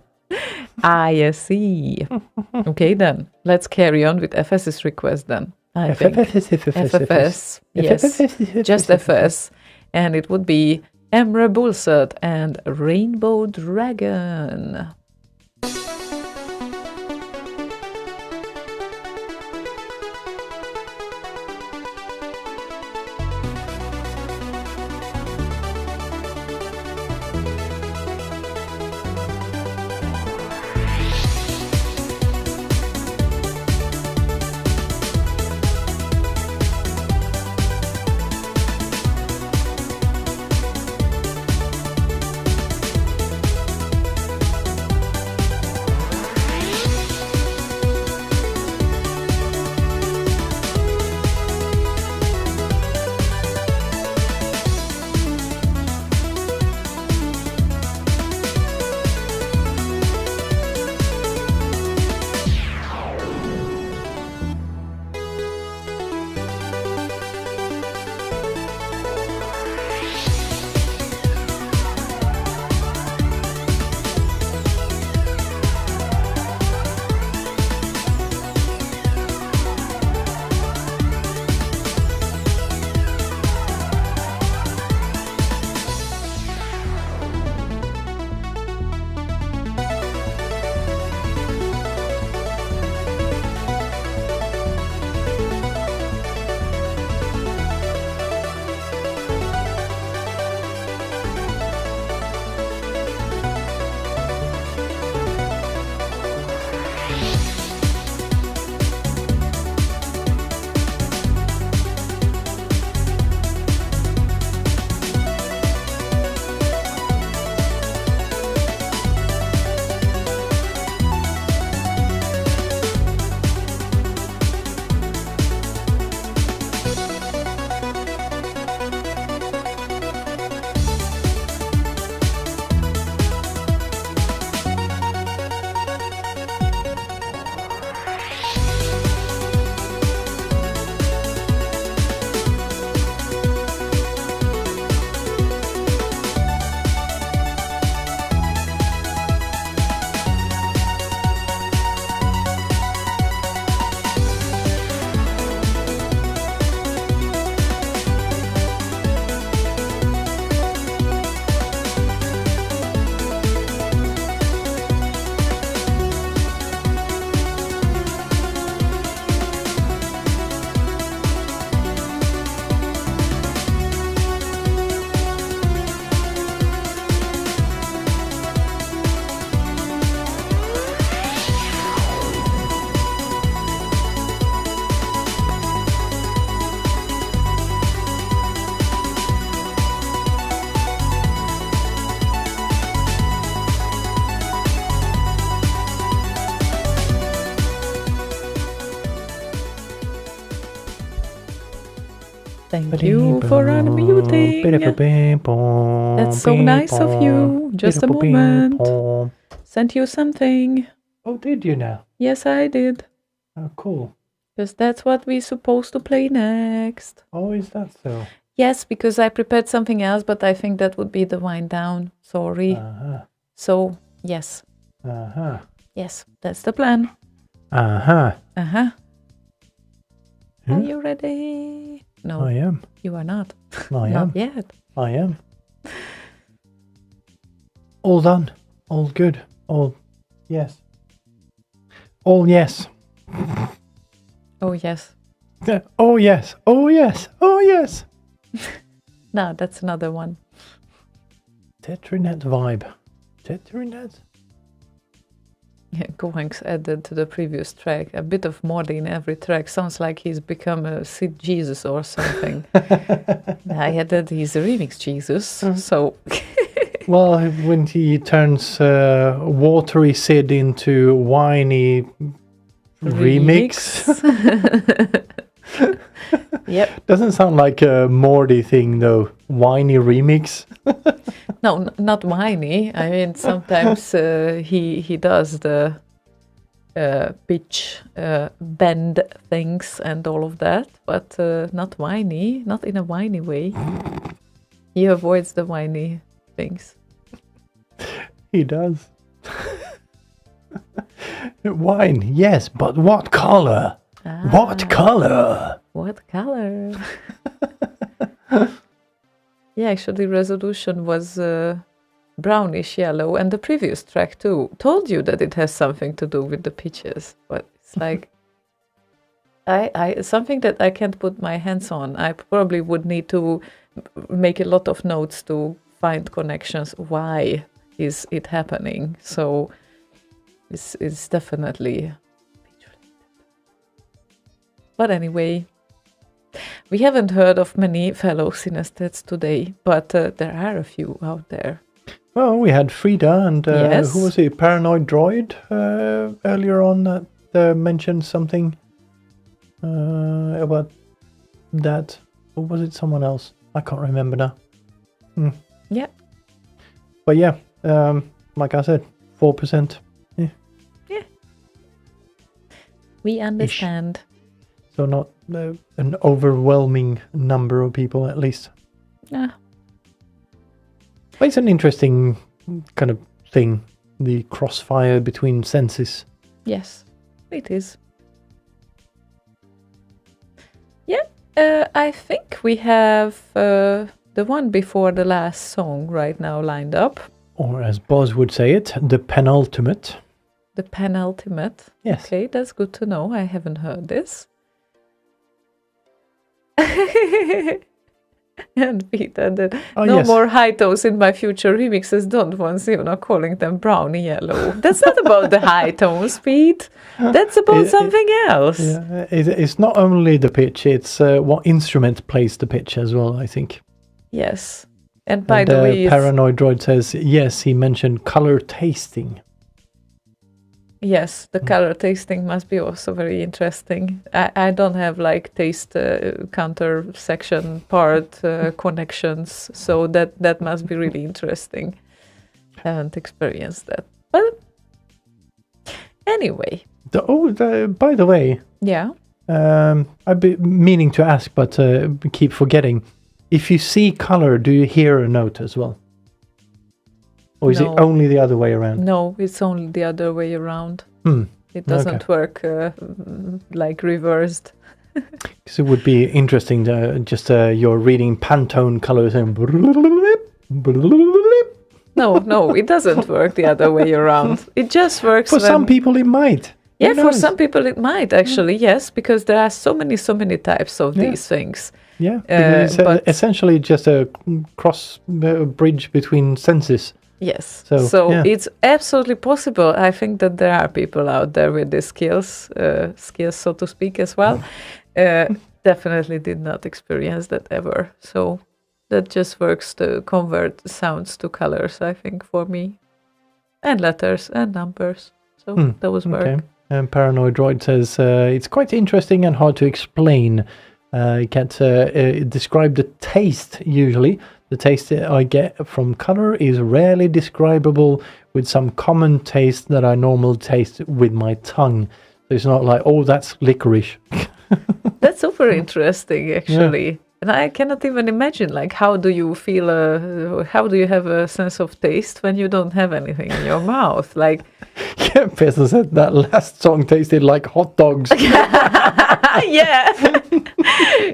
[SPEAKER 3] I see. Okay, then. Let's carry on with FS's request then. I think. FFS. Yes. Just FS. And it would be Emre Bulsat and Rainbow Dragon. Thank you for unmuting. That's so nice of you. Just a moment. Sent you something.
[SPEAKER 2] Oh, did you now?
[SPEAKER 3] Yes, I did.
[SPEAKER 2] Oh, cool.
[SPEAKER 3] Because that's what we're supposed to play next.
[SPEAKER 2] Oh, is that so?
[SPEAKER 3] Yes, because I prepared something else, but I think that would be the wind down. Sorry.
[SPEAKER 2] Uh-huh.
[SPEAKER 3] So, yes.
[SPEAKER 2] Uh-huh.
[SPEAKER 3] Yes, that's the plan.
[SPEAKER 2] Uh-huh.
[SPEAKER 3] Uh-huh. Are
[SPEAKER 2] Hmm?
[SPEAKER 3] you ready? No,
[SPEAKER 2] I am.
[SPEAKER 3] you are not.
[SPEAKER 2] I am.
[SPEAKER 3] Not yet.
[SPEAKER 2] I am. All done. All good. All yes. All yes.
[SPEAKER 3] Oh, yes.
[SPEAKER 2] Oh yes. Oh yes. Oh yes.
[SPEAKER 3] No, that's another one.
[SPEAKER 2] Tetrinet vibe. Tetrinet.
[SPEAKER 3] Yeah, Gohanks added to the previous track a bit of mod in every track. Sounds like he's become a Sid Jesus or something. I added he's a remix Jesus, so
[SPEAKER 2] Well, when he turns watery Sid into whiny remix.
[SPEAKER 3] Yep.
[SPEAKER 2] Doesn't sound like a Morty thing though. Whiny remix.
[SPEAKER 3] No, not whiny. I mean, sometimes he does the pitch bend things and all of that, but not whiny. Not in a whiny way. He avoids the whiny things.
[SPEAKER 2] He does. Wine, yes, but what color? What color?
[SPEAKER 3] What color? Yeah, actually, resolution was brownish yellow, and the previous track too told you that it has something to do with the pitches. But it's like I something that I can't put my hands on. I probably would need to make a lot of notes to find connections. Why is it happening? So it's definitely. But anyway, we haven't heard of many fellow synesthetes today, but there are a few out there.
[SPEAKER 2] Well, we had Frida and
[SPEAKER 3] Yes.
[SPEAKER 2] who was it? Paranoid Droid earlier on that mentioned something about that. Or was it someone else? I can't remember now.
[SPEAKER 3] Yeah.
[SPEAKER 2] But yeah, like I said, 4%.
[SPEAKER 3] We understand.
[SPEAKER 2] So not an overwhelming number of people, at least.
[SPEAKER 3] Ah,
[SPEAKER 2] But it's an interesting kind of thing, the crossfire between senses.
[SPEAKER 3] yes, it is. Yeah, I think we have the one before the last song right now lined up.
[SPEAKER 2] Or as Boz would say it, the penultimate.
[SPEAKER 3] The penultimate.
[SPEAKER 2] Yes.
[SPEAKER 3] Okay, that's good to know. I haven't heard this. And Peter,
[SPEAKER 2] Oh,
[SPEAKER 3] no
[SPEAKER 2] yes.
[SPEAKER 3] more high tones in my future remixes. Don't want Ziona calling them brownie yellow. That's not about the high tones, Pete. That's about something else.
[SPEAKER 2] Yeah, it's not only the pitch, it's what instrument plays the pitch as well, I think.
[SPEAKER 3] Yes. And by
[SPEAKER 2] And,
[SPEAKER 3] the way,
[SPEAKER 2] Paranoid Droid says, yes, he mentioned color tasting.
[SPEAKER 3] yes, the color tasting must be also very interesting. I don't have like taste counter section part connections, so that must be really interesting. Haven't experienced that, but anyway,
[SPEAKER 2] By the way,
[SPEAKER 3] yeah.
[SPEAKER 2] I've been meaning to ask, but keep forgetting. If you see color, do you hear a note as well? Or is
[SPEAKER 3] No.
[SPEAKER 2] it only the other way around?
[SPEAKER 3] No, it's only the other way around.
[SPEAKER 2] Hmm.
[SPEAKER 3] It doesn't work like reversed.
[SPEAKER 2] Because it would be interesting to just you're reading Pantone colors and
[SPEAKER 3] No, it doesn't work the other way around. It just works
[SPEAKER 2] for
[SPEAKER 3] when-
[SPEAKER 2] some people it might. Who
[SPEAKER 3] Yeah, for
[SPEAKER 2] knows?
[SPEAKER 3] some people it might actually, yes, because there are so many types of
[SPEAKER 2] Yeah.
[SPEAKER 3] these things.
[SPEAKER 2] Yeah, because it's
[SPEAKER 3] but-
[SPEAKER 2] essentially just a cross bridge between senses.
[SPEAKER 3] Yes.
[SPEAKER 2] So,
[SPEAKER 3] So
[SPEAKER 2] yeah.
[SPEAKER 3] it's absolutely possible. I think that there are people out there with these skills, so to speak, as well. Definitely did not experience that ever. So that just works to convert sounds to colors, I think, for me. And letters and numbers. So those work.
[SPEAKER 2] Okay. And Paranoid Droid says it's quite interesting and hard to explain. You can't describe the taste usually. The taste that I get from color is rarely describable with some common taste that I normally taste with my tongue. So it's not like, oh, that's licorice.
[SPEAKER 3] That's super interesting, actually. And I cannot even imagine, like, how do you feel, how do you have a sense of taste when you don't have anything in your mouth? Like,
[SPEAKER 2] Yeah, Peter said that last song tasted like hot dogs.
[SPEAKER 3] yeah.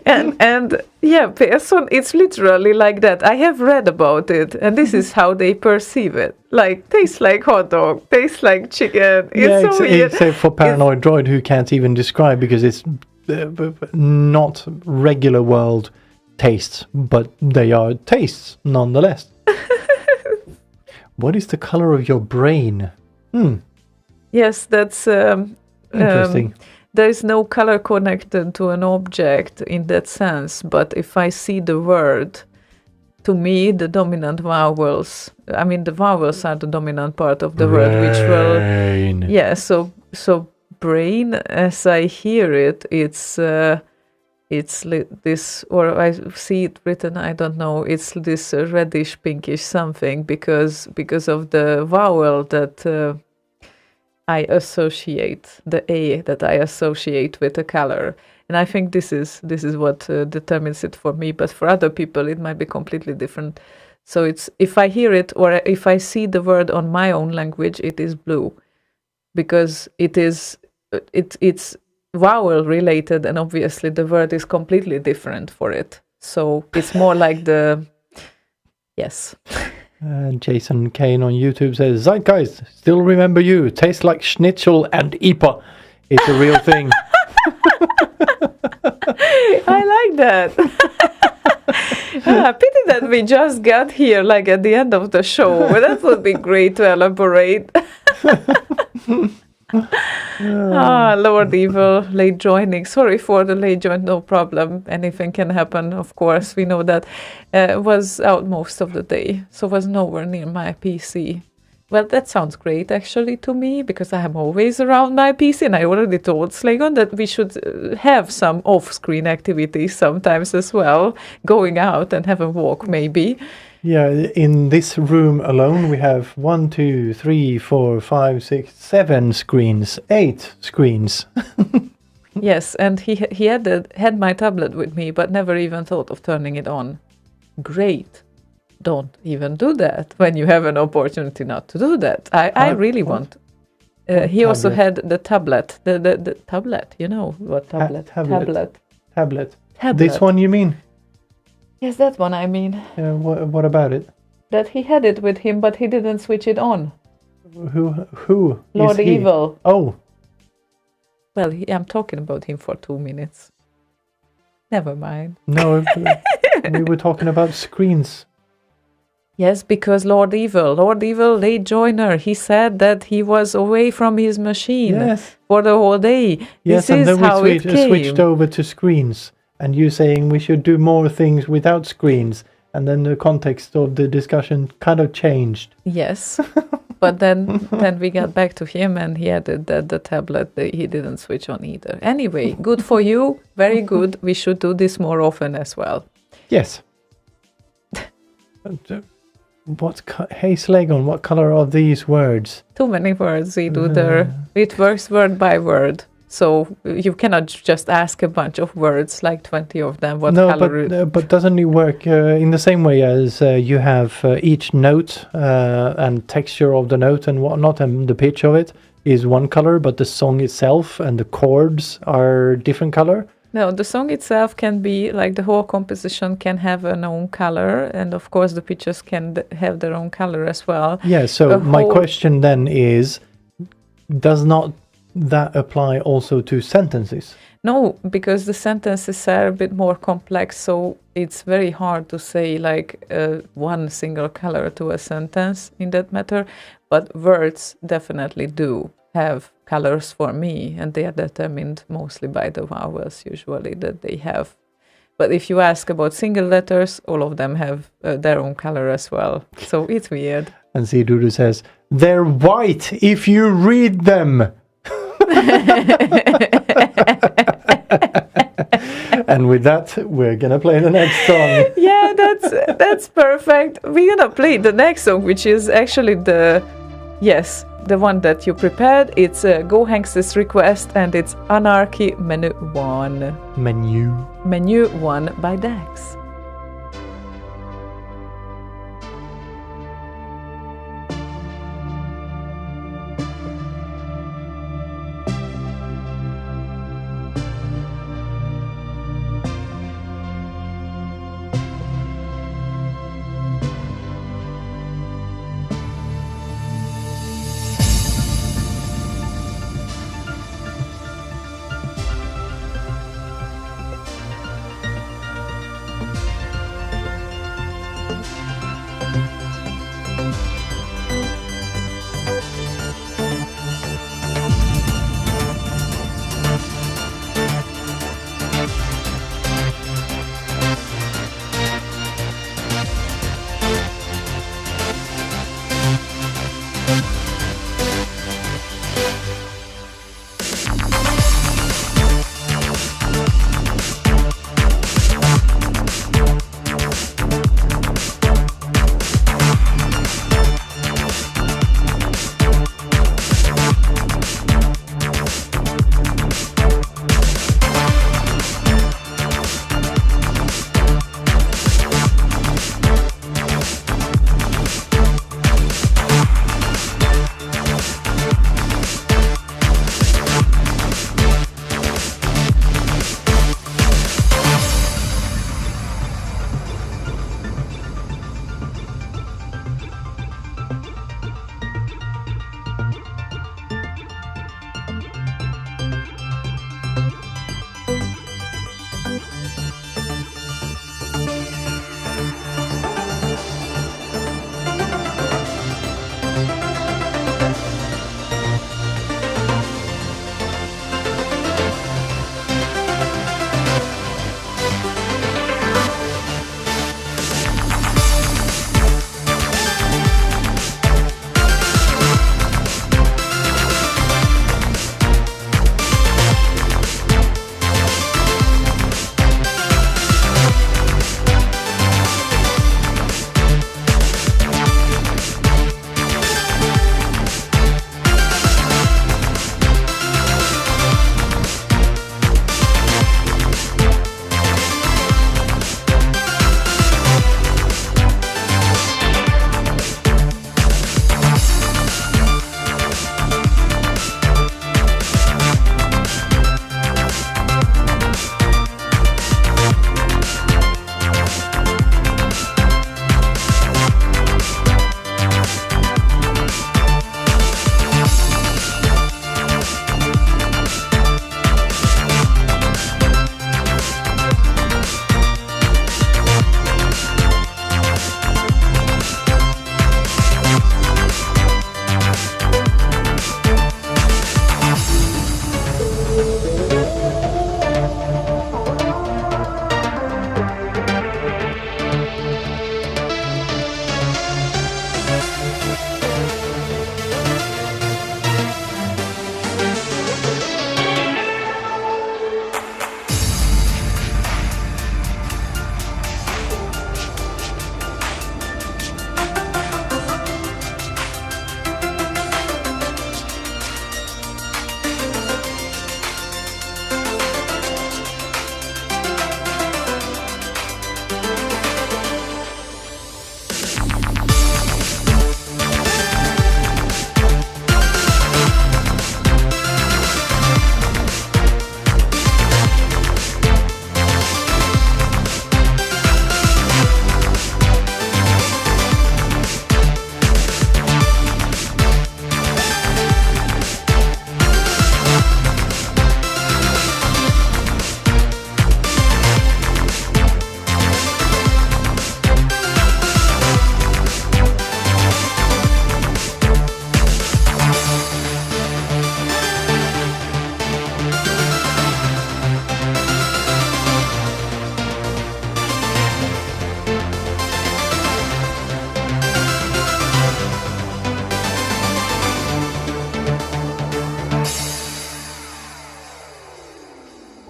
[SPEAKER 3] and yeah, person, it's literally like that. I have read about it, and this is how they perceive it. Like, tastes like hot dog, tastes like chicken. It's so weird.
[SPEAKER 2] Except for Paranoid Droid, who can't even describe because it's not regular world tastes, but they are tastes nonetheless. What is the color of your brain?
[SPEAKER 3] Yes, that's
[SPEAKER 2] Interesting.
[SPEAKER 3] there is no color connected to an object in that sense, but if I see the word, to me, the dominant vowels, I mean, the vowels are the dominant part of the word, which will,
[SPEAKER 2] Brain.
[SPEAKER 3] yeah, so brain, as I hear it, it's this, or I see it written, I don't know, it's this reddish, pinkish something, because of the vowel that I associate, the A that I associate with a color. And I think this is what determines it for me, but for other people it might be completely different. So it's, if I hear it or if I see the word on my own language, it is blue, because it's vowel related, and obviously the word is completely different for it. So it's more like the, yes.
[SPEAKER 2] Jason Kane on YouTube says, Zeitgeist, still remember you. Tastes like schnitzel and IPA. It's a real thing.
[SPEAKER 3] I like that. Pity that we just got here, like at the end of the show. Well, that would be great to elaborate. Lord Evil, late joining. Sorry for the late join, no problem. Anything can happen, of course. We know that. Was out most of the day, so was nowhere near my PC. Well, that sounds great actually to me, because I am always around my PC, and I already told Slaygon that we should have some off-screen activities sometimes as well, going out and have a walk maybe.
[SPEAKER 2] Yeah, in this room alone we have 1, 2, 3, 4, 5, 6, 7 screens, 8 screens.
[SPEAKER 3] Yes, and he had my tablet with me, but never even thought of turning it on. Great. Don't even do that when you have an opportunity not to do that. I really want. He also had the tablet. The tablet, you know what tablet?
[SPEAKER 2] Tablet. This one you mean?
[SPEAKER 3] Yes, that one I mean.
[SPEAKER 2] What about it?
[SPEAKER 3] That he had it with him, but he didn't switch it on.
[SPEAKER 2] Who?
[SPEAKER 3] Lord
[SPEAKER 2] is he?
[SPEAKER 3] Evil.
[SPEAKER 2] Oh.
[SPEAKER 3] Well, I'm talking about him for 2 minutes. Never mind.
[SPEAKER 2] No, we were talking about screens.
[SPEAKER 3] Yes, because Lord Evil, late joiner, he said that he was away from his machine for the whole day.
[SPEAKER 2] Yes,
[SPEAKER 3] this
[SPEAKER 2] and
[SPEAKER 3] is
[SPEAKER 2] then
[SPEAKER 3] how
[SPEAKER 2] we
[SPEAKER 3] it came.
[SPEAKER 2] switched over to screens. And you saying we should do more things without screens. And then the context of the discussion kind of changed.
[SPEAKER 3] Yes, but then we got back to him, and he added that the tablet, he didn't switch on either. Anyway, good for you. Very good. We should do this more often as well.
[SPEAKER 2] Yes. Hey Slaygon, what color are these words?
[SPEAKER 3] Too many words. We do it works word by word. So you cannot just ask a bunch of words, like 20 of them. What color?
[SPEAKER 2] But doesn't it work in the same way as you have each note and texture of the note and whatnot, and the pitch of it is one color, but the song itself and the chords are different color?
[SPEAKER 3] No, the song itself can be, like, the whole composition can have an own color, and of course the pictures can have their own color as well.
[SPEAKER 2] Yeah, so my question then is, does not that apply also to sentences?
[SPEAKER 3] No, because the sentences are a bit more complex, so it's very hard to say, like, one single color to a sentence in that matter, but words definitely do have colors for me, and they are determined mostly by the vowels usually that they have. But if you ask about single letters, all of them have their own color as well, so it's weird.
[SPEAKER 2] And Zidudu says, they're white if you read them. And with that, we're gonna play the next song.
[SPEAKER 3] Yeah, that's perfect. We're gonna play the next song, which is actually the one that you prepared. It's Go Hanks's request, and it's Anarchy Menu 1. Menu 1 by Dax.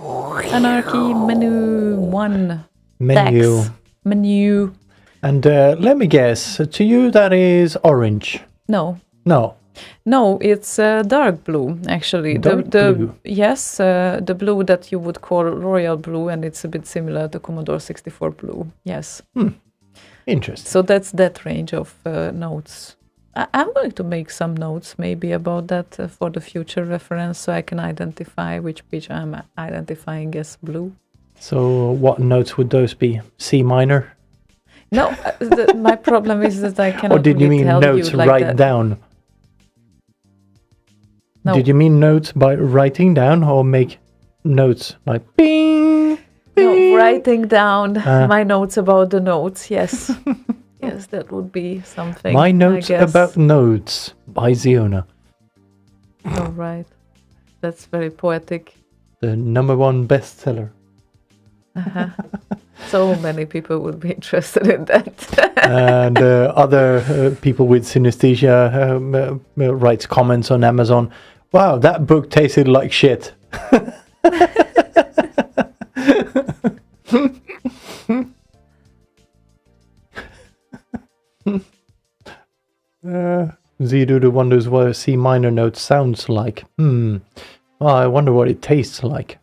[SPEAKER 3] Anarchy menu 1.
[SPEAKER 2] Menu.
[SPEAKER 3] Dex. Menu.
[SPEAKER 2] And let me guess, to you that is orange.
[SPEAKER 3] No.
[SPEAKER 2] No.
[SPEAKER 3] No, it's dark blue, actually.
[SPEAKER 2] Dark blue.
[SPEAKER 3] Yes, the blue that you would call royal blue, and it's a bit similar to Commodore 64 blue. Yes.
[SPEAKER 2] Interesting.
[SPEAKER 3] So that's that range of notes. I'm going to make some notes maybe about that for the future reference, so I can identify which pitch I'm identifying as blue.
[SPEAKER 2] So what notes would those be? C minor?
[SPEAKER 3] No, my problem is that I cannot
[SPEAKER 2] Or did you
[SPEAKER 3] really
[SPEAKER 2] mean
[SPEAKER 3] tell
[SPEAKER 2] notes
[SPEAKER 3] you like
[SPEAKER 2] write
[SPEAKER 3] that.
[SPEAKER 2] down?
[SPEAKER 3] No.
[SPEAKER 2] Did you mean notes by writing down or make notes like bing?
[SPEAKER 3] No, writing down my notes about the notes, yes. Yes, that would be something.
[SPEAKER 2] My
[SPEAKER 3] I
[SPEAKER 2] notes
[SPEAKER 3] guess.
[SPEAKER 2] about notes by Ziona.
[SPEAKER 3] Oh, right. That's very poetic.
[SPEAKER 2] The #1 bestseller.
[SPEAKER 3] So many people would be interested in that.
[SPEAKER 2] And other people with synesthesia writes comments on Amazon. Wow, that book tasted like shit. Zidudu wonders what a C minor note sounds like. Well, I wonder what it tastes like.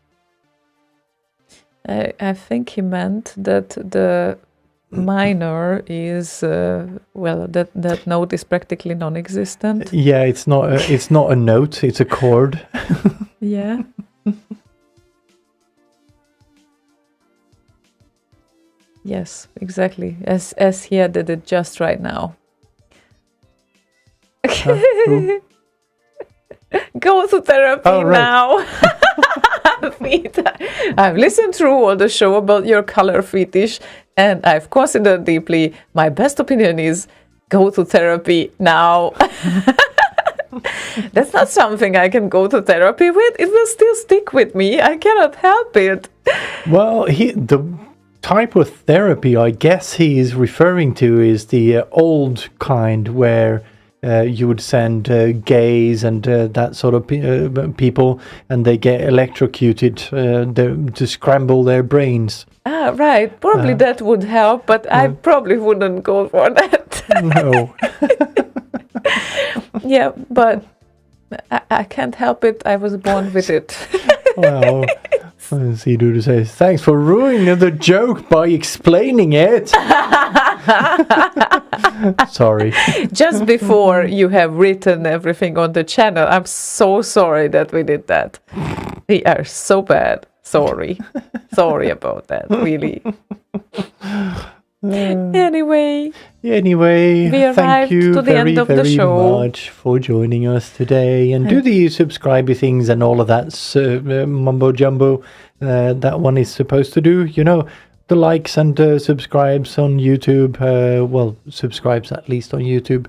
[SPEAKER 3] I think he meant that the minor is, that note is practically non-existent.
[SPEAKER 2] Yeah, it's not a note, it's a chord.
[SPEAKER 3] Yeah. Yes, exactly. As he did it just right now.
[SPEAKER 2] Who?
[SPEAKER 3] Go to therapy
[SPEAKER 2] Oh, right.
[SPEAKER 3] now. Vita, I've listened through all the show about your color fetish, and I've considered deeply. My best opinion is go to therapy now. That's not something I can go to therapy with. It will still stick with me. I cannot help it.
[SPEAKER 2] Well, the type of therapy I guess he is referring to is the old kind where you would send gays and that sort of people, and they get electrocuted to scramble their brains.
[SPEAKER 3] Ah, right. Probably that would help, but I probably wouldn't go for that.
[SPEAKER 2] No.
[SPEAKER 3] Yeah, but I can't help it. I was born with it.
[SPEAKER 2] Well, Zidudu says, thanks for ruining the joke by explaining it. Sorry.
[SPEAKER 3] Just before you have written everything on the channel, I'm so sorry that we did that. We are so bad. Sorry. Sorry about that, really. Anyway,
[SPEAKER 2] we
[SPEAKER 3] arrived
[SPEAKER 2] thank you
[SPEAKER 3] to the
[SPEAKER 2] very,
[SPEAKER 3] end of the
[SPEAKER 2] very
[SPEAKER 3] show.
[SPEAKER 2] much for joining us today. And do the subscribe things and all of that mumbo jumbo that one is supposed to do. You know, the likes and subscribes on YouTube. Subscribes at least on YouTube.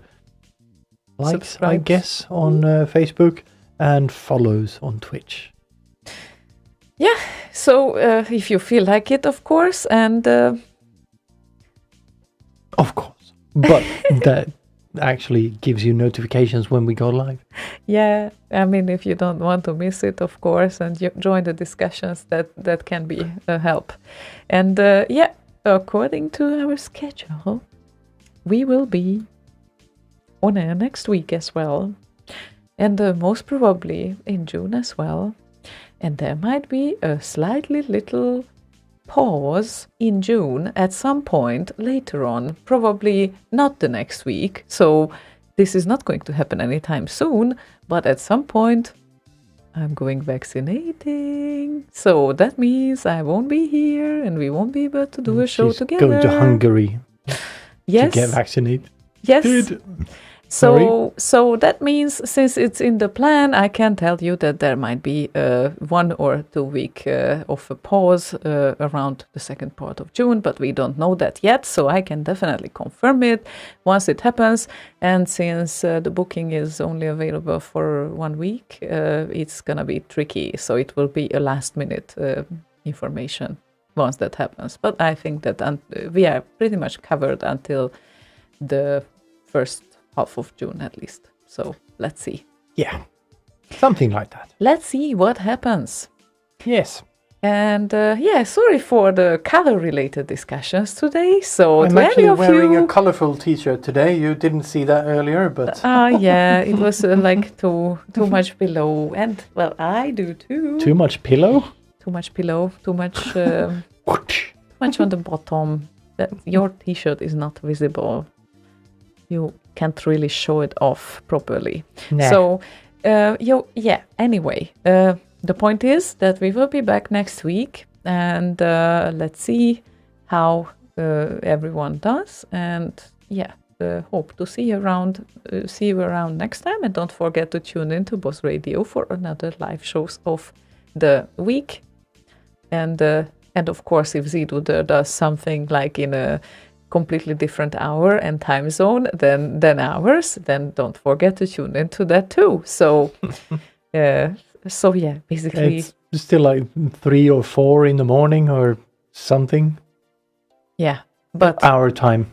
[SPEAKER 2] Likes, I guess, on Facebook. And follows on Twitch.
[SPEAKER 3] Yeah, so if you feel like it, of course, and...
[SPEAKER 2] Of course. But that actually gives you notifications when we go live.
[SPEAKER 3] Yeah, I mean, if you don't want to miss it, of course, and you join the discussions, that can be a help. And according to our schedule, we will be on air next week as well. And most probably in June as well. And there might be a slightly little pause in June at some point later on, probably not the next week. So this is not going to happen anytime soon, but at some point I'm going vaccinating. So that means I won't be here and we won't be able to do a show
[SPEAKER 2] She's
[SPEAKER 3] together.
[SPEAKER 2] going to Hungary
[SPEAKER 3] Yes.
[SPEAKER 2] to get vaccinated.
[SPEAKER 3] Yes. So that means since it's in the plan, I can tell you that there might be 1 or 2 week of a pause around the second part of June, but we don't know that yet. So I can definitely confirm it once it happens. And since the booking is only available for 1 week, it's gonna be tricky. So it will be a last minute information once that happens. But I think that we are pretty much covered until the first half of June at least. So let's see.
[SPEAKER 2] Yeah, something like that.
[SPEAKER 3] Let's see what happens.
[SPEAKER 2] Yes.
[SPEAKER 3] And sorry for the color-related discussions today. So
[SPEAKER 2] I'm
[SPEAKER 3] to
[SPEAKER 2] actually
[SPEAKER 3] any of
[SPEAKER 2] wearing
[SPEAKER 3] you,
[SPEAKER 2] a colorful T-shirt today. You didn't see that earlier, but
[SPEAKER 3] it was like too much below, and well, I do too.
[SPEAKER 2] too much pillow.
[SPEAKER 3] Too much below, too much on the bottom. That your T-shirt is not visible. You can't really show it off properly.
[SPEAKER 2] Nah.
[SPEAKER 3] So, anyway, the point is that we will be back next week, and let's see how everyone does. And hope to see you around. See you around next time, and don't forget to tune in to Boss Radio for another live shows of the week. And of course, if Zidu does something like in a completely different hour and time zone than ours, then don't forget to tune into that too. So, basically,
[SPEAKER 2] It's still like 3 or 4 in the morning or something.
[SPEAKER 3] yeah, but
[SPEAKER 2] Our time.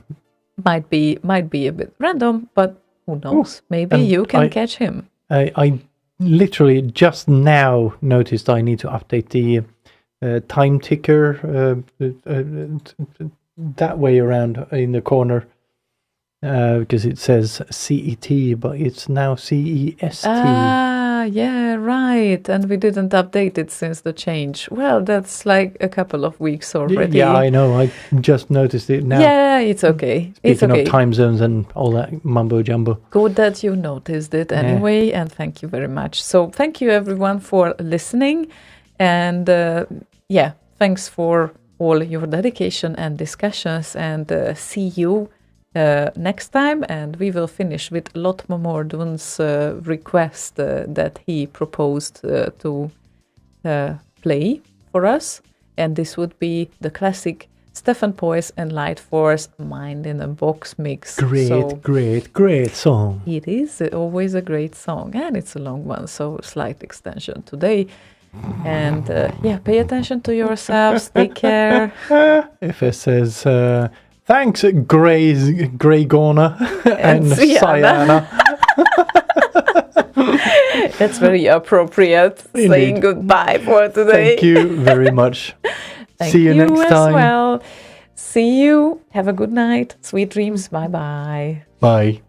[SPEAKER 3] might be a bit random, but who knows? Maybe
[SPEAKER 2] and
[SPEAKER 3] you can
[SPEAKER 2] I-
[SPEAKER 3] catch him.
[SPEAKER 2] I literally just now noticed I need to update the time ticker that way around in the corner because it says CET, but it's now CEST.
[SPEAKER 3] Yeah, right. And we didn't update it since the change. Well, that's like a couple of weeks already.
[SPEAKER 2] Yeah, I know. I just noticed it now.
[SPEAKER 3] Yeah, it's okay. It's
[SPEAKER 2] Speaking
[SPEAKER 3] okay.
[SPEAKER 2] of time zones and all that mumbo jumbo.
[SPEAKER 3] Good that you noticed it anyway, and thank you very much. So thank you everyone for listening, and thanks for all your dedication and discussions, and see you next time. And we will finish with Lot Momordun's request that he proposed to play for us, and this would be the classic Stefan Poise and Light Force Mind in a Box mix. So
[SPEAKER 2] Great song.
[SPEAKER 3] it is always a great song, and it's a long one, so slight extension today. And pay attention to yourselves. Take care.
[SPEAKER 2] If it says thanks, Grey Gorner and
[SPEAKER 3] Sienna.
[SPEAKER 2] Sienna.
[SPEAKER 3] That's very appropriate. Saying
[SPEAKER 2] Indeed.
[SPEAKER 3] goodbye for today.
[SPEAKER 2] Thank you very much.
[SPEAKER 3] Thank
[SPEAKER 2] See you next
[SPEAKER 3] as
[SPEAKER 2] time.
[SPEAKER 3] well. See you. Have a good night. Sweet dreams. Bye bye.
[SPEAKER 2] Bye.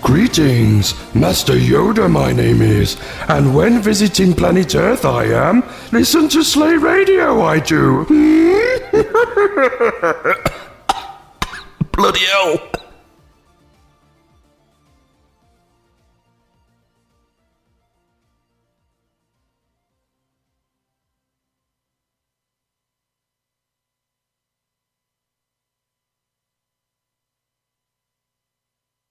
[SPEAKER 8] Greetings, Master Yoda my name is, and when visiting planet Earth I am, listen to Slay Radio I do.